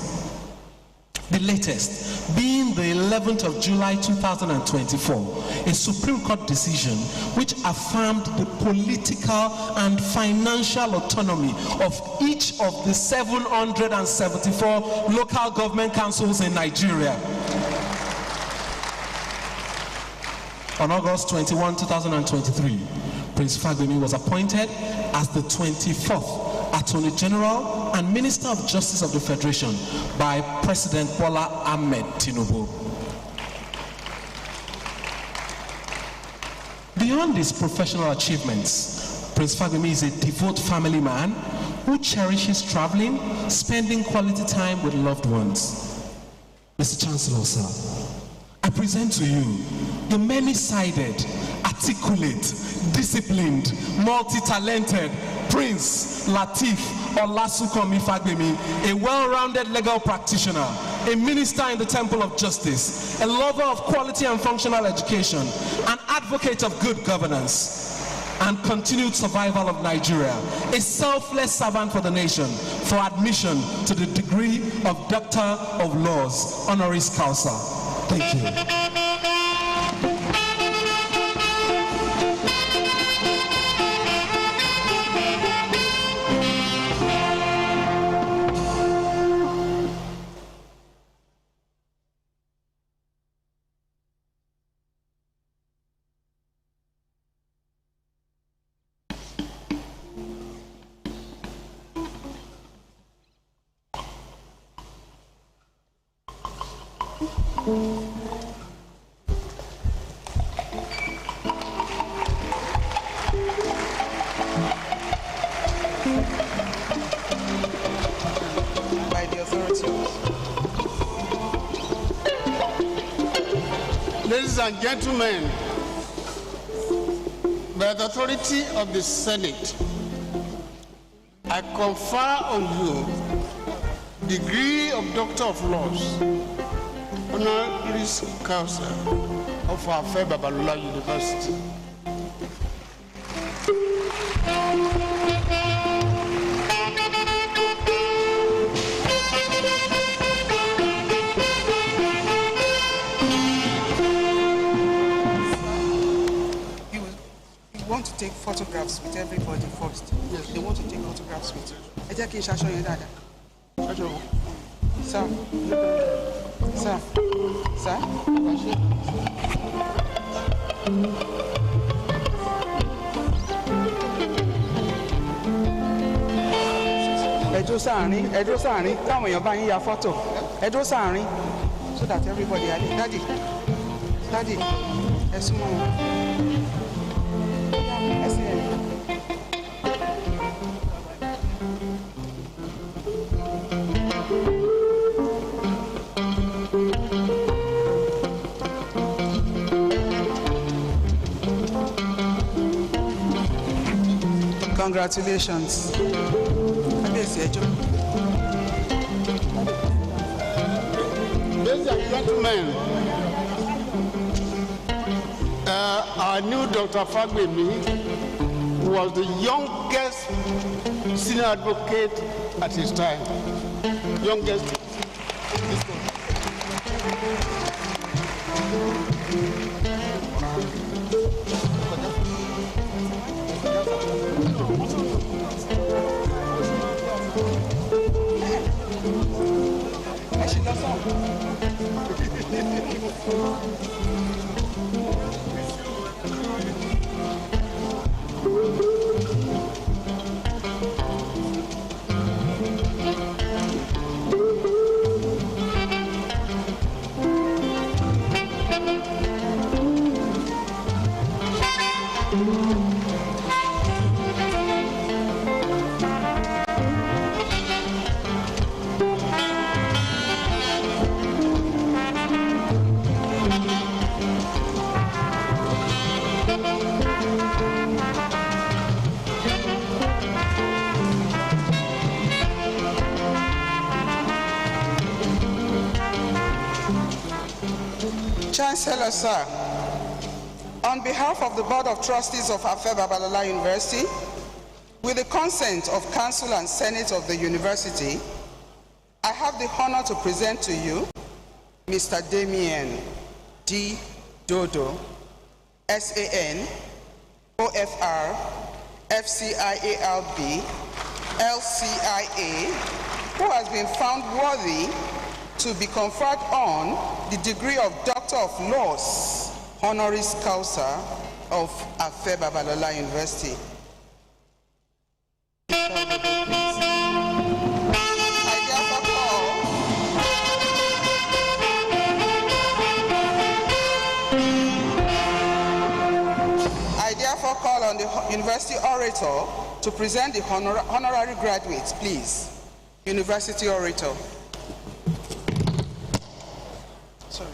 The latest being the 11th of July 2024, a Supreme Court decision which affirmed the political and financial autonomy of each of the 774 local government councils in Nigeria. On August 21, 2023, Prince Fagbemi was appointed as the 24th Attorney General and Minister of Justice of the Federation by President Bola Ahmed Tinubu. Beyond his professional achievements, Prince Fagbemi is a devout family man who cherishes traveling, spending quality time with loved ones. Mr. Chancellor, sir, I present to you the many-sided, articulate, disciplined, multi-talented Prince Lateef Olasunkami Fagbemi, a well-rounded legal practitioner, a minister in the Temple of Justice, a lover of quality and functional education, an advocate of good governance and continued survival of Nigeria, a selfless servant for the nation, for admission to the degree of Doctor of Laws, honoris causa. Thank you. By the authority. Ladies and gentlemen, by the authority of the Senate, I confer on you degree of Doctor of Laws, honoris causa of Afe Babalola University. You want to take photographs with everybody first. Yes. They want to take photographs with you. Ẹ jẹ́ kí n ṣaṣọ yẹn dáadáa. Ṣaṣọ wo? Sir. Sir. Sir. Ẹ dúró sáàrin, káwọn èèyàn bá yín ya fọ́tò. Ẹ dúró sáàrin, so that everybody are there. Daddy, ẹ súnmọ́ wọn. Ẹ sí ẹ̀. Congratulations. Ladies and gentlemen, our new Dr. Fagbemi was the youngest senior advocate at his time. Youngest. Chancellor, sir, on behalf of the Board of Trustees of Afe Babalola University, with the consent of Council and Senate of the University, I have the honor to present to you Mr. Damien D. Dodo, SAN, OFR, FCIALB, LCIA, who has been found worthy to be conferred on the degree of Doctor of Laws, honoris causa of Afe Babalola University. I therefore call on the university orator to present the honorary graduates, please. University orator. Sorry.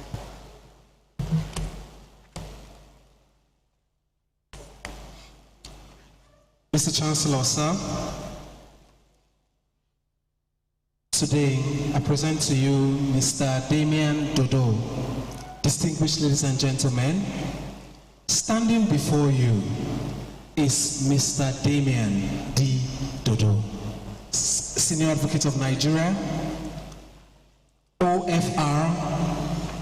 Mr. Chancellor, sir, today I present to you Mr. Damian Dodo. Distinguished ladies and gentlemen, standing before you is Mr. Damian D. Dodo, Senior Advocate of Nigeria, OFR,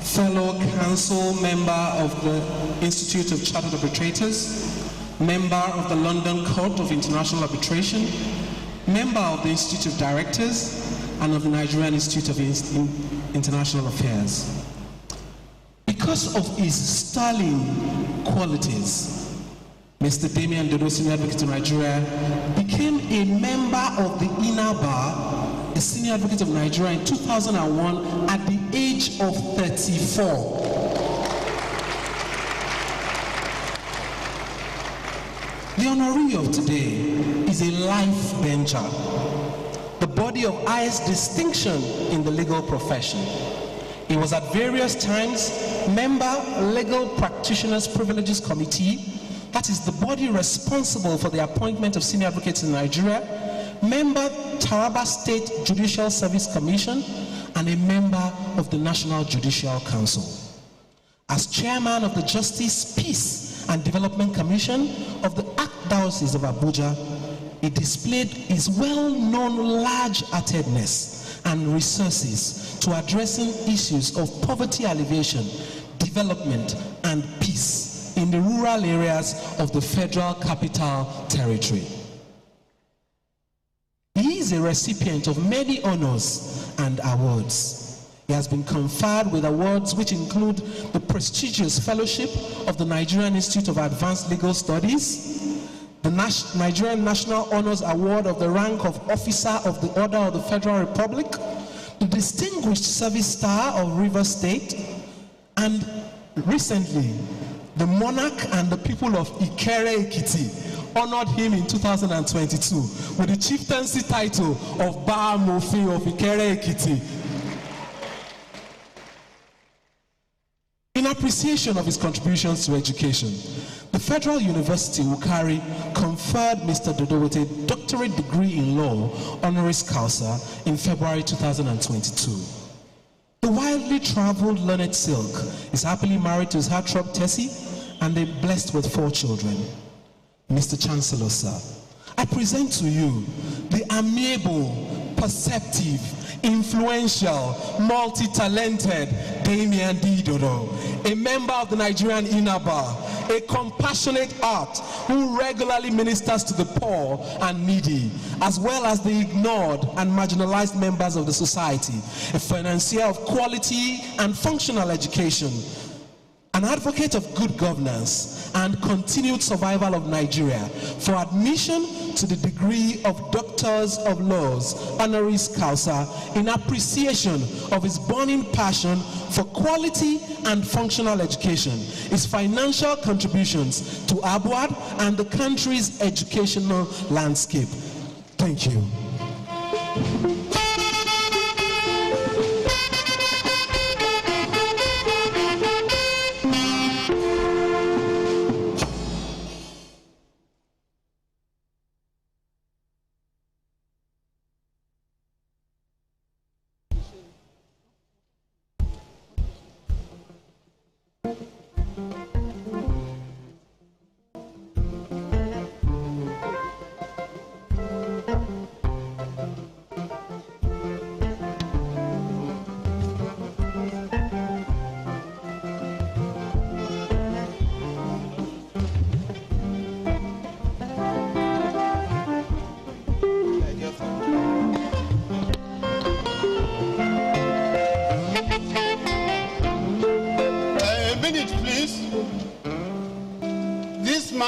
Fellow Council Member of the Institute of Chartered Arbitrators, Member of the London Court of International Arbitration, Member of the Institute of Directors, and of the Nigerian Institute of International Affairs. Because of his sterling qualities, Mr. Damian Dodo, Senior Advocate of Nigeria, became a member of the Inner Bar, a Senior Advocate of Nigeria in 2001 at the age of 34. The honoree of today is a life bencher, the body of highest distinction in the legal profession. He was at various times member Legal Practitioners Privileges Committee, that is the body responsible for the appointment of senior advocates in Nigeria, member Taraba State Judicial Service Commission, and a member of the National Judicial Council. As chairman of the Justice, Peace and Development Commission of the Archdiocese of Abuja, he displayed his well-known large-heartedness and resources to addressing issues of poverty alleviation, development, and peace in the rural areas of the Federal Capital Territory. He is a recipient of many honors and awards. He has been conferred with awards which include the prestigious Fellowship of the Nigerian Institute of Advanced Legal Studies, the Nigerian National Honors Award of the rank of Officer of the Order of the Federal Republic, the Distinguished Service Star of Rivers State, and recently, the monarch and the people of Ikere Ekiti honored him in 2022 with the chieftaincy title of Ba Mofi of Ikere Ekiti. In appreciation of his contributions to education, the Federal University will conferred Mr. Dodo with a doctorate degree in law, honoris causa, in February 2022. The widely traveled learned Silk is happily married to his heartthrob Tessie, and they're blessed with 4 children. Mr. Chancellor, sir, I present to you the amiable, perceptive, influential, multi-talented Damian D. Dodo, a member of the Nigerian Inner Bar, a compassionate heart who regularly ministers to the poor and needy, as well as the ignored and marginalized members of the society, a financier of quality and functional education, an advocate of good governance and continued survival of Nigeria for admission to the degree of Doctors of Laws, honoris causa, in appreciation of his burning passion for quality and functional education, his financial contributions to ABUAD and the country's educational landscape. Thank you.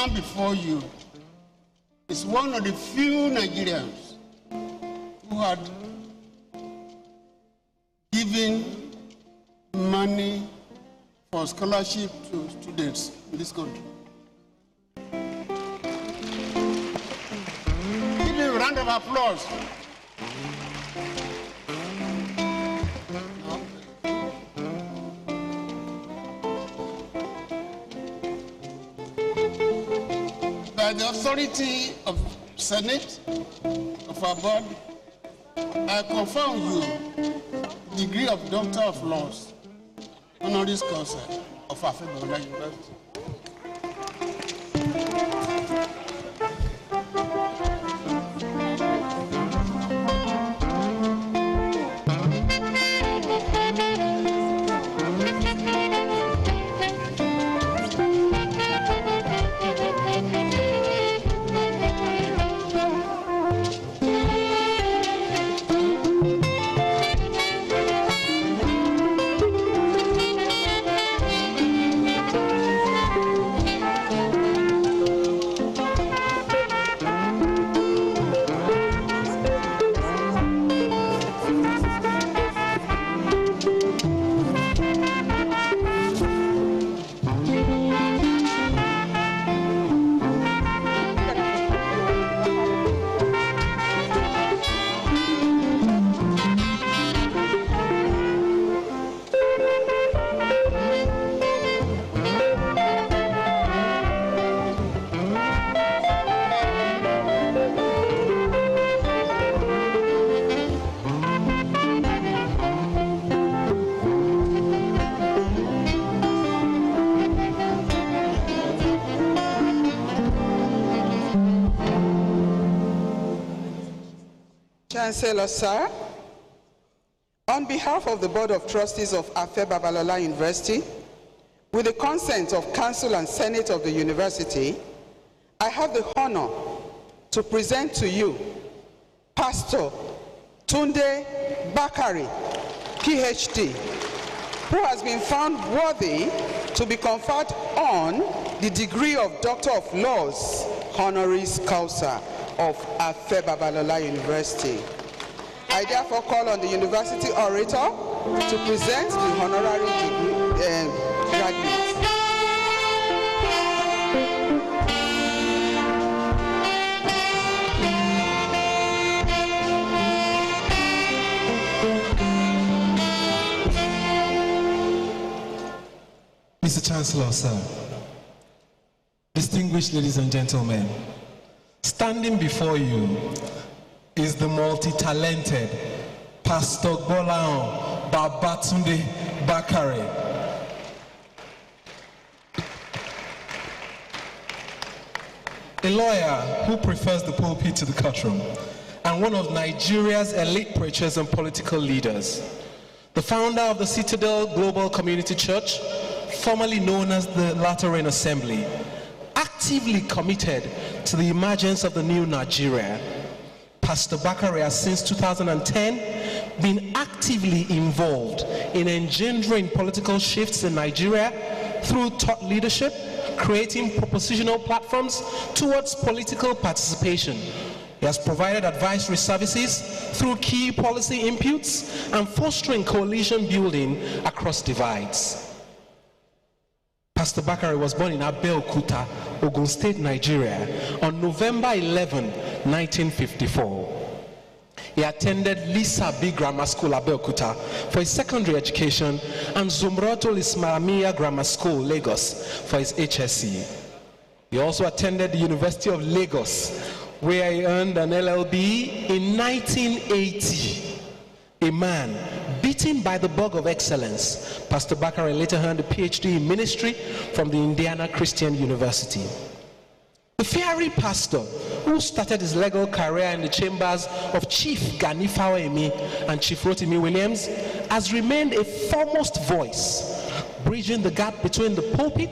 man before you is one of the few Nigerians who had given money for scholarship to students in this country. Give him a round of applause. By the authority of Senate of our board, I confirm you degree of Doctor of Laws, honoris causa of Afebabalola University. Chancellor, sir, on behalf of the Board of Trustees of Afebabalola University, with the consent of Council and Senate of the University, I have the honor to present to you Pastor Tunde Bakari, PhD, who has been found worthy to be conferred on the degree of Doctor of Laws, honoris causa of Afebabalola University. I therefore call on the university orator to present the honorary degree graduates. Mr. Chancellor, sir, distinguished ladies and gentlemen, standing before you is the multi-talented Pastor Gbolahan Babatunde Bakare. A lawyer who prefers the pulpit to the courtroom, and one of Nigeria's elite preachers and political leaders. The founder of the Citadel Global Community Church, formerly known as the Lateran Assembly, actively committed to the emergence of the new Nigeria. Pastor Bakare has since 2010 been actively involved in engendering political shifts in Nigeria through thought leadership, creating propositional platforms towards political participation. He has provided advisory services through key policy inputs and fostering coalition building across divides. Pastor Bakare was born in Abeokuta, Ogun State, Nigeria on November 11, 1954. He attended Lisa B. Grammar School, Abeokuta, for his secondary education and Zumratul Ismailiyya Grammar School, Lagos, for his HSC. He also attended the University of Lagos, where he earned an LLB in 1980. A man beaten by the bug of excellence, Pastor Bakare later earned a PhD in ministry from the Indiana Christian University. The fiery pastor who started his legal career in the chambers of Chief Gani Fawemi and Chief Rotimi Williams has remained a foremost voice, bridging the gap between the pulpit,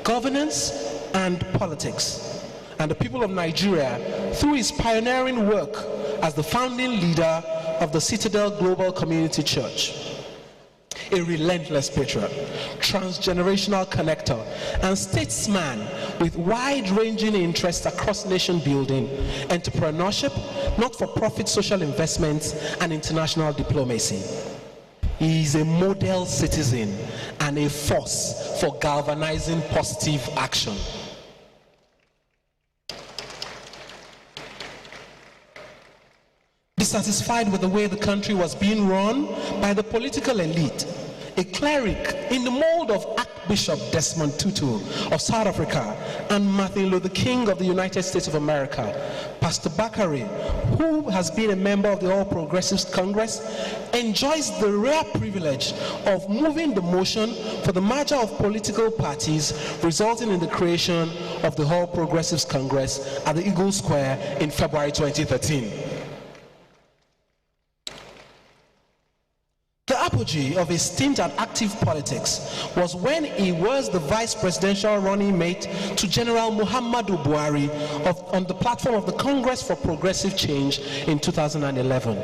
governance, and politics, and the people of Nigeria through his pioneering work as the founding leader of the Citadel Global Community Church. a relentless patriot, transgenerational connector, and statesman with wide-ranging interests across nation building, entrepreneurship, not-for-profit social investments, and international diplomacy. He is a model citizen and a force for galvanizing positive action. Dissatisfied with the way the country was being run by the political elite, a cleric in the mold of Archbishop Desmond Tutu of South Africa and Martin Luther King of the United States of America, Pastor Bakare, who has been a member of the All Progressives Congress, enjoys the rare privilege of moving the motion for the merger of political parties, resulting in the creation of the All Progressives Congress at the Eagle Square in February 2013. The apogee of his stint at active politics was when he was the vice presidential running mate to General Muhammadu Buhari on the platform of the Congress for Progressive Change in 2011.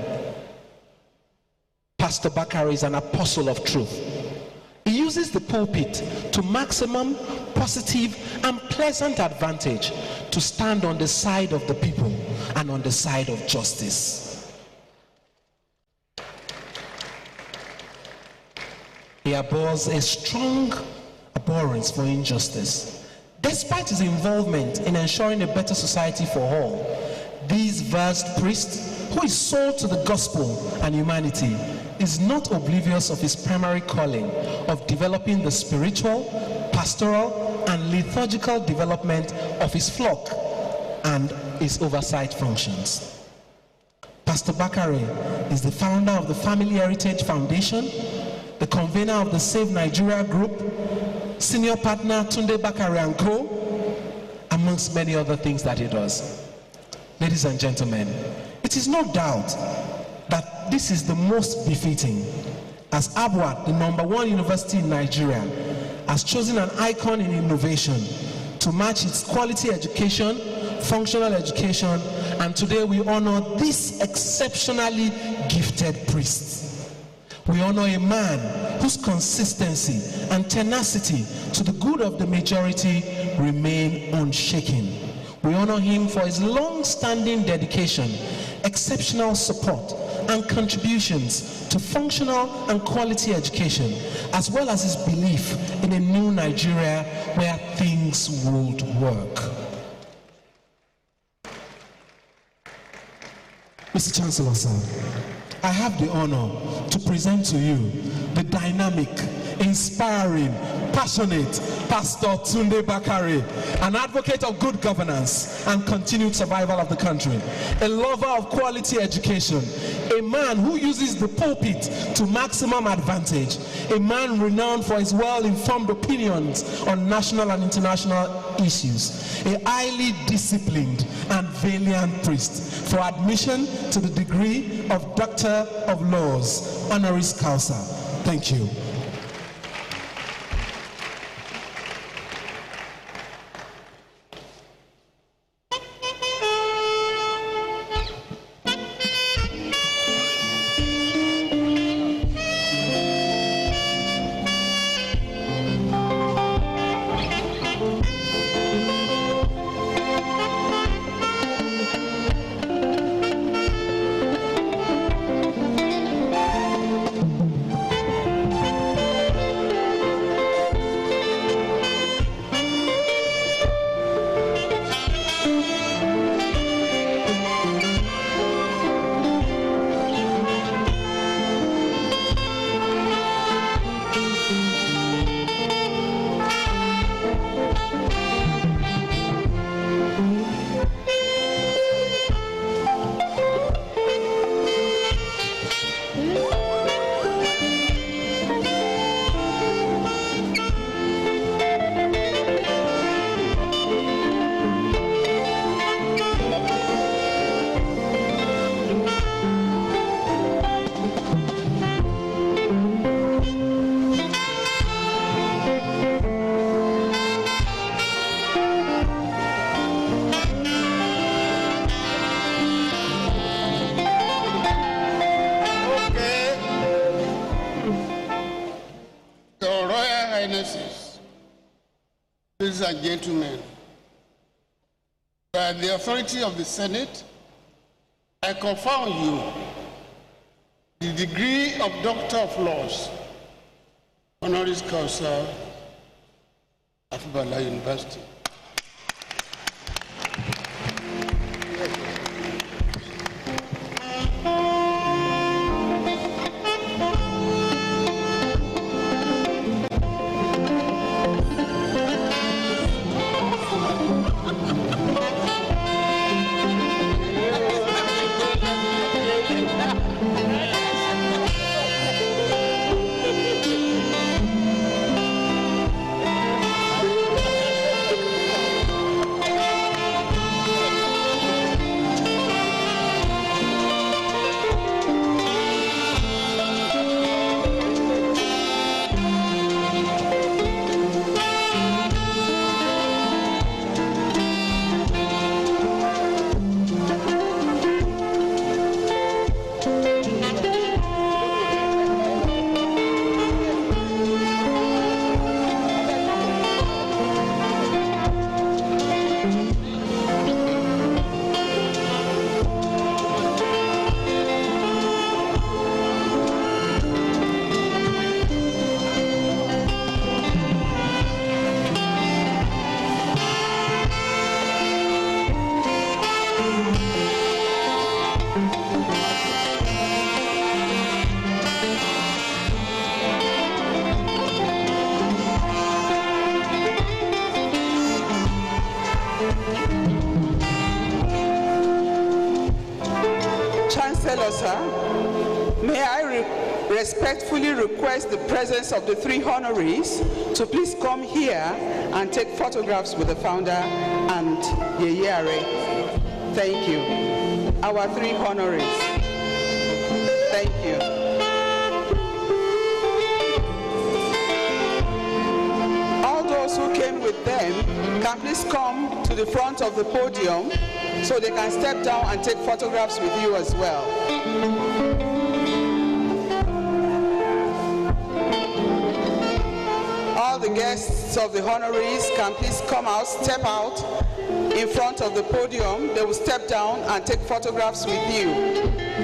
Pastor Bakare is an apostle of truth. He uses the pulpit to maximum positive and pleasant advantage to stand on the side of the people and on the side of justice. He abhors a strong abhorrence for injustice. Despite his involvement in ensuring a better society for all, this vast priest, who is sold to the gospel and humanity, is not oblivious of his primary calling of developing the spiritual, pastoral, and liturgical development of his flock and his oversight functions. Pastor Bakare is the founder of the Family Heritage Foundation, the convener of the Save Nigeria Group, senior partner Tunde Bakare & Co., amongst many other things that he does. Ladies and gentlemen, it is no doubt that this is the most befitting, as ABWAT, the #1 university in Nigeria, has chosen an icon in innovation to match its quality education, functional education, and today we honor this exceptionally gifted priest. We honor a man whose consistency and tenacity to the good of the majority remain unshaken. We honor him for his long-standing dedication, exceptional support, and contributions to functional and quality education, as well as his belief in a new Nigeria where things would work. Mr. Chancellor, sir, I have the honor to present to you the dynamic, inspiring, passionate Pastor Tunde Bakare, an advocate of good governance and continued survival of the country, a lover of quality education, a man who uses the pulpit to maximum advantage, a man renowned for his well-informed opinions on national and international issues, a highly disciplined and valiant priest for admission to the degree of Doctor of Laws, honoris causa. Thank you. Highnesses, ladies and gentlemen, by the authority of the Senate, I confer on you the degree of Doctor of Laws, honoris causa, Afibala University. Chancellor, sir, may I respectfully request the presence of the three honorees to please come here and take photographs with the founder and Yeyare. Thank you. Our three honorees. Thank you. All those who came with them can please come to the front of the podium so they can step down and take photographs with you as well. All the guests of the honorees can please come out, step out in front of the podium. They will step down and take photographs with you.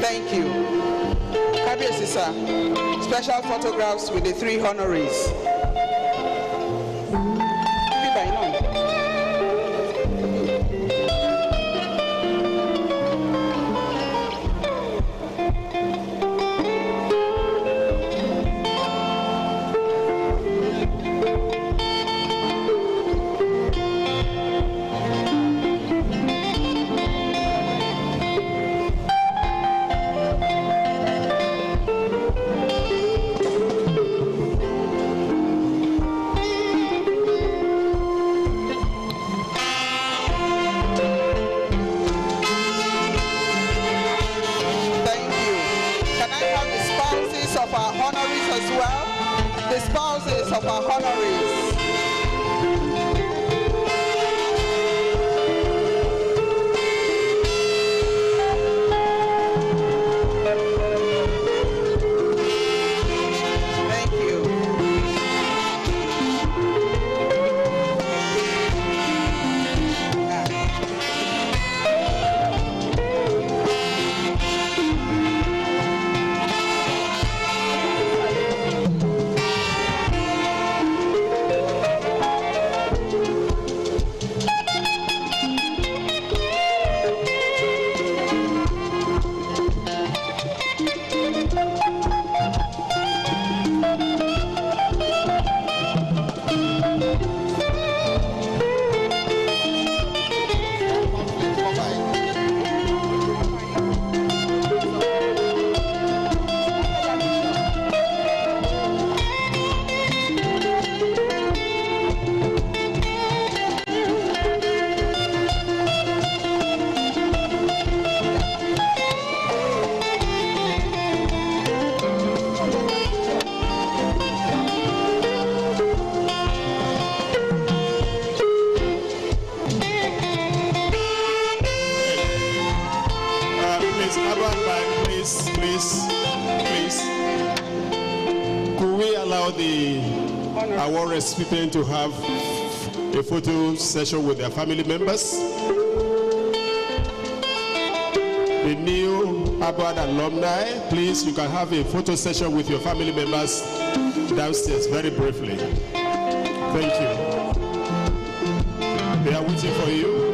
Thank you. Kabiesi, sir. Special photographs with the three honorees. award recipients to have a photo session with their family members. The new Harvard alumni, please, you can have a photo session with your family members downstairs very briefly. Thank you. They are waiting for you.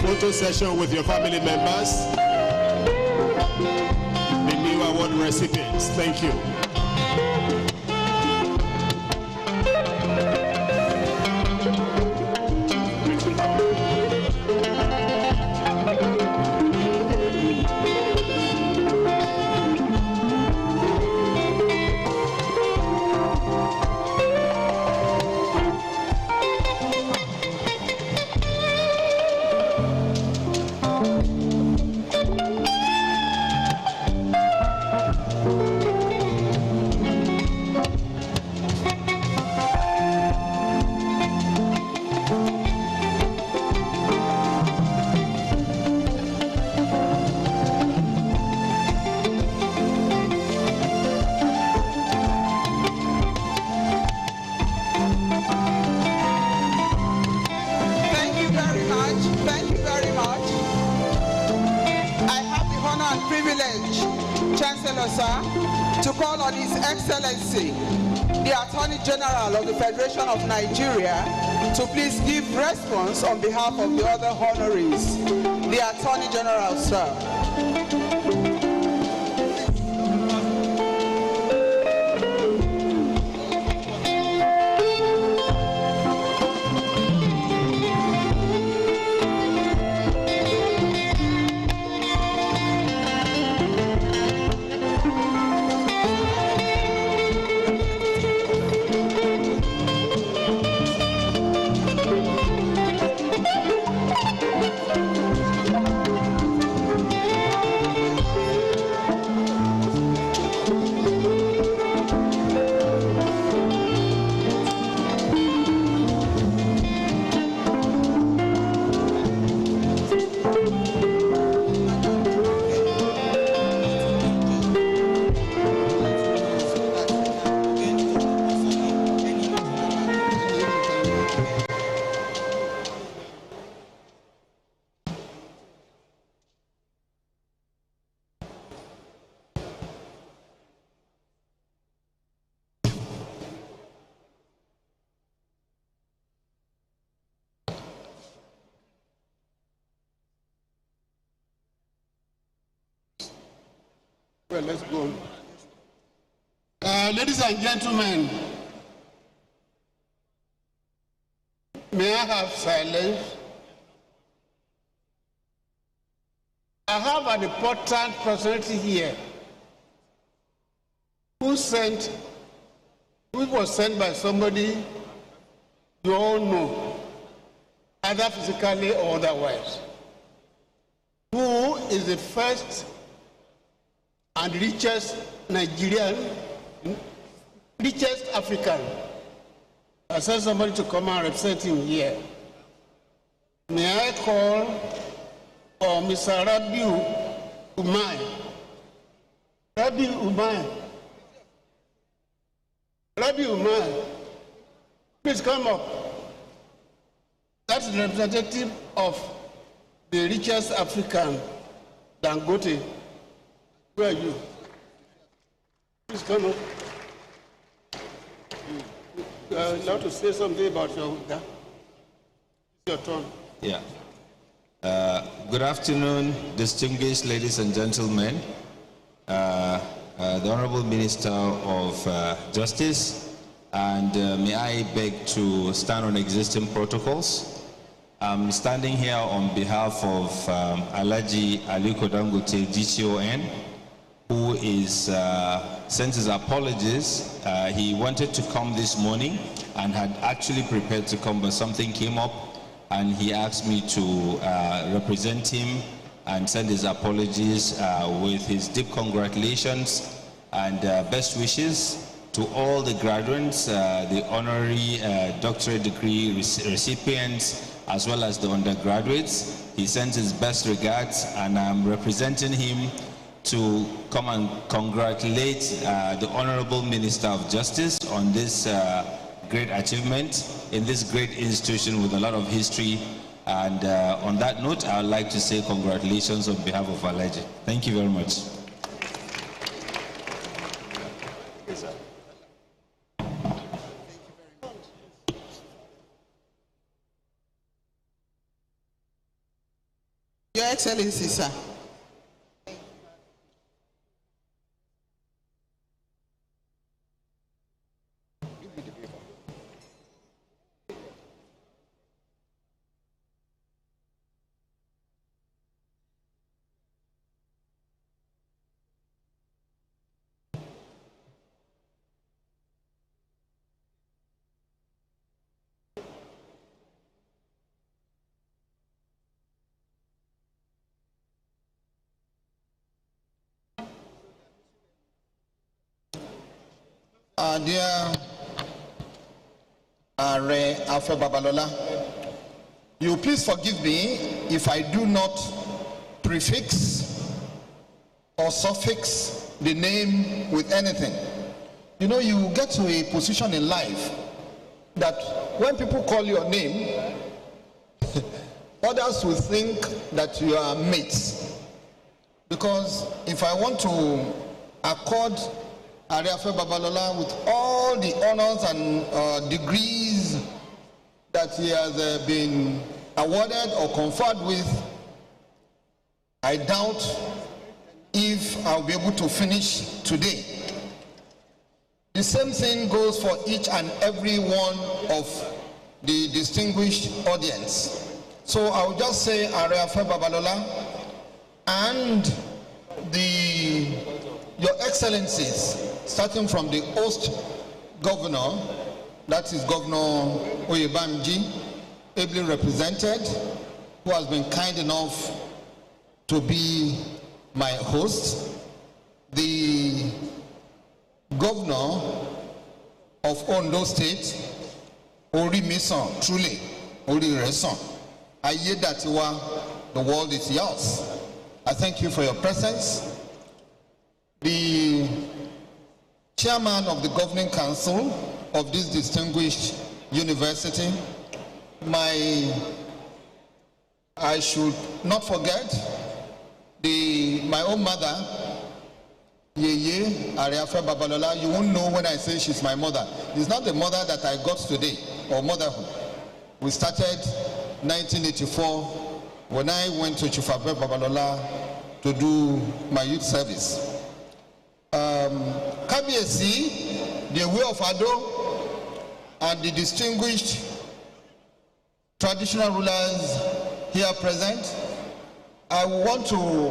Photo session with your family members. The new award recipients. Thank you. Chancellor, sir, to call on His Excellency, the Attorney General of the Federation of Nigeria, to please give response on behalf of the other honorees. The Attorney General, sir. Well, let's go. Ladies and gentlemen, may I have silence? I have an important personality here who was sent by somebody you all know, either physically or otherwise, who is the first and richest Nigerian, richest African. I sent somebody to come and represent him here. May I call Mr. Rabiu Umai? Rabiu Umai. Rabiu Umai. Please come up. That's the representative of the richest African, Dangote. Where are you? Please come up. You are allowed to say something about your It's your turn. Yeah. Good afternoon, distinguished ladies and gentlemen. The Honorable Minister of Justice, and may I beg to stand on existing protocols. I'm standing here on behalf of Alhaji Aliko Dangote, GCON, who is sent his apologies. He wanted to come this morning and had actually prepared to come, but something came up and he asked me to represent him and send his apologies with his deep congratulations and best wishes to all the graduates, the honorary doctorate degree recipients, as well as the undergraduates. He sends his best regards, and I'm representing him to come and congratulate the Honorable Minister of Justice on this great achievement in this great institution with a lot of history. And on that note, I would like to say congratulations on behalf of our legend. Thank you very much. Your Excellency, sir. Dear Re Alpha Babalola, you please forgive me if I do not prefix or suffix the name with anything. You know, you get to a position in life that when people call your name, others will think that you are mates. Because if I want to accord Ariafe Babalola with all the honors and degrees that he has been awarded or conferred with, I doubt if I'll be able to finish today. The same thing goes for each and every one of the distinguished audience. So I'll just say Ariafe Babalola and your Excellencies, starting from the host governor, that is Governor Oyebamji, ably represented, who has been kind enough to be my host, the governor of Ondo State, Ori Mason, truly, Ori Reson, Ayedatiwa, the world is yours. I thank you for your presence. The chairman of the governing council of this distinguished university, I should not forget my own mother, Yeye Ariafe Babalola. You won't know when I say she's my mother. It's not the mother that I got today, or motherhood. We started 1984 when I went to Chufabe Babalola to do my youth service. Kabiesi, the way of Ado, and the distinguished traditional rulers here present, I want to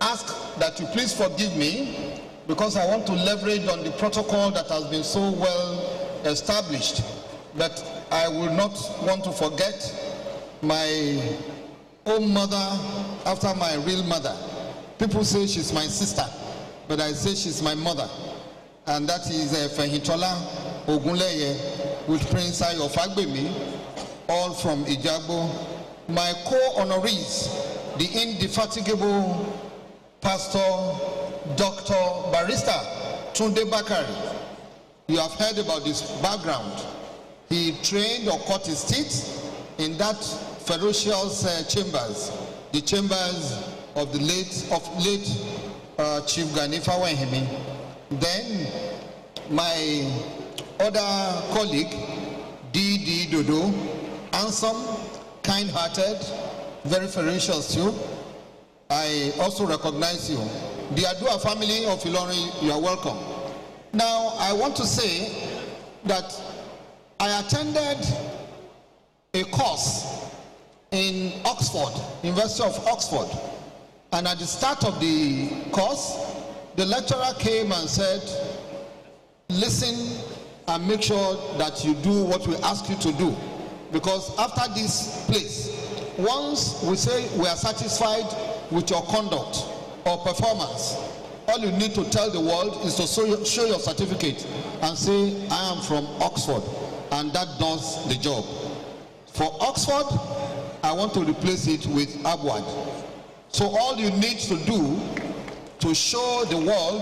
ask that you please forgive me because I want to leverage on the protocol that has been so well established. But I will not want to forget my own mother after my real mother. People say she's my sister, but I say she's my mother. And that is Fehitola Ogunleye with Prince Ayo Fagbemi, all from Ijagbo. My co-honorees, the indefatigable Pastor Dr. Barrister Tunde Bakari. You have heard about this background. He trained or cut his teeth in that ferocious chambers, the chambers of the late Chief Ganifa Wahimi. Then my other colleague, D.D. Dodo, handsome, kind-hearted, very ferocious too. I also recognize you. The Adua family of Ilorin, you are welcome. Now, I want to say that I attended a course in Oxford, University of Oxford. And at the start of the course, the lecturer came and said, listen and make sure that you do what we ask you to do. Because after this place, once we say we are satisfied with your conduct or performance, all you need to tell the world is to show your certificate and say, I am from Oxford, and that does the job. For Oxford, I want to replace it with Abwad. So all you need to do to show the world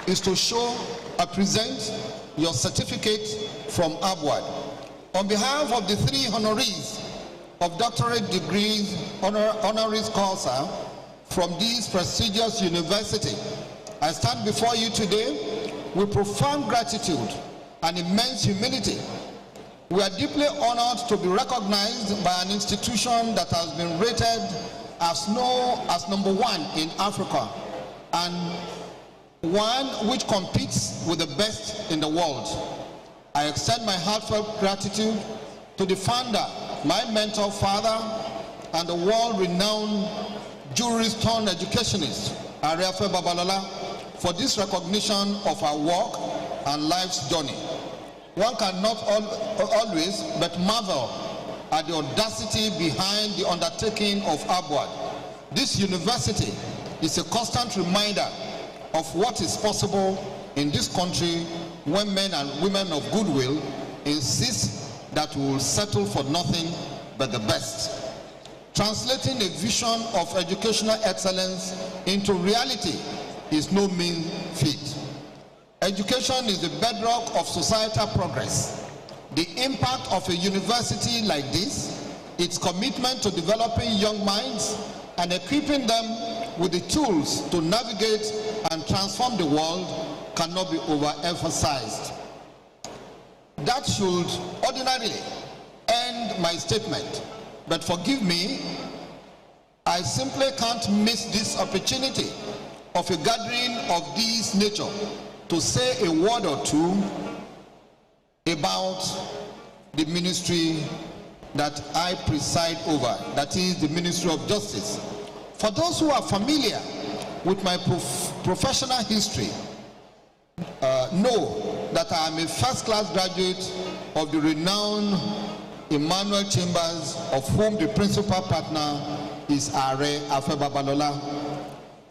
is to present your certificate from Abwad. On behalf of the 3 honorees of doctorate degrees, honoris causa, from this prestigious university, I stand before you today with profound gratitude and immense humility. We are deeply honored to be recognized by an institution that has been rated as #1 in Africa and one which competes with the best in the world. I extend my heartfelt gratitude to the founder, my mentor, father, and the world-renowned jurist-turned-educationist, Ariafe Babalola, for this recognition of our work and life's journey. One cannot always but marvel at the audacity behind the undertaking of Abwad. This university is a constant reminder of what is possible in this country when men and women of goodwill insist that we will settle for nothing but the best. Translating a vision of educational excellence into reality is no mean feat. Education is the bedrock of societal progress. The impact of a university like this, its commitment to developing young minds and equipping them with the tools to navigate and transform the world, cannot be overemphasized. That should ordinarily end my statement, but forgive me, I simply can't miss this opportunity of a gathering of this nature to say a word or two about the ministry that I preside over, that is the Ministry of Justice. For those who are familiar with my professional history, know that I am a first-class graduate of the renowned Emmanuel Chambers, of whom the principal partner is Are Afe Babalola.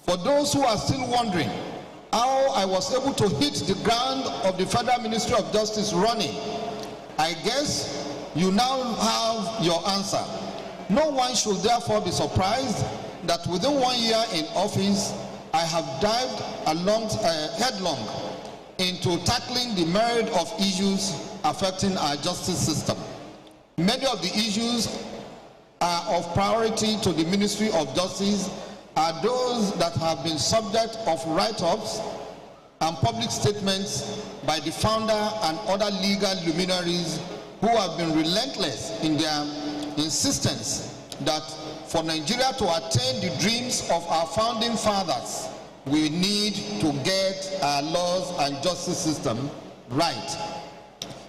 For those who are still wondering how I was able to hit the ground of the Federal Ministry of Justice running, I guess you now have your answer. No one should therefore be surprised that within 1 year in office, I have dived headlong into tackling the myriad of issues affecting our justice system. Many of the issues are of priority to the Ministry of Justice are those that have been subject of write-ups and public statements by the founder and other legal luminaries who have been relentless in their insistence that for Nigeria to attain the dreams of our founding fathers, we need to get our laws and justice system right.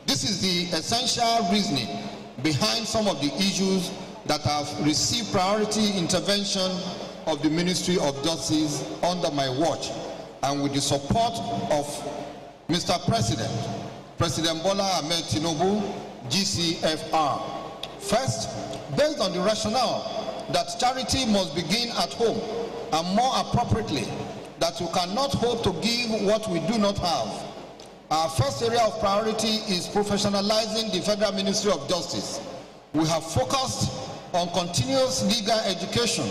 This is the essential reasoning behind some of the issues that have received priority intervention of the Ministry of Justice under my watch, and with the support of Mr. President Bola Ahmed Tinubu, GCFR. First, based on the rationale that charity must begin at home, and more appropriately, that we cannot hope to give what we do not have, our first area of priority is professionalizing the Federal Ministry of Justice. We have focused on continuous legal education,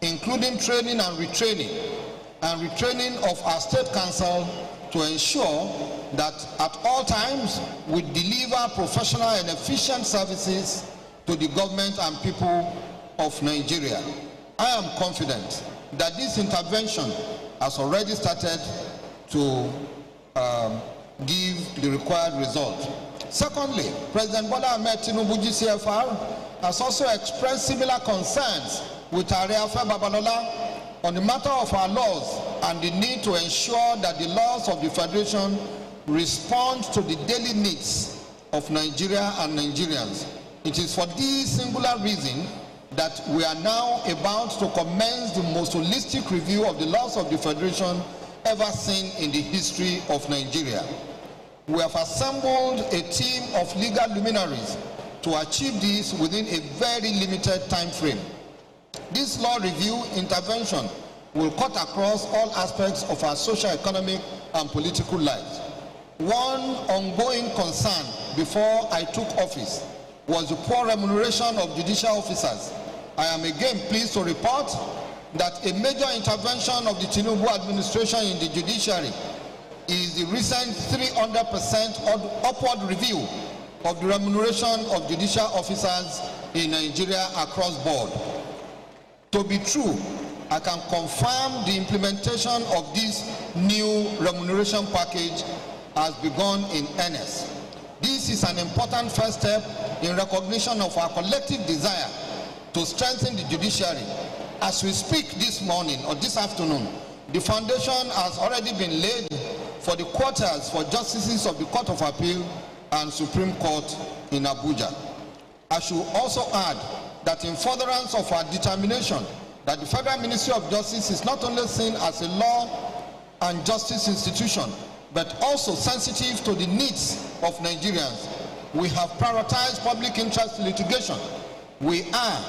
including training and retraining of our State Council to ensure that at all times we deliver professional and efficient services to the government and people of Nigeria. I am confident that this intervention has already started to give the required result. Secondly, President Bola Ahmed Tinubu, GCFR, has also expressed similar concerns with Ariafe Babalola on the matter of our laws and the need to ensure that the laws of the Federation respond to the daily needs of Nigeria and Nigerians. It is for this singular reason that we are now about to commence the most holistic review of the laws of the Federation ever seen in the history of Nigeria. We have assembled a team of legal luminaries to achieve this within a very limited time frame. This law review intervention will cut across all aspects of our socio-economic and political lives. One ongoing concern before I took office was the poor remuneration of judicial officers. I am again pleased to report that a major intervention of the Tinubu administration in the judiciary is the recent 300% upward review of the remuneration of judicial officers in Nigeria across board. To be true, I can confirm the implementation of this new remuneration package has begun in earnest. This is an important first step in recognition of our collective desire to strengthen the judiciary. As we speak this morning or this afternoon, the foundation has already been laid for the quarters for justices of the Court of Appeal and Supreme Court in Abuja. I should also add that in furtherance of our determination that the Federal Ministry of Justice is not only seen as a law and justice institution, but also sensitive to the needs of Nigerians, we have prioritized public interest litigation. We are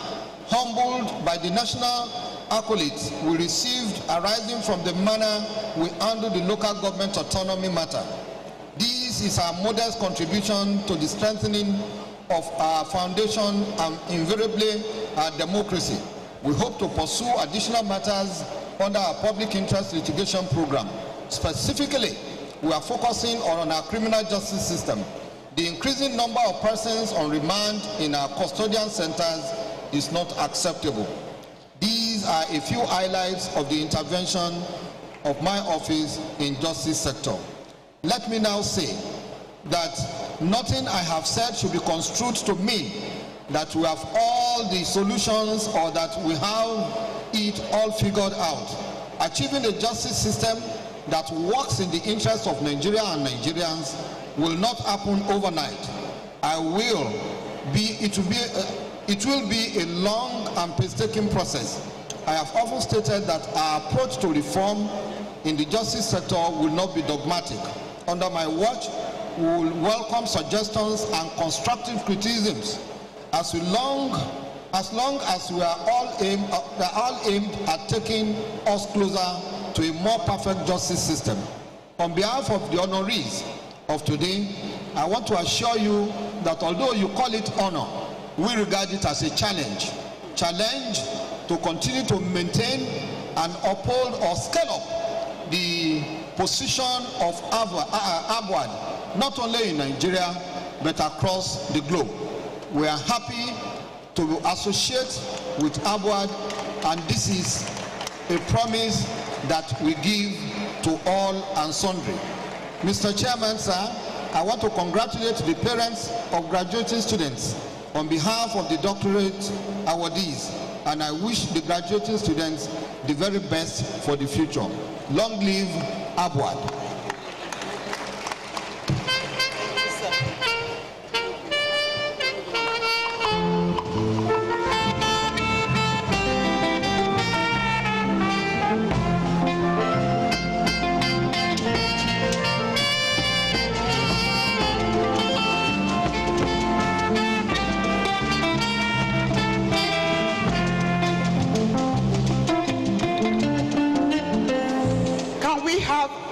humbled by the national accolades we received arising from the manner we handle the local government autonomy matter. This is our modest contribution to the strengthening of our foundation and invariably our democracy. We hope to pursue additional matters under our public interest litigation program. Specifically, we are focusing on our criminal justice system. The increasing number of persons on remand in our custodian centers is not acceptable. These are a few highlights of the intervention of my office in justice sector. Let me now say that nothing I have said should be construed to mean that we have all the solutions or that we have it all figured out. Achieving a justice system that works in the interest of Nigeria and Nigerians will not happen overnight. It will be a long and painstaking process. I have often stated that our approach to reform in the justice sector will not be dogmatic. Under my watch, we will welcome suggestions and constructive criticisms as long as we are all aimed at taking us closer to a more perfect justice system. On behalf of the honorees of today, I want to assure you that although you call it honor, we regard it as a challenge. Challenge to continue to maintain and uphold or scale up the position of ABWAD, not only in Nigeria, but across the globe. We are happy to associate with ABWAD, and this is a promise that we give to all and sundry. Mr. Chairman, sir, I want to congratulate the parents of graduating students on behalf of the doctorate awardees, and I wish the graduating students the very best for the future. Long live ABWAD.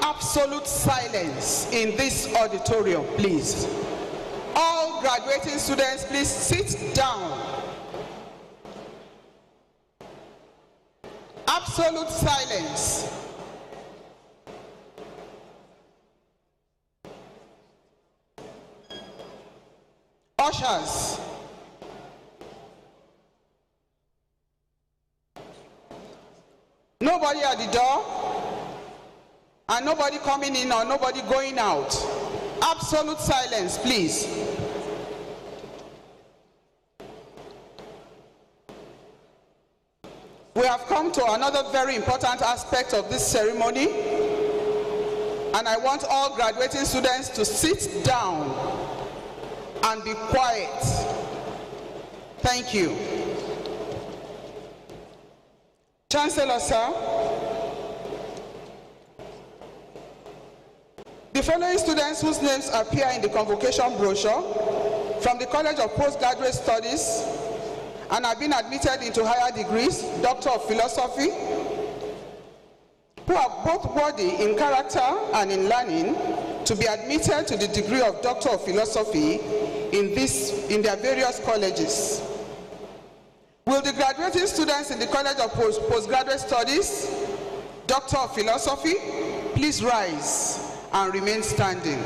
Absolute silence in this auditorium, please. All graduating students, please sit down. Absolute silence. Ushers. Nobody at the door. And nobody coming in or nobody going out. Absolute silence, please. We have come to another very important aspect of this ceremony, and I want all graduating students to sit down and be quiet. Thank you. Chancellor, sir. The following students whose names appear in the convocation brochure from the College of Postgraduate Studies and have been admitted into higher degrees, Doctor of Philosophy, who are both worthy in character and in learning to be admitted to the degree of Doctor of Philosophy in their various colleges. Will the graduating students in the College of Postgraduate Studies, Doctor of Philosophy, please rise and remain standing.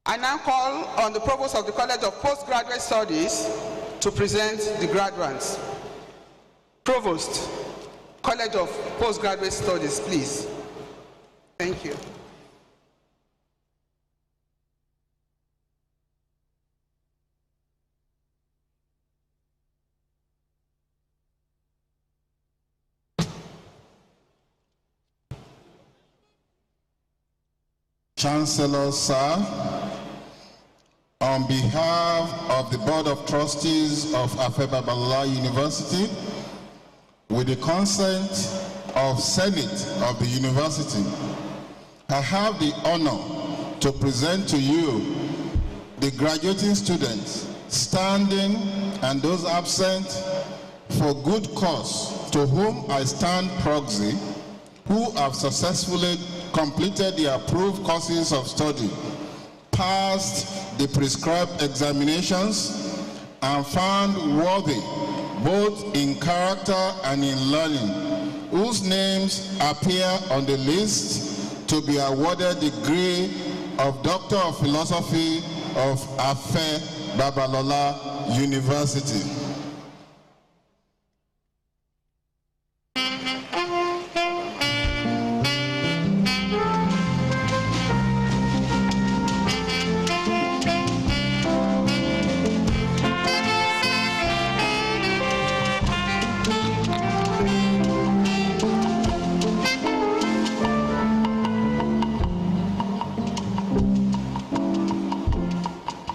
I now call on the Provost of the College of Postgraduate Studies to present the graduates. Provost, College of Postgraduate Studies, please. Thank you. Chancellor, sir, on behalf of the Board of Trustees of Afebabalola University, with the consent of Senate of the University, I have the honor to present to you the graduating students, standing and those absent for good cause, to whom I stand proxy, who have successfully completed the approved courses of study, passed the prescribed examinations, and found worthy both in character and in learning, whose names appear on the list to be awarded the degree of Doctor of Philosophy of Afebabalola University.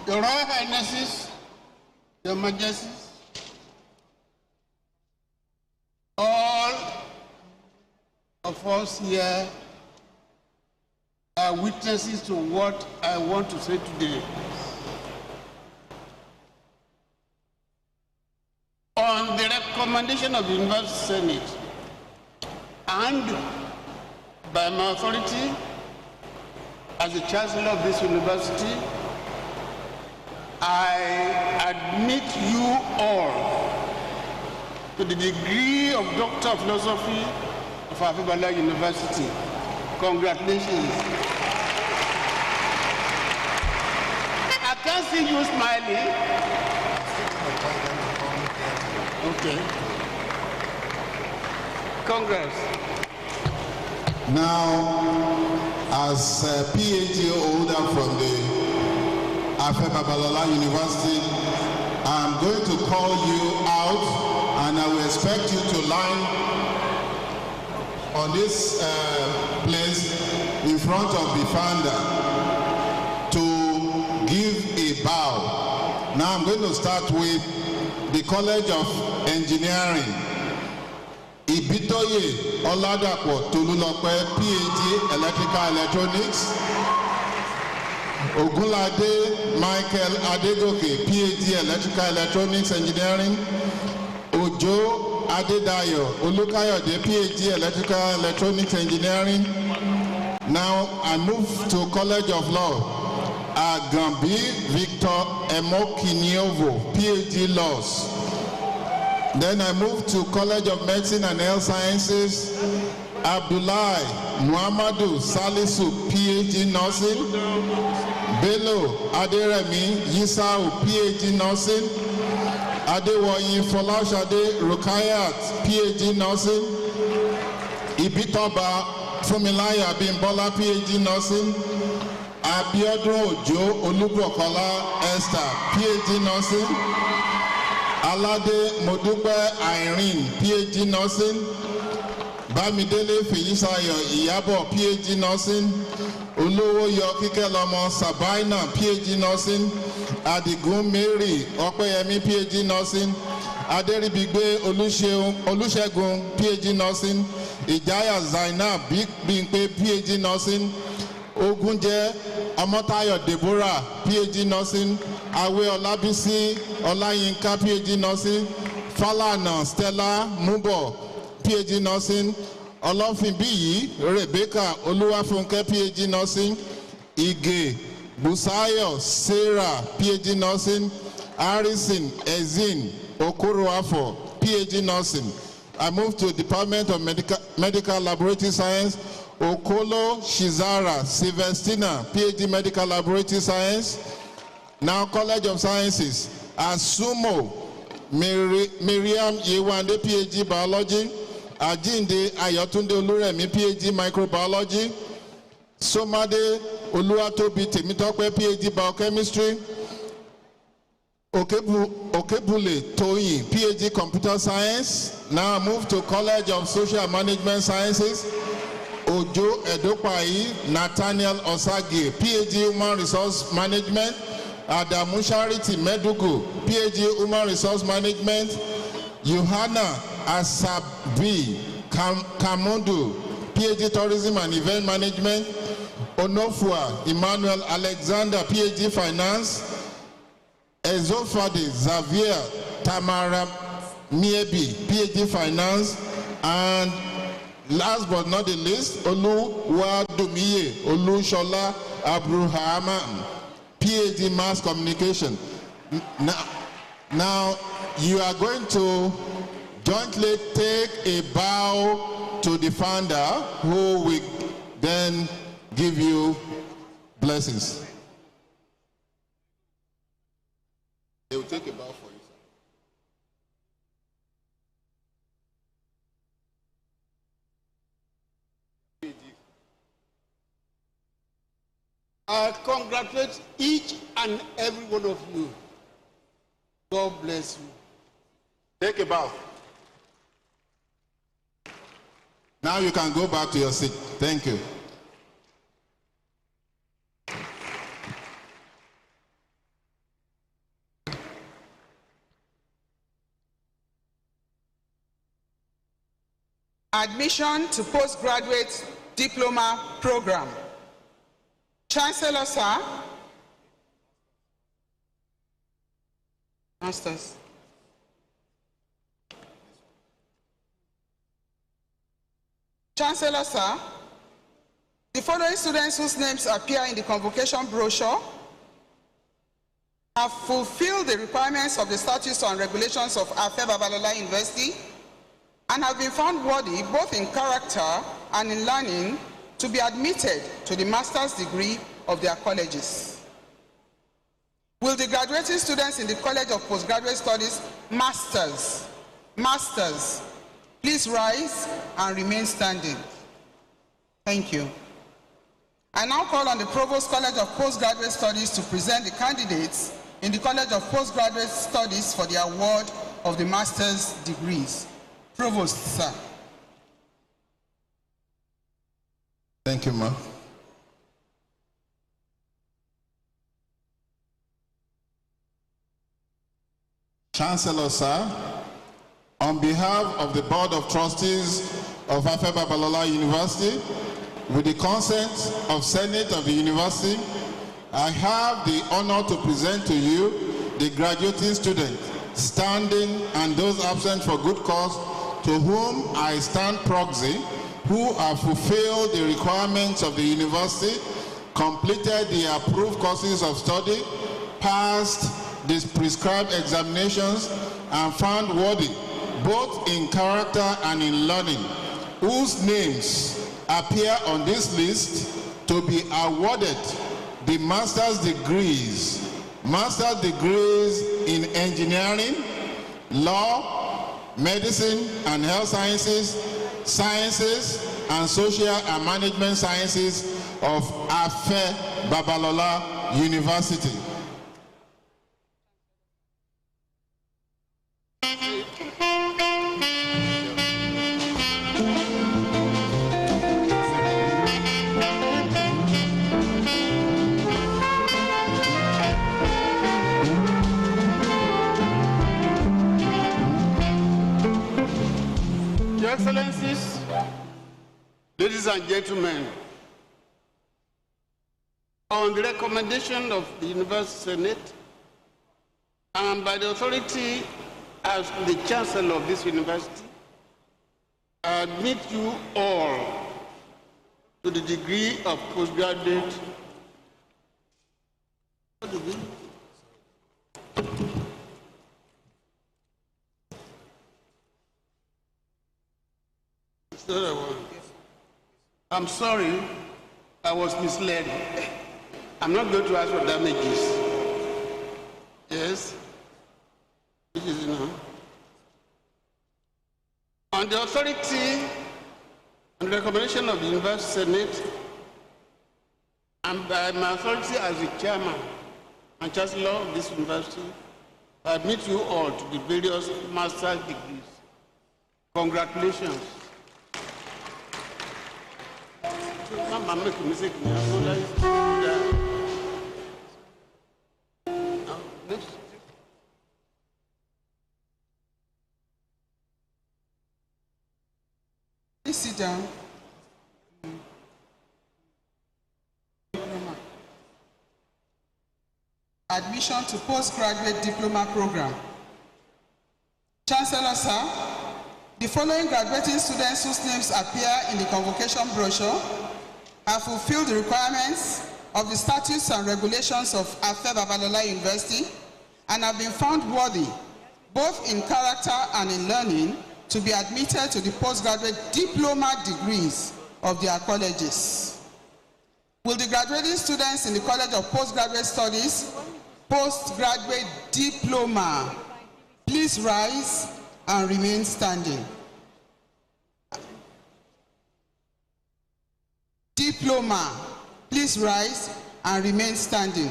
Your Royal Highnesses, Your Majesties, all of us here are witnesses to what I want to say today. On the recommendation of the University Senate and by my authority as the Chancellor of this university, I admit you all to the degree of Doctor of Philosophy of Afebabalola University. Congratulations. I can't see you smiling. Okay. Congrats. Now, as a PhD holder from the Afebabalola University, I'm going to call you out, and I will expect you to line on this place in front of the founder to give a bow. Now I'm going to start with the College of Engineering. Ibitoye Oladapo Tolulope, PhD, Electrical Electronics. Ogunlade Michael Adegoke, PhD, Electrical Electronics Engineering. Ojo Adedayo Olukayode, PhD, Electrical Electronics Engineering. Now I move to College of Law. Agambi Victor Emokiniovo, PhD Laws. Then I move to College of Medicine and Health Sciences. Abdullahi Muhammadu Salisu, PhD Nursing. Bello Aderemi Yisau, PhD Nursing. Adewoyin Folashade Rukayat, PhD Nursing. Ibitoba Fumilaya Bimbola, PhD Nursing. Abiodun Ojo Olubokola Esther, PhD Nursing. Alade Modupe Irene, PhD Nursing. Bamidele Feyisayo Iyabo, PhD Nursing. Olowo Yokikelomo Sabina, PhD Nursing. Adigun Mary Opeyemi, PhD Nursing. Aderibigbe Olusegun, PhD Nursing. Ijaya Zainab Bimpe, PhD Nursing. Ogunje Omotayo Deborah, PhD Nursing. Awe Olabisi Olayinka, PhD Nursing. Falana Stella Mubo, PhD Nursing. Olófinbíyì Rebecca Olúwafúnkẹ́ PhD Nursing, Ige Busayo Sarah PhD Nursing, Harrison Ezin Okoroafo PhD Nursing. I move to Department of Medical Laboratory Science, Okolo Shizara Silvestina PhD Medical Laboratory Science. Now College of Sciences, Asumo Miriam Yewande PhD Biology, Ajinde Ayotunde Oluremi PhD Microbiology, Somade Oluwatobi Temitope PhD Biochemistry, Okebule Toyin PhD Computer Science. Now I move to College of Social Management Sciences, Ojo Edopai Nathaniel Osage PhD Human Resource Management, Adamu Charity Medugu PhD Human Resource Management, Yohana Asabi Kamundu PhD Tourism and Event Management, Onofua Emmanuel Alexander PhD Finance, Ezofade Xavier Tamara Miebi PhD Finance, and last but not the least, Oluwadumiye Olushola Abruhama PhD Mass Communication. Now you are going to jointly take a bow to the founder, who will then give you blessings. They will take a bow for you. I congratulate each and every one of you. God bless you. Take a bow. Now you can go back to your seat. Thank you. Admission to postgraduate diploma program. Chancellor, sir. Masters. Chancellor, sir, the following students whose names appear in the convocation brochure have fulfilled the requirements of the statutes and regulations of Afe Babalola University and have been found worthy, both in character and in learning, to be admitted to the master's degree of their colleges. Will the graduating students in the College of Postgraduate Studies, Masters, please rise and remain standing. Thank you. I now call on the Provost College of Postgraduate Studies to present the candidates in the College of Postgraduate Studies for the award of the master's degrees. Provost, sir. Thank you, ma'am. Chancellor, sir, on behalf of the Board of Trustees of Afe Babalola University, with the consent of Senate of the University, I have the honor to present to you the graduating students, standing and those absent for good cause, to whom I stand proxy, who have fulfilled the requirements of the university, completed the approved courses of study, passed the prescribed examinations, and found worthy, both in character and in learning, whose names appear on this list to be awarded the master's degrees in engineering, law, medicine and health sciences, and social and management sciences of Afe Babalola University. Your Excellencies, ladies and gentlemen, on the recommendation of the University Senate and by the authority as the Chancellor of this university, I admit you all to the degree of postgraduate. What degree? I'm sorry, I was misled. I'm not going to ask for damages. Yes? Which is enough. On the authority and recommendation of the University Senate, and by my authority as the chairman and chancellor of this university, I admit you all to the various master's degrees. Congratulations. Mama, make a mistake. Please sit down. Admission to postgraduate diploma program. Chancellor, sir, the following graduating students whose names appear in the convocation brochure have fulfilled the requirements of the statutes and regulations of Afe Babalola University and have been found worthy, both in character and in learning, to be admitted to the postgraduate diploma degrees of their colleges. Will the graduating students in the College of Postgraduate Studies, postgraduate diploma, please rise and remain standing. Diploma, please rise and remain standing.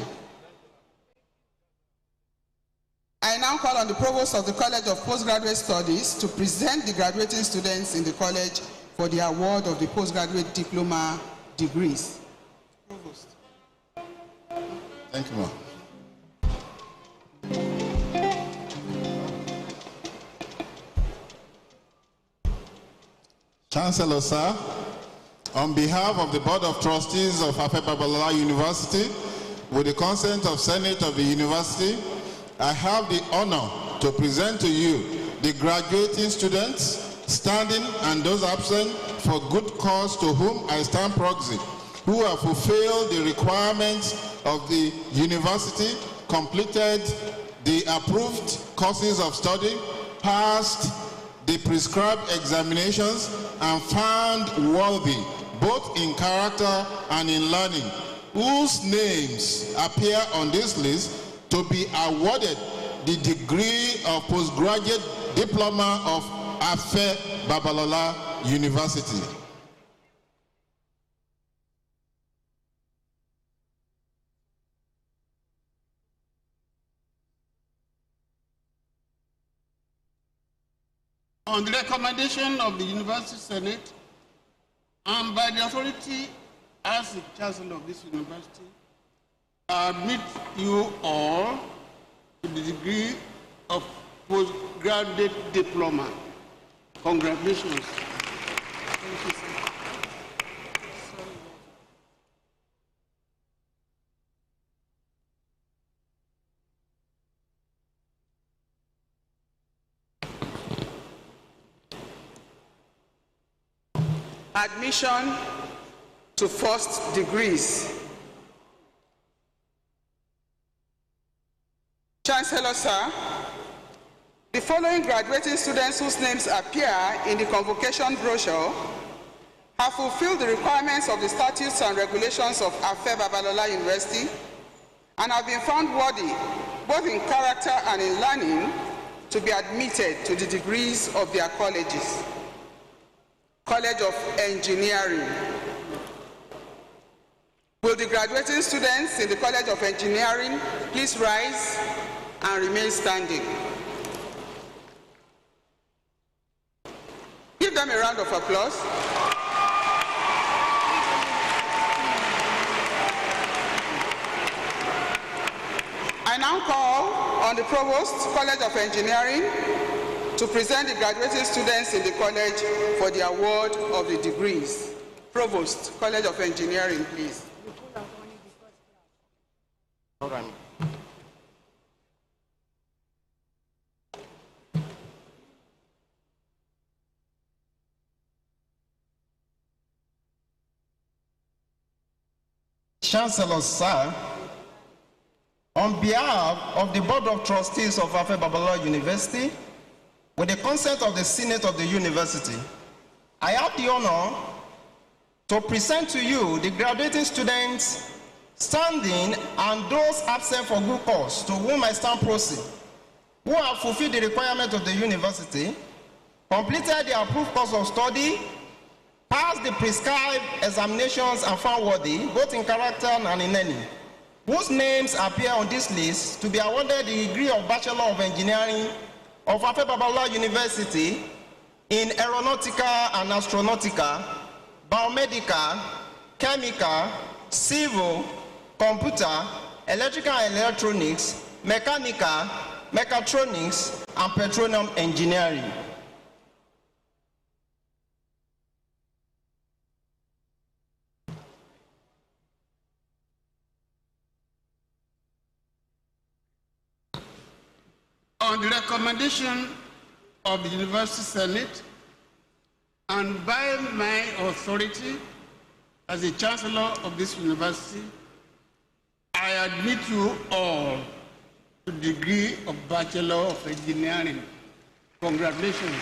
I now call on the Provost of the College of Postgraduate Studies to present the graduating students in the college for the award of the postgraduate diploma degrees. Provost. Thank you, ma'am. Chancellor, sir, on behalf of the Board of Trustees of Afe Babalola University, with the consent of Senate of the University, I have the honor to present to you the graduating students, standing and those absent for good cause to whom I stand proxy, who have fulfilled the requirements of the university, completed the approved courses of study, passed the prescribed examinations, and found worthy, both in character and in learning, whose names appear on this list to be awarded the degree of postgraduate diploma of Afe Babalola University. On the recommendation of the University Senate and by the authority as the Chancellor of this university, I admit you all to the degree of postgraduate diploma. Congratulations. Thank you, sir. Admission to first degrees. Chancellor, sir, the following graduating students whose names appear in the convocation brochure have fulfilled the requirements of the statutes and regulations of Afe Babalola University and have been found worthy, both in character and in learning, to be admitted to the degrees of their colleges. College of Engineering. Will the graduating students in the College of Engineering please rise and remain standing? Give them a round of applause. I now call on the Provost, College of Engineering, to present the graduating students in the college for the award of the degrees. Provost, College of Engineering, please. All right. Chancellor, sir, on behalf of the Board of Trustees of Afe Babalola University, with the consent of the Senate of the University, I have the honor to present to you the graduating students standing and those absent for good cause to whom I stand proceed, who have fulfilled the requirement of the university, completed the approved course of study, passed the prescribed examinations and found worthy, both in character and in any, whose names appear on this list to be awarded the degree of Bachelor of Engineering of Afe Babalola University in Aeronautica and Astronautica, Biomedical, Chemical, Civil, Computer, Electrical and Electronics, Mechanical, Mechatronics, and Petroleum Engineering. On the recommendation of the University Senate and by my authority as the Chancellor of this university, I admit you all to the degree of Bachelor of Engineering. Congratulations.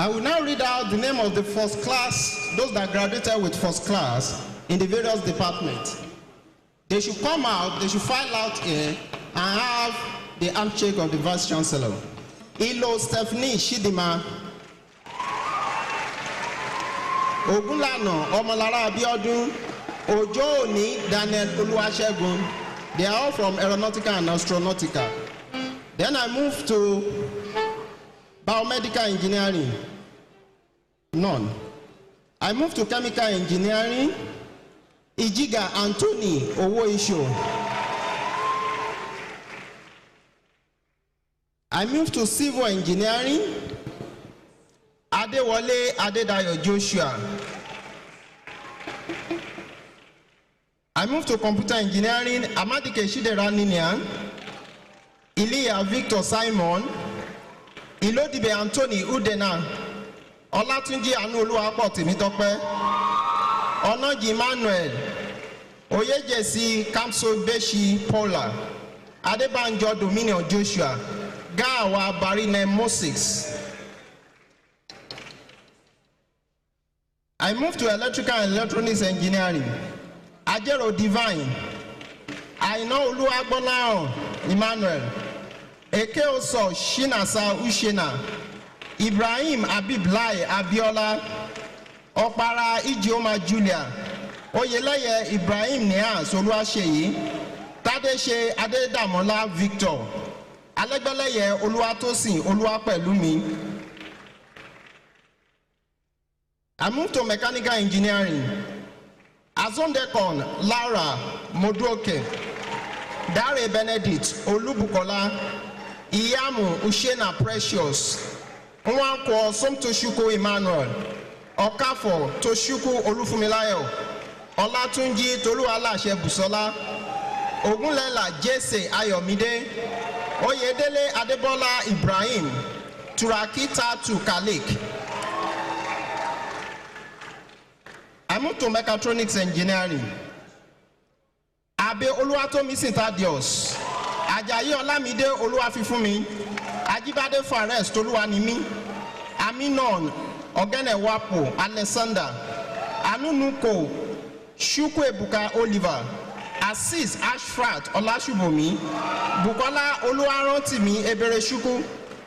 I will now read out the name of the first class, those that graduated with first class in the various departments. They should come out, they should file out here and have the handshake of the Vice Chancellor. Ilo Stephanie Shidima, Ogunlano Omolara Abiodun, Ojo Oni Daniel Oluwasegun. They are all from Aeronautica and Astronautica. Then I move to Biomedical Engineering. None. I move to Chemical Engineering. Ijiga Anthony Owoisho. I move to Civil Engineering. Adewale Adedayo Joshua. I move to Computer Engineering. Amadike Shidera Ninian. Iliya Victor Simon. Ilodibe Anthony Udena. Olatunji Anuluapo Temitope. Onoji Emmanuel. Oyejesi Kamso Beshi Paula. Adebanjo Dominion Joshua. Gawa Barine Moses. I moved to Electrical and Electronics Engineering. Ajero Divine. Aino Oluagbonao Emmanuel. Ekeoso Shinasa Ushena. Ibrahim Abib Lai Abiola. Opara Ijioma Julia. Oyeleye Ibrahim Nias Oluwaseyi. Tadeshe Adedamola Victor. Alegbeleye Oluwatosin Oluwapelumi. I moved to Mechanical Engineering. Azondekon Lara Modoke. Dare Benedict Olubukola. Iyamu Ushena Precious. Nwanko Somtoshuko Emmanuel. Okafo Toshuku Olufumilayo. Olatunji Tolualashe Busola. Ogunlela Jesse Ayomide. Oyedele Adebola Ibrahim. Turakita Tukalik. I moved to Mechatronics Engineering. Abe Oluwatomi Sintadios. Ajayi Olamide Oluwafifumi. Ajibade Fares Toluwanimi. Aminon Ogene Wapo Alexander. Anunuko Shukwebuka Oliver. Assis Ashfrat Olashubomi. Bukola Oluwarantimi Ebereshuku.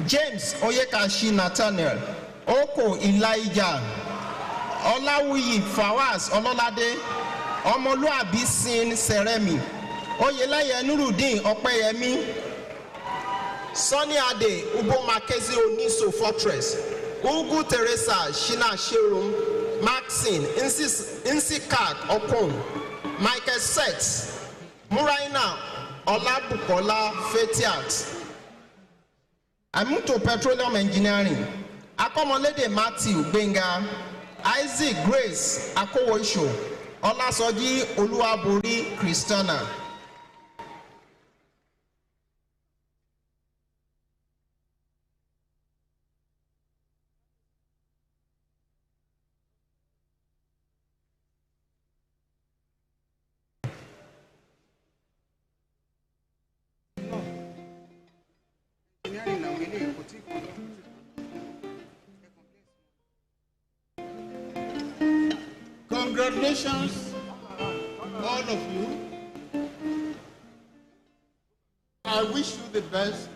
James Oyekashi Nathaniel. Oko Elijah. Olawuyi Fawaz Ololade. Omoluabi Sin Seremi. Oyeleye Nurudin Opeyemi. Sonny Ade Ubo Makezi Oniso Fortress. Ugu Teresa Shina Sherum. Maxine Insikak Okon. Michael Sets. Muraina Olabukola Fetiat. I moved to Petroleum Engineering. Akomolede Matthew Benga. Isaac Grace Akowoisho. Olasoji Oluwabori Christiana. Congratulations, all of you. I wish you the best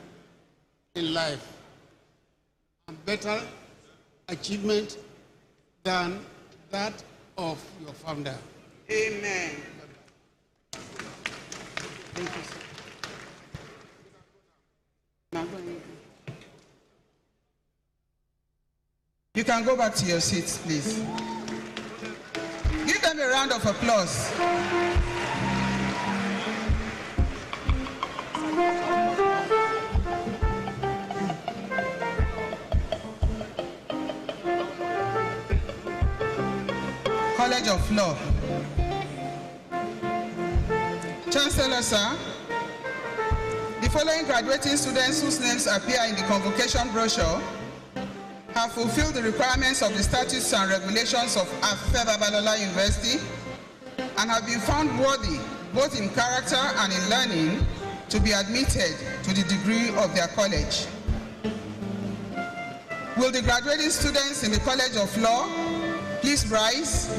in life and better achievement than that of your founder. Amen. Thank you, sir. You can go back to your seats, please. Give them a round of applause. College of Law. Chancellor, sir, the following graduating students whose names appear in the convocation brochure have fulfilled the requirements of the statutes and regulations of Afe Babalola University and have been found worthy, both in character and in learning, to be admitted to the degree of their college. Will the graduating students in the College of Law please rise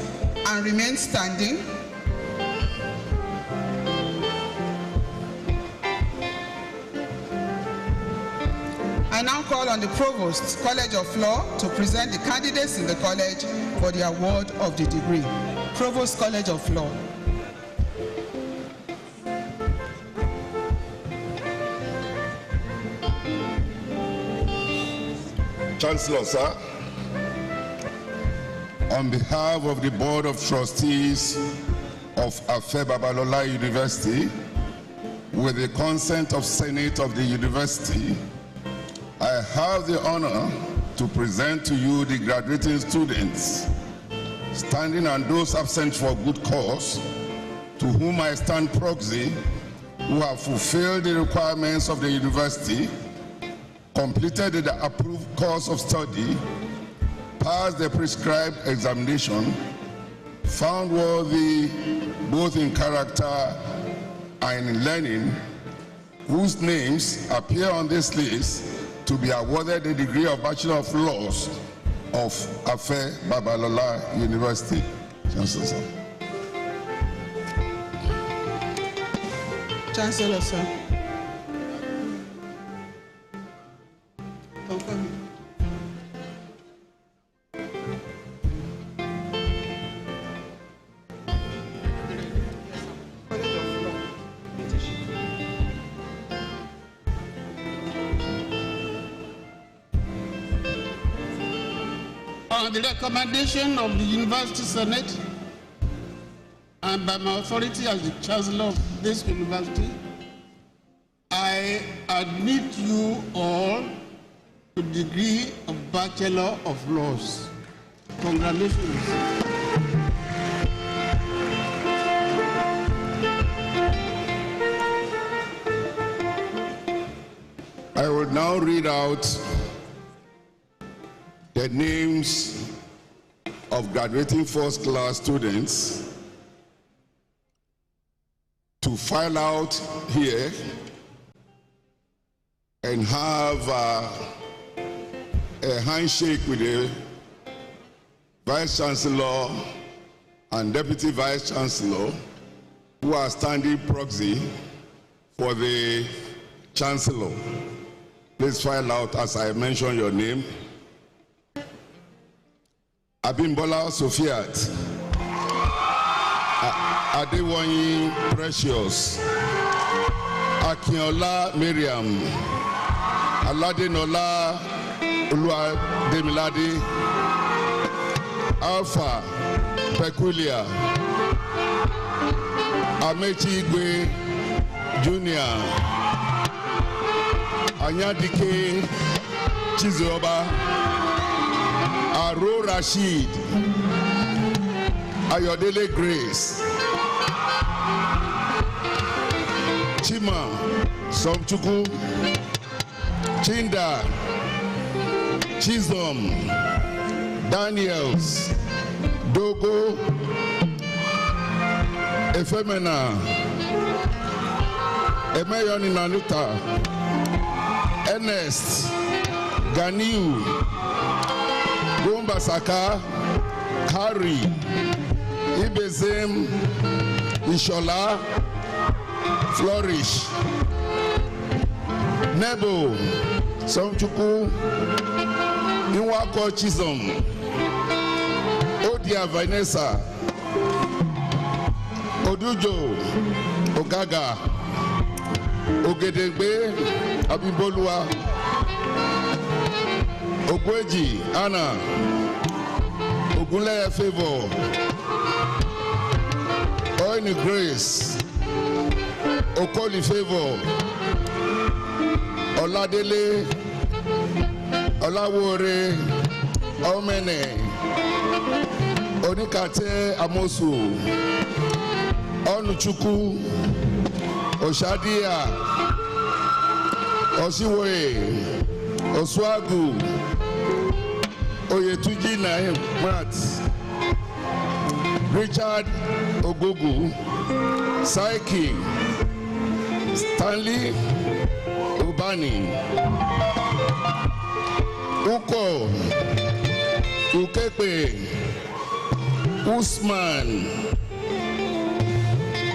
and remain standing? I now call on the Provost, College of Law, to present the candidates in the college for the award of the degree. Provost, College of Law. Chancellor, sir, on behalf of the Board of Trustees of Afe Babalola University, with the consent of Senate of the University, I have the honor to present to you the graduating students, standing and those absent for good cause, to whom I stand proxy, who have fulfilled the requirements of the university, completed the approved course of study, passed the prescribed examination, found worthy both in character and in learning, whose names appear on this list to be awarded the degree of Bachelor of Laws of Afe Babalola University. Chancellor, sir. Chancellor, sir. Confirm. On the recommendation of the University Senate and by my authority as the Chancellor of this university, I admit you all to the degree of Bachelor of Laws. Congratulations. I will now read out the names of graduating first class students to file out here and have a handshake with the Vice Chancellor and Deputy Vice Chancellor, who are standing proxy for the Chancellor. Please file out as I mention your name. Abimbola Sofiat, Adewonyi Precious, Akinola Miriam, Aladenola Oluwademilade, Alpha Peculiar, Amechi Igwe Junior, Anyadike Chizoba, Aro Rashid, Ayodele Grace, Chima Somchuku, Chinda, Chisholm, Daniels, Dogo, Efemena, Emeyoni Nanuta, Ernest, Ganiu, Gombasaka, Harry, Ibezem, Ishola, Flourish, Nebo, Somchuku, Nwako Chisholm, Odia Vanessa, Odujo, Ogaga, Ogedengbe, Abibolua, Ogweji, Anna, Ogunleye Favor, Oini Grace, Okoli Favor, Oladele, Olawore, Omene, Onikate Amosu, Onuchuku, Oshadia, Osiwe, Oswagu, Oyetuji Nahimat, Richard Ogogu, Saiki, Stanley Ubani, Uko, Ukepe, Usman,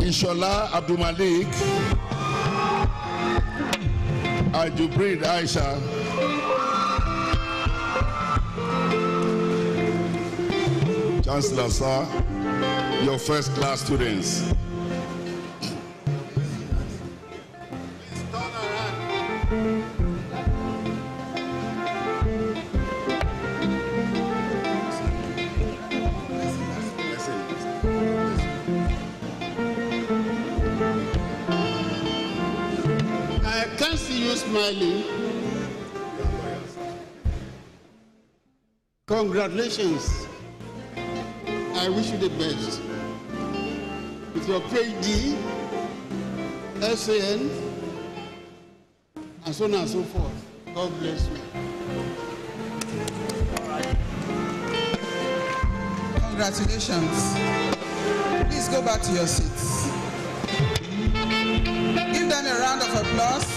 Ishola Abdulmalik, Ajubrid Aisha, Chancellor, sir, your first class students. I can't see you smiling. Congratulations. I wish you the best. With your PhD, SAN, and so on and so forth. God bless you. Congratulations. Please go back to your seats. Give them a round of applause.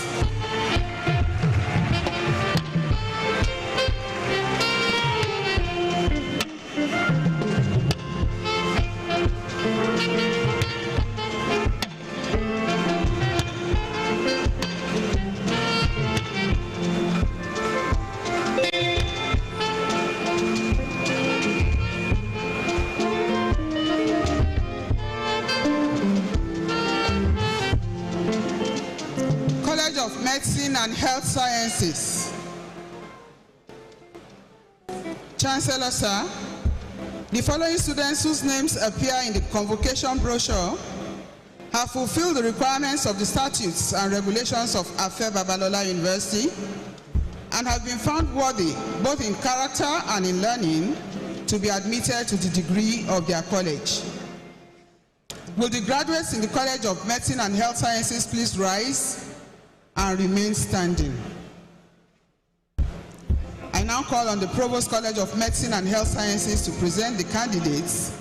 College of Medicine and Health Sciences. Chancellor, sir, the following students whose names appear in the convocation brochure have fulfilled the requirements of the statutes and regulations of Afe Babalola University and have been found worthy, both in character and in learning, to be admitted to the degree of their college. Will the graduates in the College of Medicine and Health Sciences please rise and remain standing? I now call on the Provost College of Medicine and Health Sciences to present the candidates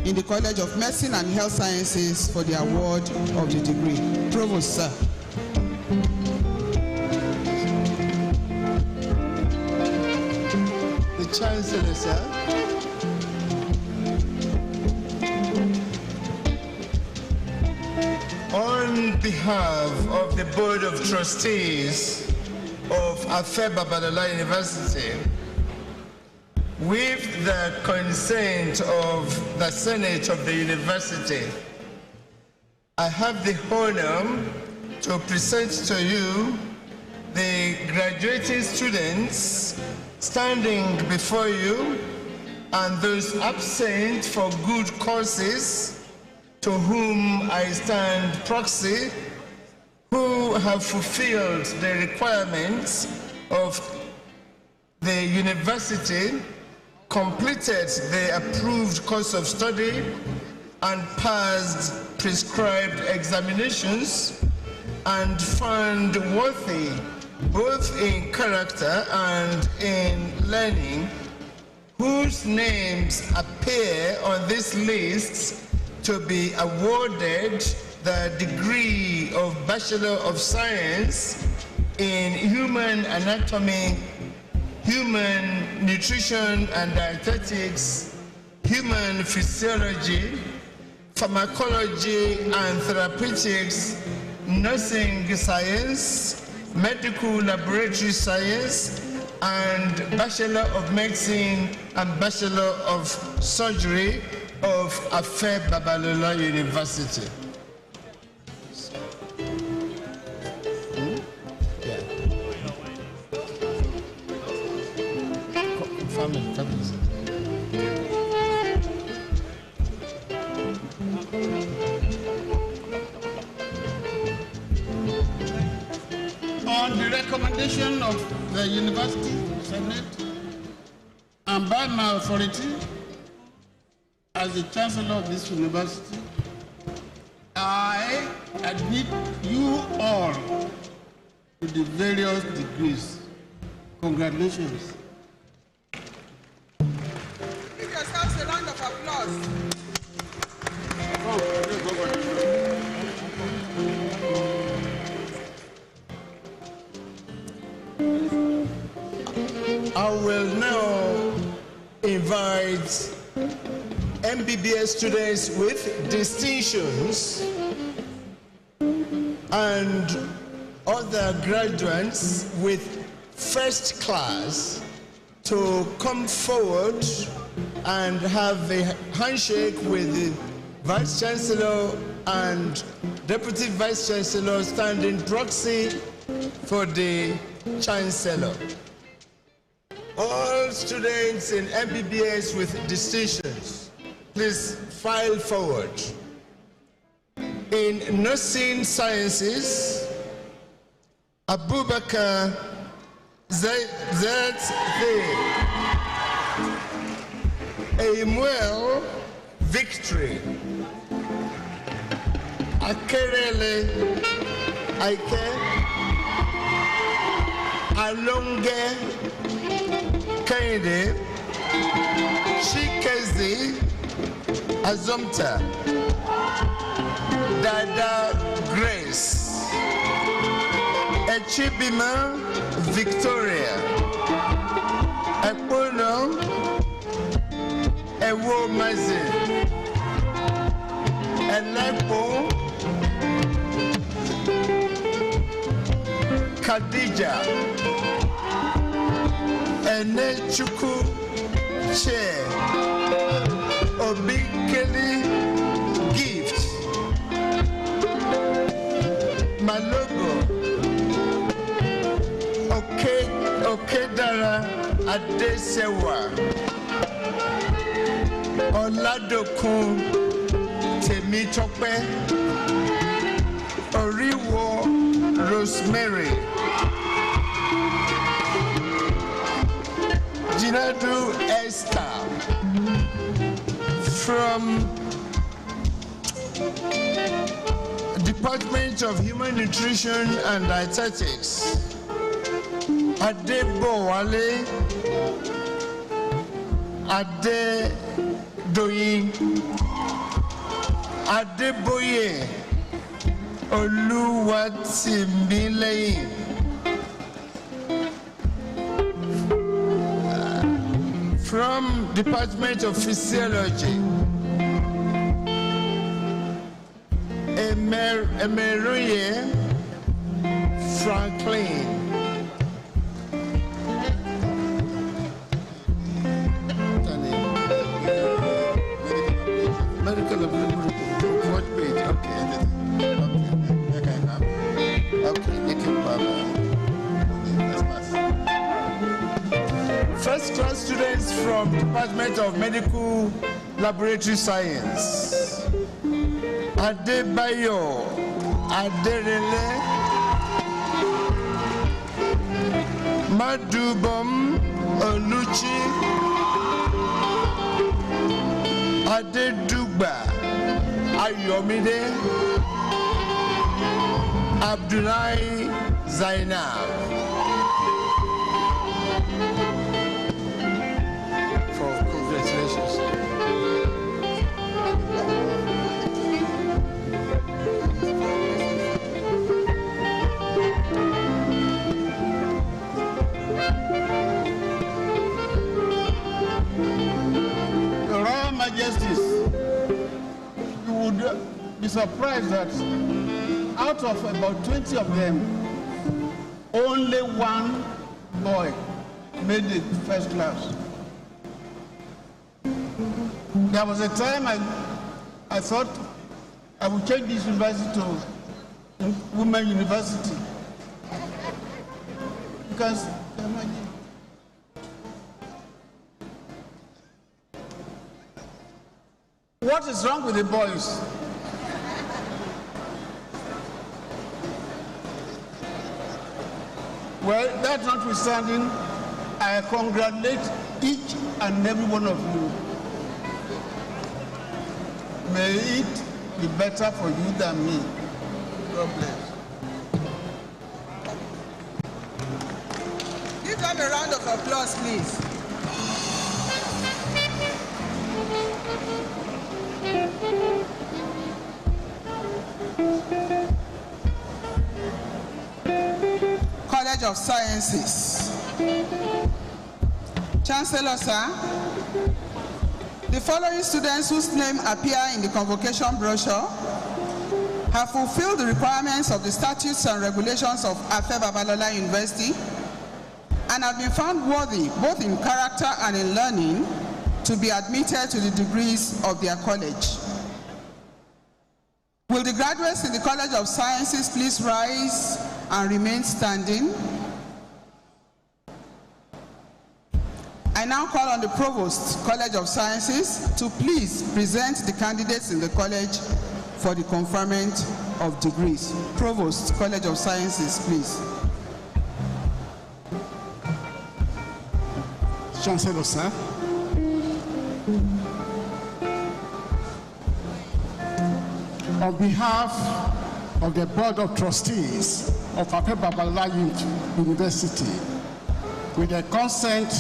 in the College of Medicine and Health Sciences for the award of the degree. Provost, sir. The Chancellor, sir. On behalf of the Board of Trustees of Afe Babalola University, with the consent of the Senate of the University, I have the honor to present to you the graduating students standing before you and those absent for good causes to whom I stand proxy, who have fulfilled the requirements of the university, completed the approved course of study, and passed prescribed examinations, and found worthy, both in character and in learning, whose names appear on this list to be awarded the degree of Bachelor of Science in Human Anatomy human nutrition and dietetics, human physiology, pharmacology and therapeutics, nursing science, medical laboratory science, and Bachelor of Medicine and Bachelor of Surgery of Afe Babalola University. On the recommendation of the University Senate and by my authority as the Chancellor of this university, I admit you all to the various degrees. Congratulations. Give yourselves a round of applause. I will now invite MBBS students with distinctions and other graduates with first class to come forward and have a handshake with the Vice Chancellor and Deputy Vice Chancellor standing proxy for the Chancellor. All students in MBBS with distinctions, please file forward. In nursing sciences, Abubakar Zet Emuel Victory, Akerele Aike, Alonge Kennedy, Chikezi Azomta, Dada Grace, Echibima Victoria, Ekpono Ewo Mazi, Elepo Khadija, Enechuku Che, Obikeli Gift, Malogo, Okedara Adesewa, Oladokun Temitope, Oriwo Rosemary, Jinadu Esther from Department of Human Nutrition and Dietetics, Adebowale Adedoyin Adeboye Oluwatimileyin, from Department of Physiology, Emeroye Franklin, medical what page? First class students from Department of Medical Laboratory Science, Adebayo Aderele, Madubom Oluchi, Adedugba Ayomide, Abdullahi Zainab. Congratulations. be surprised that out of about 20 of them, only one boy made it first class. There was a time I thought I would change this university to women's university. Because, imagine. What is wrong with the boys? Well, that notwithstanding, I congratulate each and every one of you. May it be better for you than me. God bless. Give them a round of applause, please. College of Sciences. Chancellor, sir, the following students whose name appear in the convocation brochure have fulfilled the requirements of the statutes and regulations of Afe Babalola University and have been found worthy, both in character and in learning, to be admitted to the degrees of their college. Will the graduates in the College of Sciences please rise and remain standing? I now call on the Provost, College of Sciences, to please present the candidates in the college for the conferment of degrees. Provost, College of Sciences, please. Chancellor, sir. On behalf of the Board of Trustees of Afe Babalola University, with the consent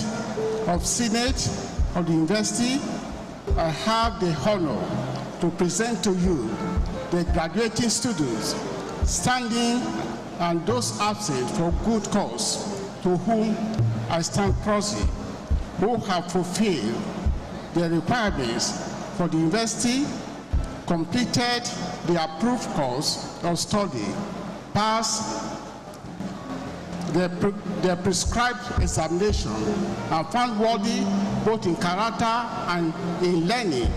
of Senate of the University, I have the honor to present to you the graduating students standing and those absent for good cause, to whom I stand proxy, who have fulfilled the requirements for the university, completed the approved course of study, passed the prescribed examination, and found worthy both in character and in learning,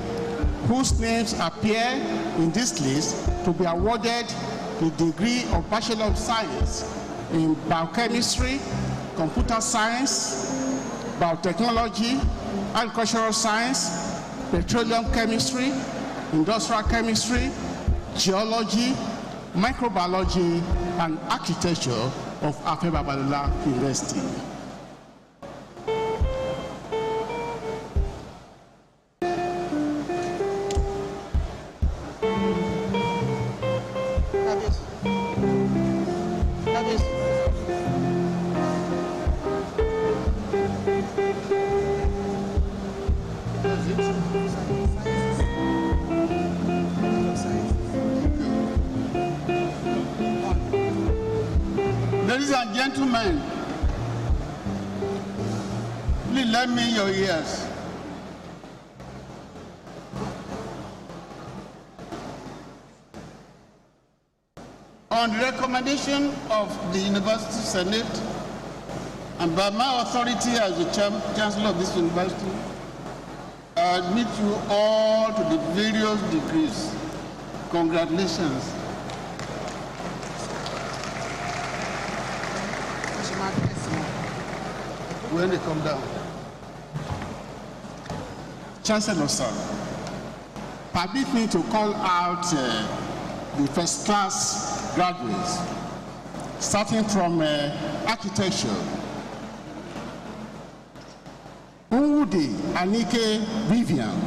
whose names appear in this list to be awarded the degree of Bachelor of Science in Biochemistry, Computer Science, Biotechnology, Agricultural Science, Petroleum Chemistry, Industrial Chemistry, Geology, Microbiology, and Architecture of Afe Babalola University. Ladies and gentlemen, please lend me your ears. On the recommendation of the University Senate and by my authority as the Chancellor of this university, I admit you all to the various degrees. Congratulations. When they come down. Chancellor, sir, permit me to call out the first class graduates, starting from architecture. Unwude Anike Vivian,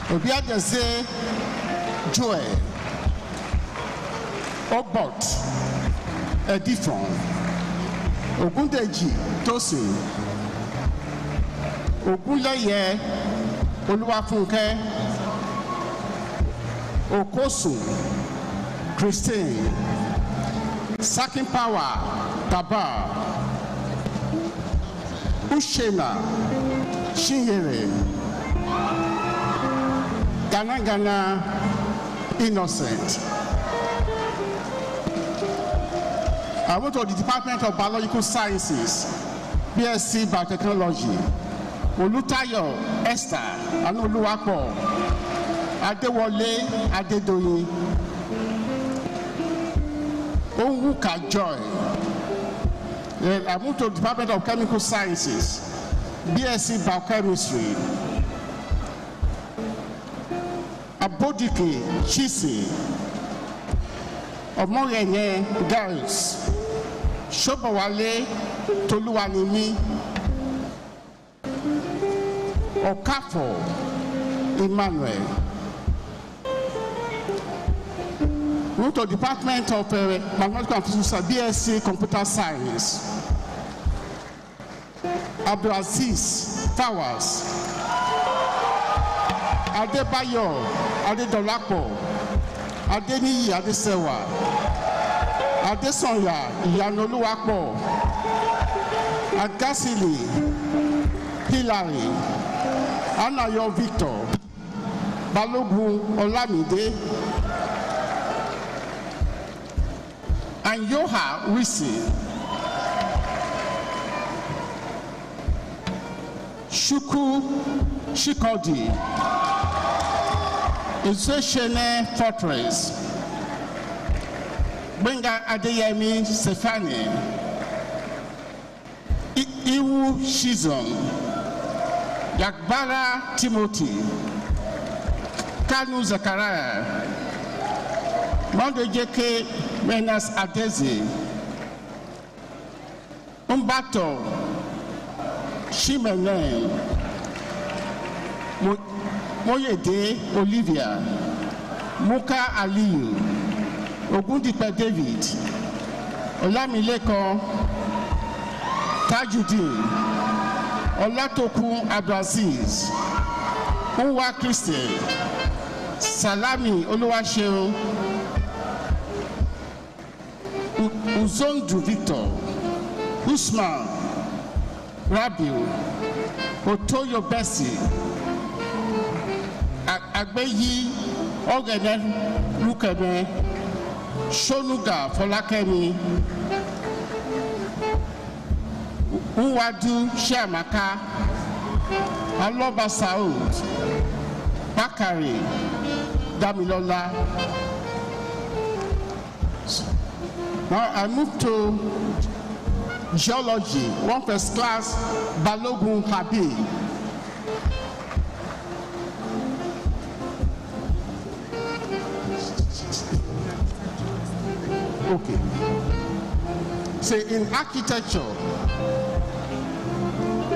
Obiadeze Joel, Obot Edifon, Ogundeji Tosin, Ogunleye Oluwafunke, Okosu Christine, Sakin Power Baba, Ushena Shinyere, Ghana Innocent. I went to the Department of Biological Sciences, BSc Biotechnology. Olutayo Esther Anoluwapo, Adewole Adedoyin, Owuka Joy. I moved to the Department of Chemical Sciences, BSc Biochemistry. Abodike Chisi, Omoyenye Girls, Shobowale Toluwanimi, Okafo Emmanuel. Moved to the Department of Mathematical and Physics, BSc Computer Science. Abdulaziz Fawaz, Adebayo Adedolapo, Adeniyi Adesewa, Adesonya Iyanoluwapo, Agasili Hilary, Anayo Victor, Balogun Olamide, and Yoha Risi, Shuku Shikodi, Izeshene Fortress, Benga Adeyemi Stefani, Iwu Shizon, Yagbara Timothy, Kanu Zakaria, Mondejeke Menas Adeze, Umbato Shimene, Moyede Olivia, Muka Aliyu, Ogundipe David, Olamileko Tajudeen, Olatokun Abdulaziz, Uwa Christian, Salami Oluwaseun, Uzondu Victor, Usman Rabiu, Otoyo Bessie, Agbeyi Ogene Lukeme, Shonuga Folakemi, Uwadu Shamaka, Aloba Saud, Bakari Damilola. Now I move to geology, one first class, Balogun Habib. Okay. Say in architecture,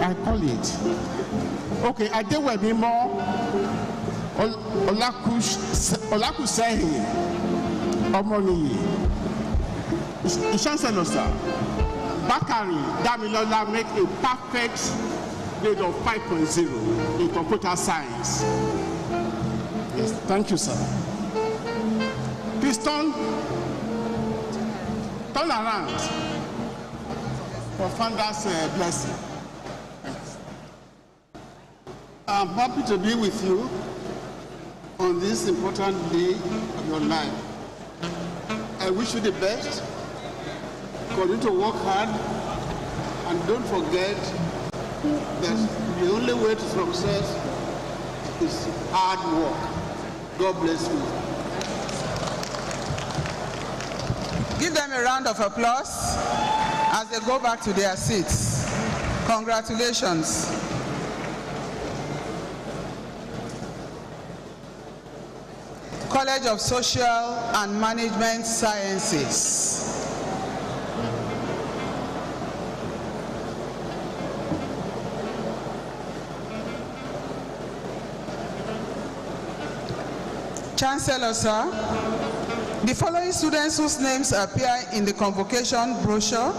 I call it. Okay, I did with me more. Olakusehi Omoni. Chancellor, sir. Bakari Damilola make a perfect grade of 5.0 in computer science. Yes, thank you, sir. Please turn around for founder's blessing. I'm happy to be with you on this important day of your life. I wish you the best. Continue to work hard, and don't forget that the only way to success is hard work. God bless you. Give them a round of applause as they go back to their seats. Congratulations. College of Social and Management Sciences. Chancellor, sir, the following students whose names appear in the convocation brochure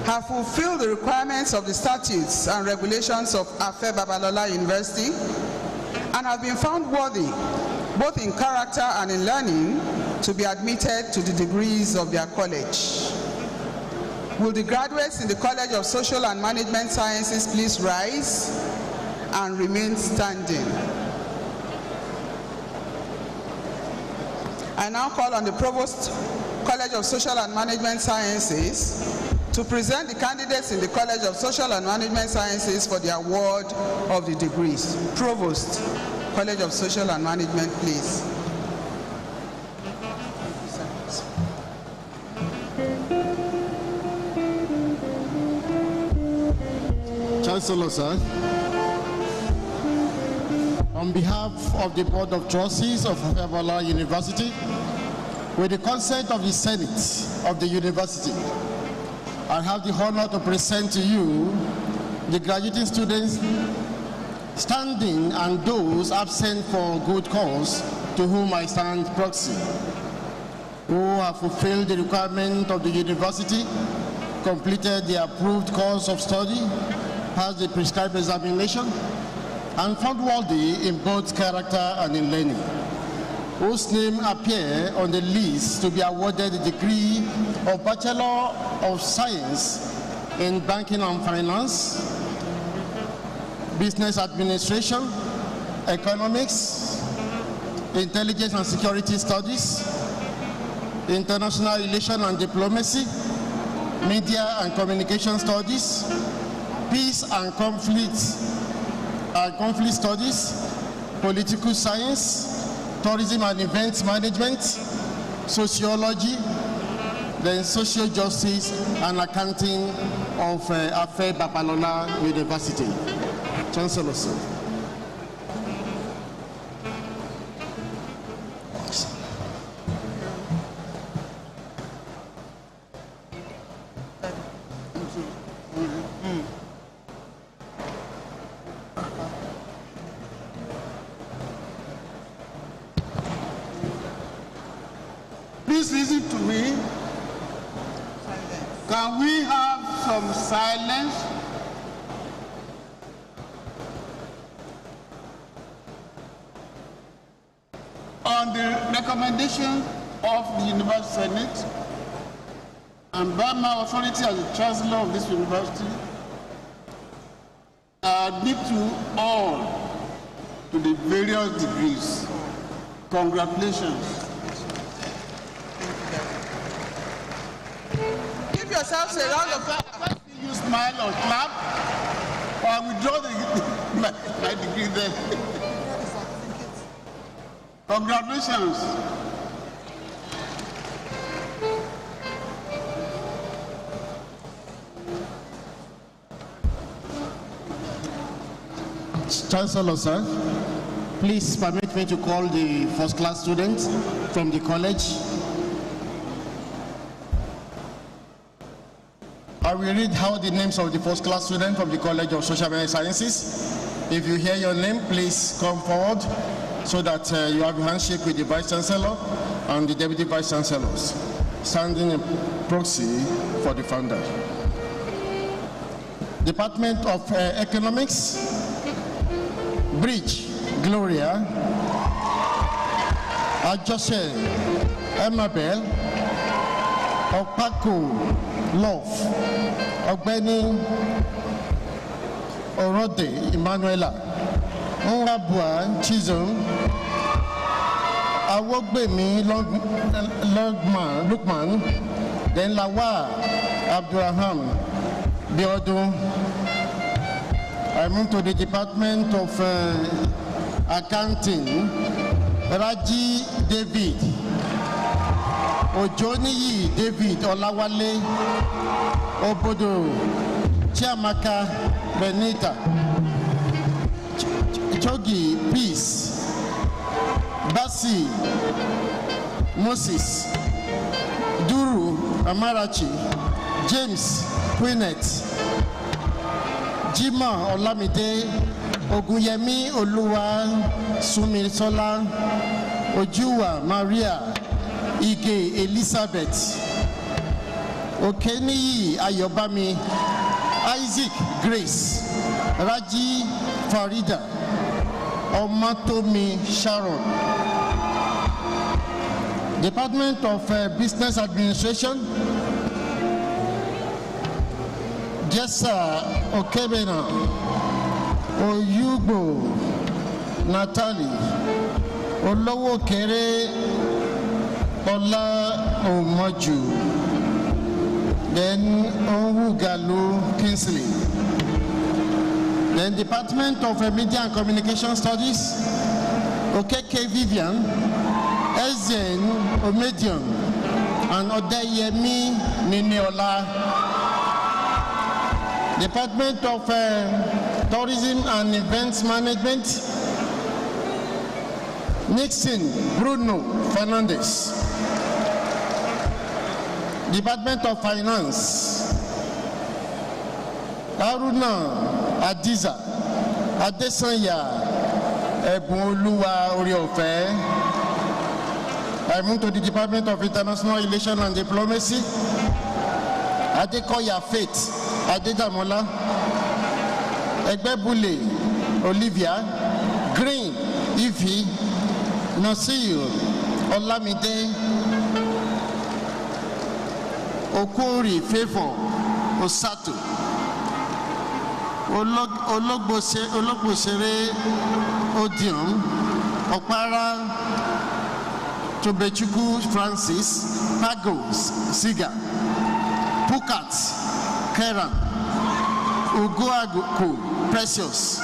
have fulfilled the requirements of the statutes and regulations of Afe Babalola University and have been found worthy, both in character and in learning, to be admitted to the degrees of their college. Will the graduates in the College of Social and Management Sciences please rise and remain standing? I now call on the Provost, College of Social and Management Sciences, to present the candidates in the College of Social and Management Sciences for the award of the degrees. Provost, College of Social and Management, please. Chancellor, sir, on behalf of the Board of Trustees of Alumni University, with the consent of the Senate of the university, I have the honor to present to you the graduating students standing and those absent for good cause to whom I stand proxy, who have fulfilled the requirement of the university, completed the approved course of study, passed the prescribed examination, and found worthy in both character and in learning, whose name appear on the list to be awarded the degree of Bachelor of Science in Banking and Finance, Business Administration, Economics, Intelligence and Security Studies, International Relations and Diplomacy, Media and Communication Studies, Peace and Conflict Studies, Political Science, Tourism and Events Management, Sociology, then Social Justice and Accounting of Afe Babalola University. Chancellor, sir. Please listen to me. Can we have some silence? On the recommendation of the University Senate and by my authority as the Chancellor of this university, I admit you all to the various degrees. Congratulations. Give yourselves a round of applause. You smile or clap, or I withdraw my degree there. Congratulations. Chancellor, sir, please permit me to call the first-class students from the college. I will read out the names of the first-class students from the College of Social and Sciences. If you hear your name, please come forward so that you have a handshake with the Vice Chancellor and the Deputy Vice Chancellors, standing in proxy for the founder. Department of Economics, Bridge, Gloria, Ajose, Emabel, Opako, Love, Ogbeni, Orode, Emanuela, Nwabua, Chizum, Awogbemi, Lukman, then Lawa, Abdurrahman, Biodun. I move to the Department of Accounting, Raji David, Ojoniyi David Olawale, Obodo Chiamaka Benita, Chogi Peace, Basi Moses, Duru Amarachi, James Quinette, Jima Olamide, Oguyemi Oluwa Sumisola, Ojuwa Maria, Ige Elizabeth, Okeniyi Ayobami, Isaac Grace, Raji Farida, Omatomi Sharon. Department of Business Administration, Jessa Okebena, Oyugbo Natalie, Olowo Kere Ola Omoju, then Ohugalu Kingsley. Then Department of Media and Communication Studies, Okeke Vivian, Ezen Omedion, and Odeyemi Nineola. Department of Tourism and Events Management, Nixon Bruno Fernandez. Department of Finance, Haruna Adiza, Adesanya Ebunoluwa Oriofe. I move to the Department of International Relations and Diplomacy, Adekoya Faith Adedamola, Egbebule Olivia, Green Ivy, Nasir Olamide, Okuri Favor Osato, Ologbosere Odion, Okpara Tobechuku Francis, Pagos Siga, Pukat Keran, Ugoaguku Precious,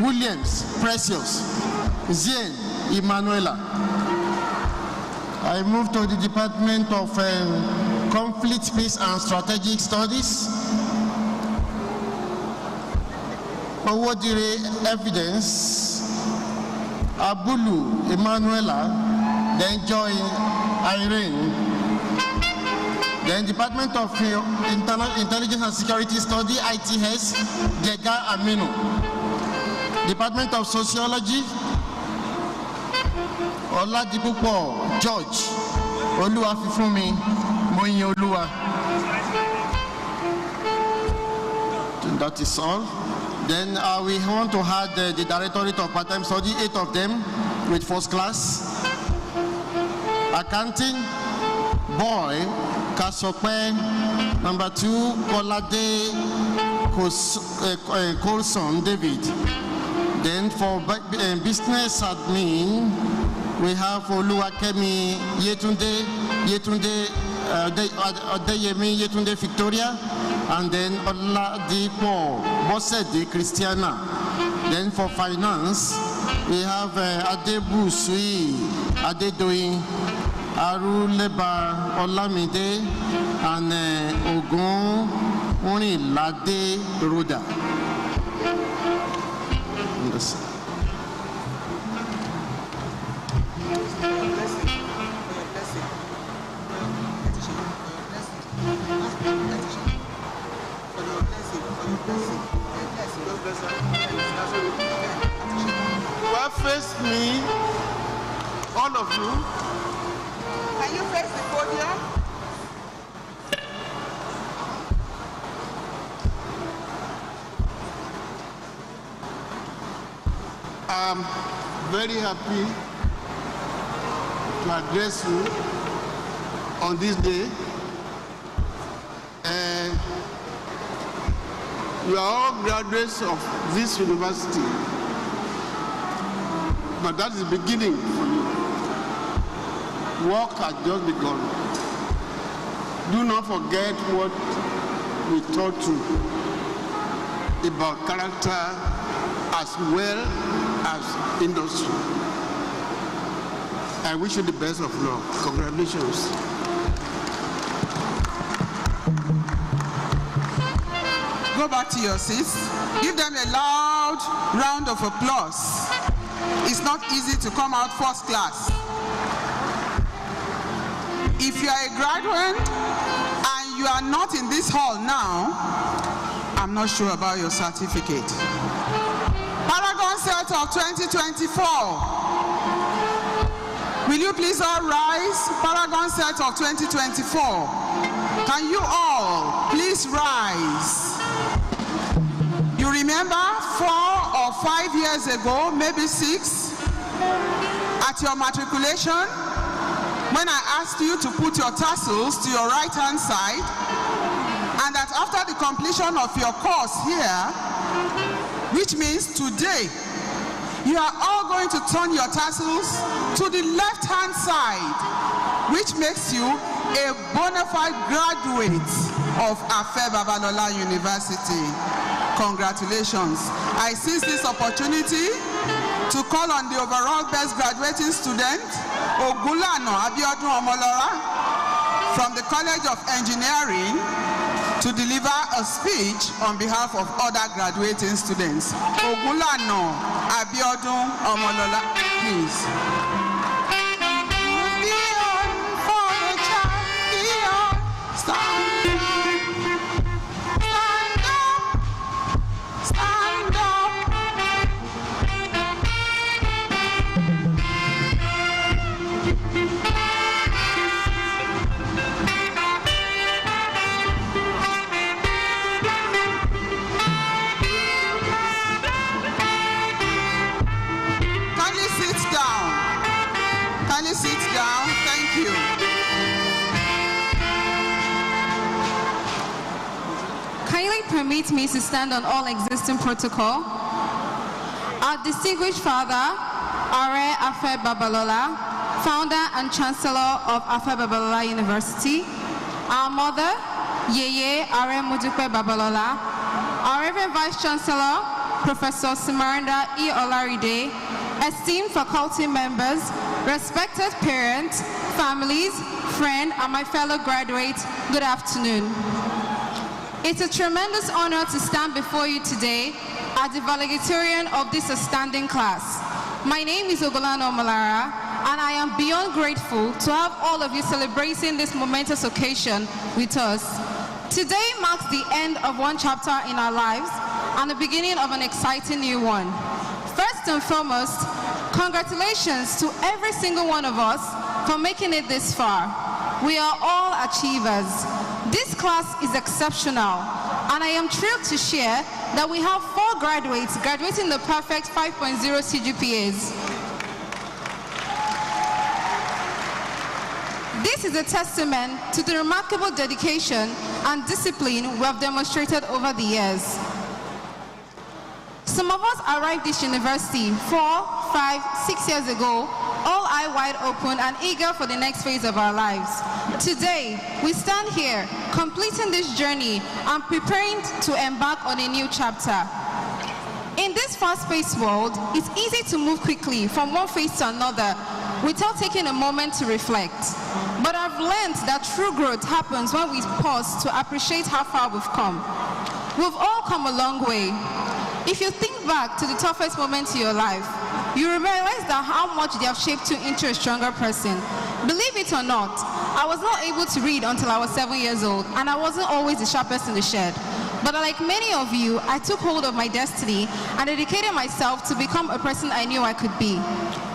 Williams Precious, Zien Emanuela. I move to the Department of Conflict, Peace and Strategic Studies. Owodire Evidence, Abulu Emanuela, then Joy Irene. Then Department of Intelligence and Security Study, ITS, Dega Aminu. Department of Sociology, Oladipupo George, Oluwafifumi Moyin Oluwa. That is all. Then we want to add the Directorate of Part-Time Study, 8 of them with first class. Accounting, Boy, Kasope, number 2, Kolade Colson David. Then for business admin, we have Oluwakemi Yetunde Odeyemi Yetunde Victoria, and then Oladipo Bosede Christiana. Then for finance, we have Adebu Sui Adedoyin, Aruleba Olamide, and Ogun Unilade Roda. Well, face me, all of you. Can you face the podium? I'm very happy to address you on this day. You are all graduates of this university, but that is the beginning for you. Work has just begun. Do not forget what we taught you about character as well as industry. I wish you the best of luck. Congratulations. Go back to your seats. Give them a loud round of applause. It's not easy to come out first class. If you are a graduate and you are not in this hall now, I'm not sure about your certificate. Paragon Set of 2024. Will you please all rise? Paragon Set of 2024. Can you all please rise? You remember 4 or 5 years ago, maybe 6, at your matriculation, when I asked you to put your tassels to your right-hand side, and that after the completion of your course here, which means today, you are all going to turn your tassels to the left-hand side which makes you a bona fide graduate of Afe Babalola University. Congratulations. I seize this opportunity to call on the overall best graduating student, Ogulano Abiodun Omolora, from the College of Engineering, to deliver a speech on behalf of other graduating students. Ogulano Abiodun Omolora, please. Permit me to stand on all existing protocol. Our distinguished father, Are Afe Babalola, founder and chancellor of Afe Babalola University. Our mother, Yeye Are Modupe Babalola. Our Reverend Vice Chancellor, Professor Simaranda E. Olaride. Esteemed faculty members, respected parents, families, friends, and my fellow graduates, good afternoon. It's a tremendous honor to stand before you today as the valedictorian of this outstanding class. My name is Ogulano Omolara, and I am beyond grateful to have all of you celebrating this momentous occasion with us. Today marks the end of one chapter in our lives and the beginning of an exciting new one. First and foremost, congratulations to every single one of us for making it this far. We are all achievers. This class is exceptional, and I am thrilled to share that we have 4 graduates graduating the perfect 5.0 CGPAs. This is a testament to the remarkable dedication and discipline we have demonstrated over the years. Some of us arrived this university 4, 5, 6 years ago, all eyes wide open and eager for the next phase of our lives. Today, we stand here, completing this journey and preparing to embark on a new chapter. In this fast-paced world, it's easy to move quickly from one phase to another without taking a moment to reflect. But I've learned that true growth happens when we pause to appreciate how far we've come. We've all come a long way. If you think back to the toughest moments in your life, you realize that how much they have shaped you into a stronger person. Believe it or not, I was not able to read until I was 7 years old, and I wasn't always the sharpest in the shed. But like many of you, I took hold of my destiny and dedicated myself to become a person I knew I could be.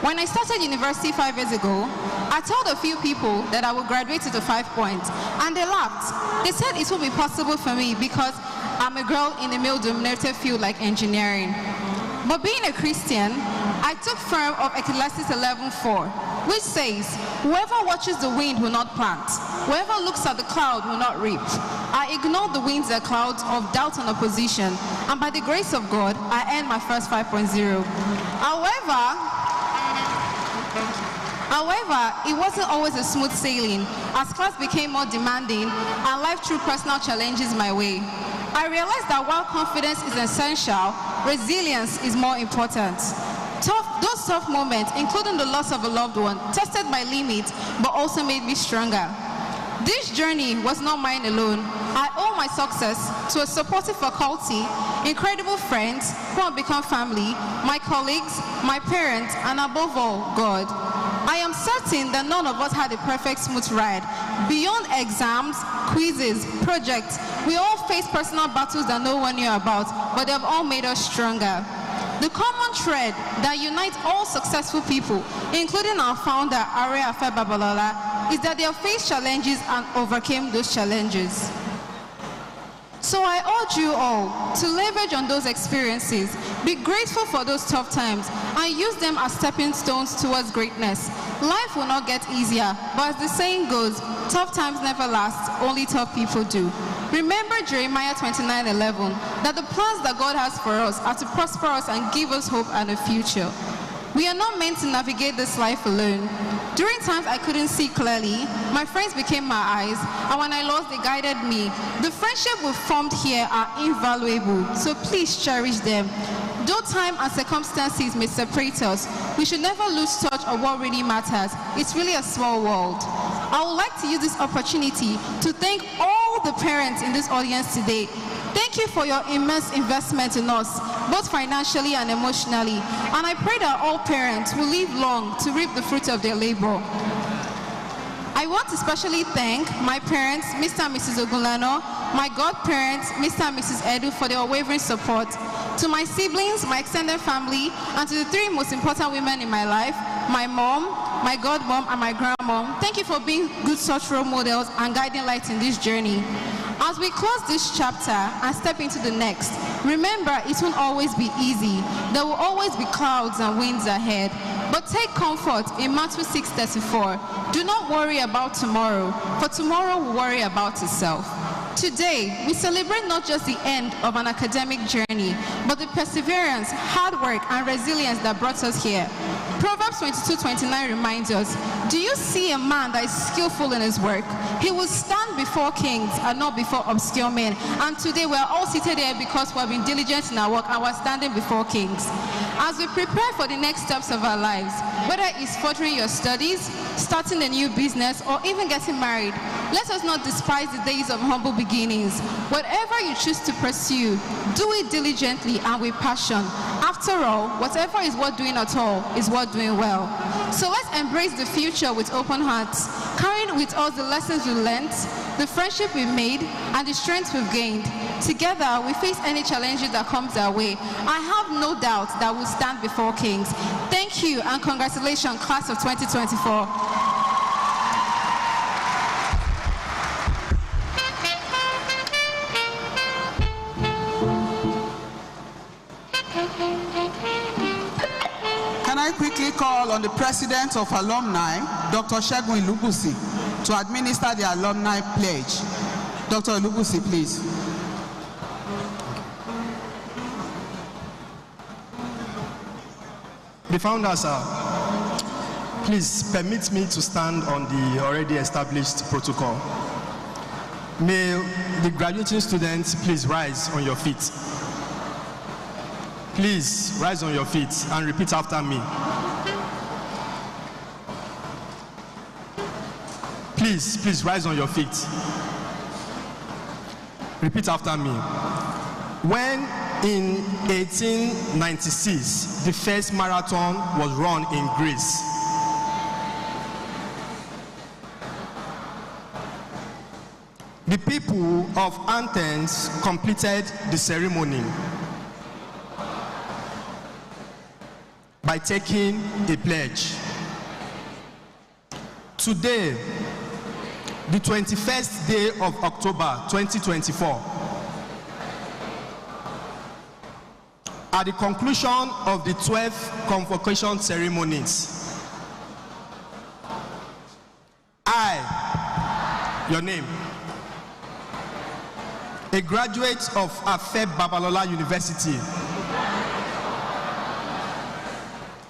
When I started university 5 years ago, I told a few people that I would graduate to the 5 points, and they laughed. They said it would be possible for me because I'm a girl in a male-dominated field like engineering. But being a Christian, I took firm of Ecclesiastes 11:4, which says, whoever watches the wind will not plant, whoever looks at the cloud will not reap. I ignored the winds and clouds of doubt and opposition, and by the grace of God, I earned my first 5.0. However, it wasn't always a smooth sailing, as class became more demanding and life threw personal challenges my way. I realized that while confidence is essential, resilience is more important. Those tough moments, including the loss of a loved one, tested my limits, but also made me stronger. This journey was not mine alone. I owe my success to a supportive faculty, incredible friends who have become family, my colleagues, my parents, and above all, God. I am certain that none of us had a perfect smooth ride. Beyond exams, quizzes, projects, we all faced personal battles that no one knew about, but they have all made us stronger. The common thread that unites all successful people, including our founder, Are Afe Babalola, is that they have faced challenges and overcame those challenges. So I urge you all to leverage on those experiences, be grateful for those tough times, and use them as stepping stones towards greatness. Life will not get easier, but as the saying goes, tough times never last, only tough people do. Remember Jeremiah 29:11, that the plans that God has for us are to prosper us and give us hope and a future. We are not meant to navigate this life alone. During times I couldn't see clearly, my friends became my eyes, and when I lost, they guided me. The friendship we've formed here are invaluable, so please cherish them. Though time and circumstances may separate us, we should never lose touch of what really matters. It's really a small world. I would like to use this opportunity to thank all the parents in this audience today. Thank you for your immense investment in us, both financially and emotionally. And I pray that all parents will live long to reap the fruit of their labor. I want to especially thank my parents, Mr. and Mrs. Ogulano, my godparents, Mr. and Mrs. Edu, for their unwavering support. To my siblings, my extended family, and to the three most important women in my life, my mom, my godmom, and my grandmom, thank you for being good such role models and guiding light in this journey. As we close this chapter and step into the next, remember it won't always be easy. There will always be clouds and winds ahead. But take comfort in Matthew 6:34. Do not worry about tomorrow, for tomorrow will worry about itself. Today, we celebrate not just the end of an academic journey, but the perseverance, hard work, and resilience that brought us here. Proverbs 22:29 reminds us, do you see a man that is skillful in his work? He will stand before kings and not before obscure men. And today we are all seated here because we have been diligent in our work and we are standing before kings. As we prepare for the next steps of our lives, whether it's furthering your studies, starting a new business, or even getting married, let us not despise the days of humble beginnings. Whatever you choose to pursue, do it diligently and with passion. After all, whatever is worth doing at all is worth doing well. So let's embrace the future with open hearts, carrying with us the lessons we learned, the friendship we made, and the strength we've gained. Together, we face any challenges that comes our way. I have no doubt that we'll stand before kings. Thank you and congratulations, class of 2024. Can I quickly call on the President of Alumni, Dr. Shegun Ilubusi, to administer the Alumni Pledge. Dr. Ilubusi, please. The founders, please permit me to stand on the already established protocol. May the graduating students please rise on your feet. Please rise on your feet and repeat after me. Please rise on your feet. Repeat after me. When in 1896, the first marathon was run in Greece, the people of Athens completed the ceremony by taking a pledge. Today, the 21st day of October 2024, at the conclusion of the 12th Convocation Ceremonies, I, your name, a graduate of Afe Babalola University,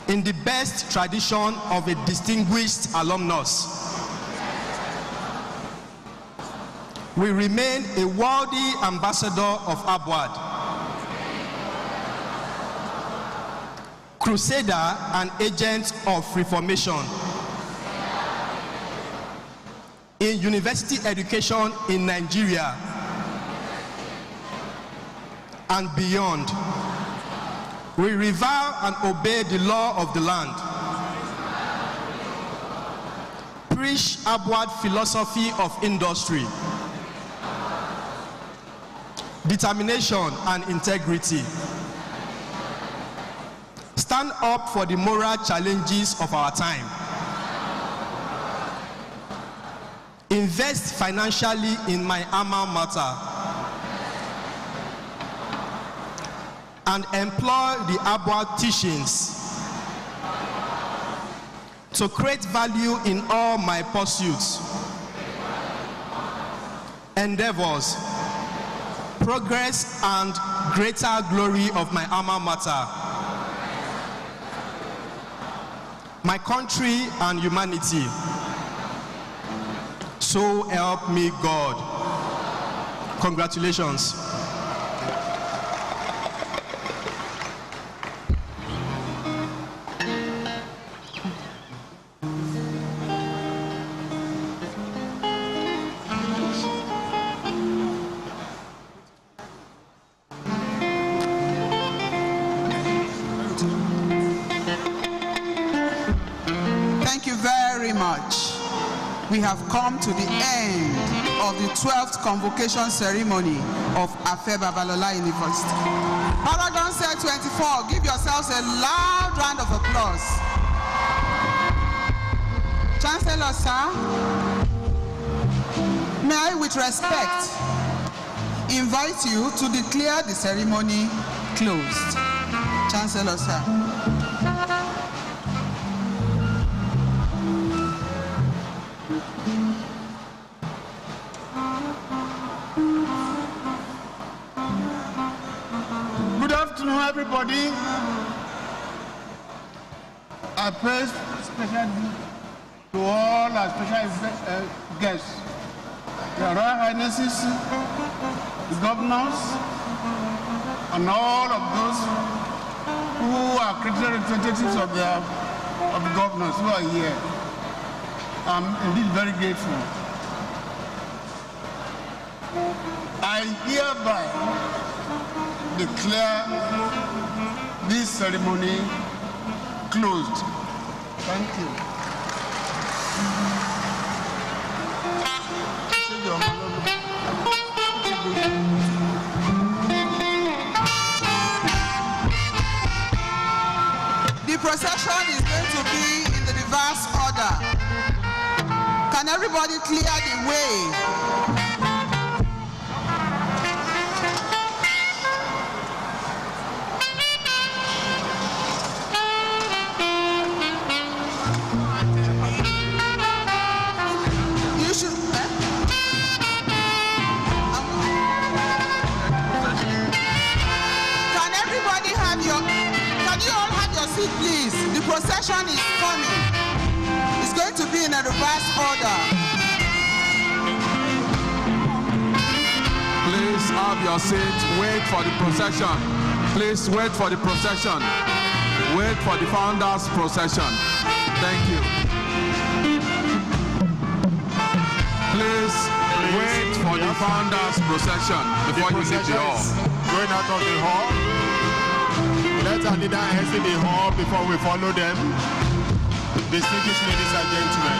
in the best tradition of a distinguished alumnus, we remain a worthy ambassador of Abwad, crusader and agent of reformation in university education in Nigeria and beyond. We revere and obey the law of the land, preach Abwad philosophy of industry, determination and integrity, stand up for the moral challenges of our time, invest financially in my alma mater, and employ the Abwad teachings to create value in all my pursuits, endeavors, progress, and greater glory of my alma mater. my country and humanity. So help me God. Congratulations. Thank you very much. We have come to the end of the 12th Convocation Ceremony of Afe Babalola University. Paragon Cell 24, give yourselves a loud round of applause. Chancellor, sir, may I with respect invite you to declare the ceremony closed. Chancellor, sir. Good afternoon, everybody. I pay special to all our special guests, the Royal Highnesses, the governors, and all of those who are critical representatives of the governors who are here. I'm indeed very grateful. I hereby declare this ceremony closed. Thank you. The procession is going to be in the reverse order. Can everybody clear the way? Please, the procession is coming. It's going to be in a reverse order. Please have your seat. Wait for the procession. Please wait for the procession. Wait for the founders' procession. Thank you. Please wait for the founders' procession before you leave the hall. Going out of the hall. Let our leader exit the hall before we follow them. Distinguished ladies and gentlemen.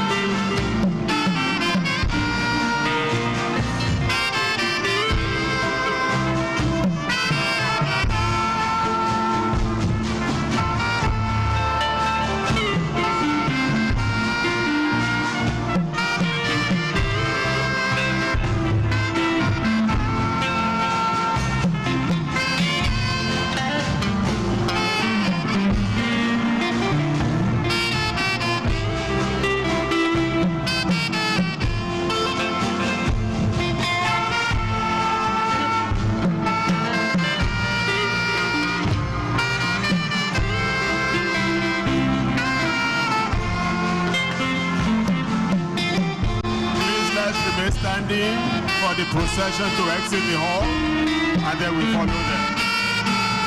Standing for the procession to exit the hall, and then we follow them.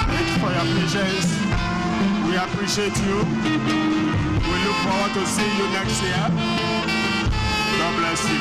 Thanks for your patience. We appreciate you. We look forward to seeing you next year. God bless you.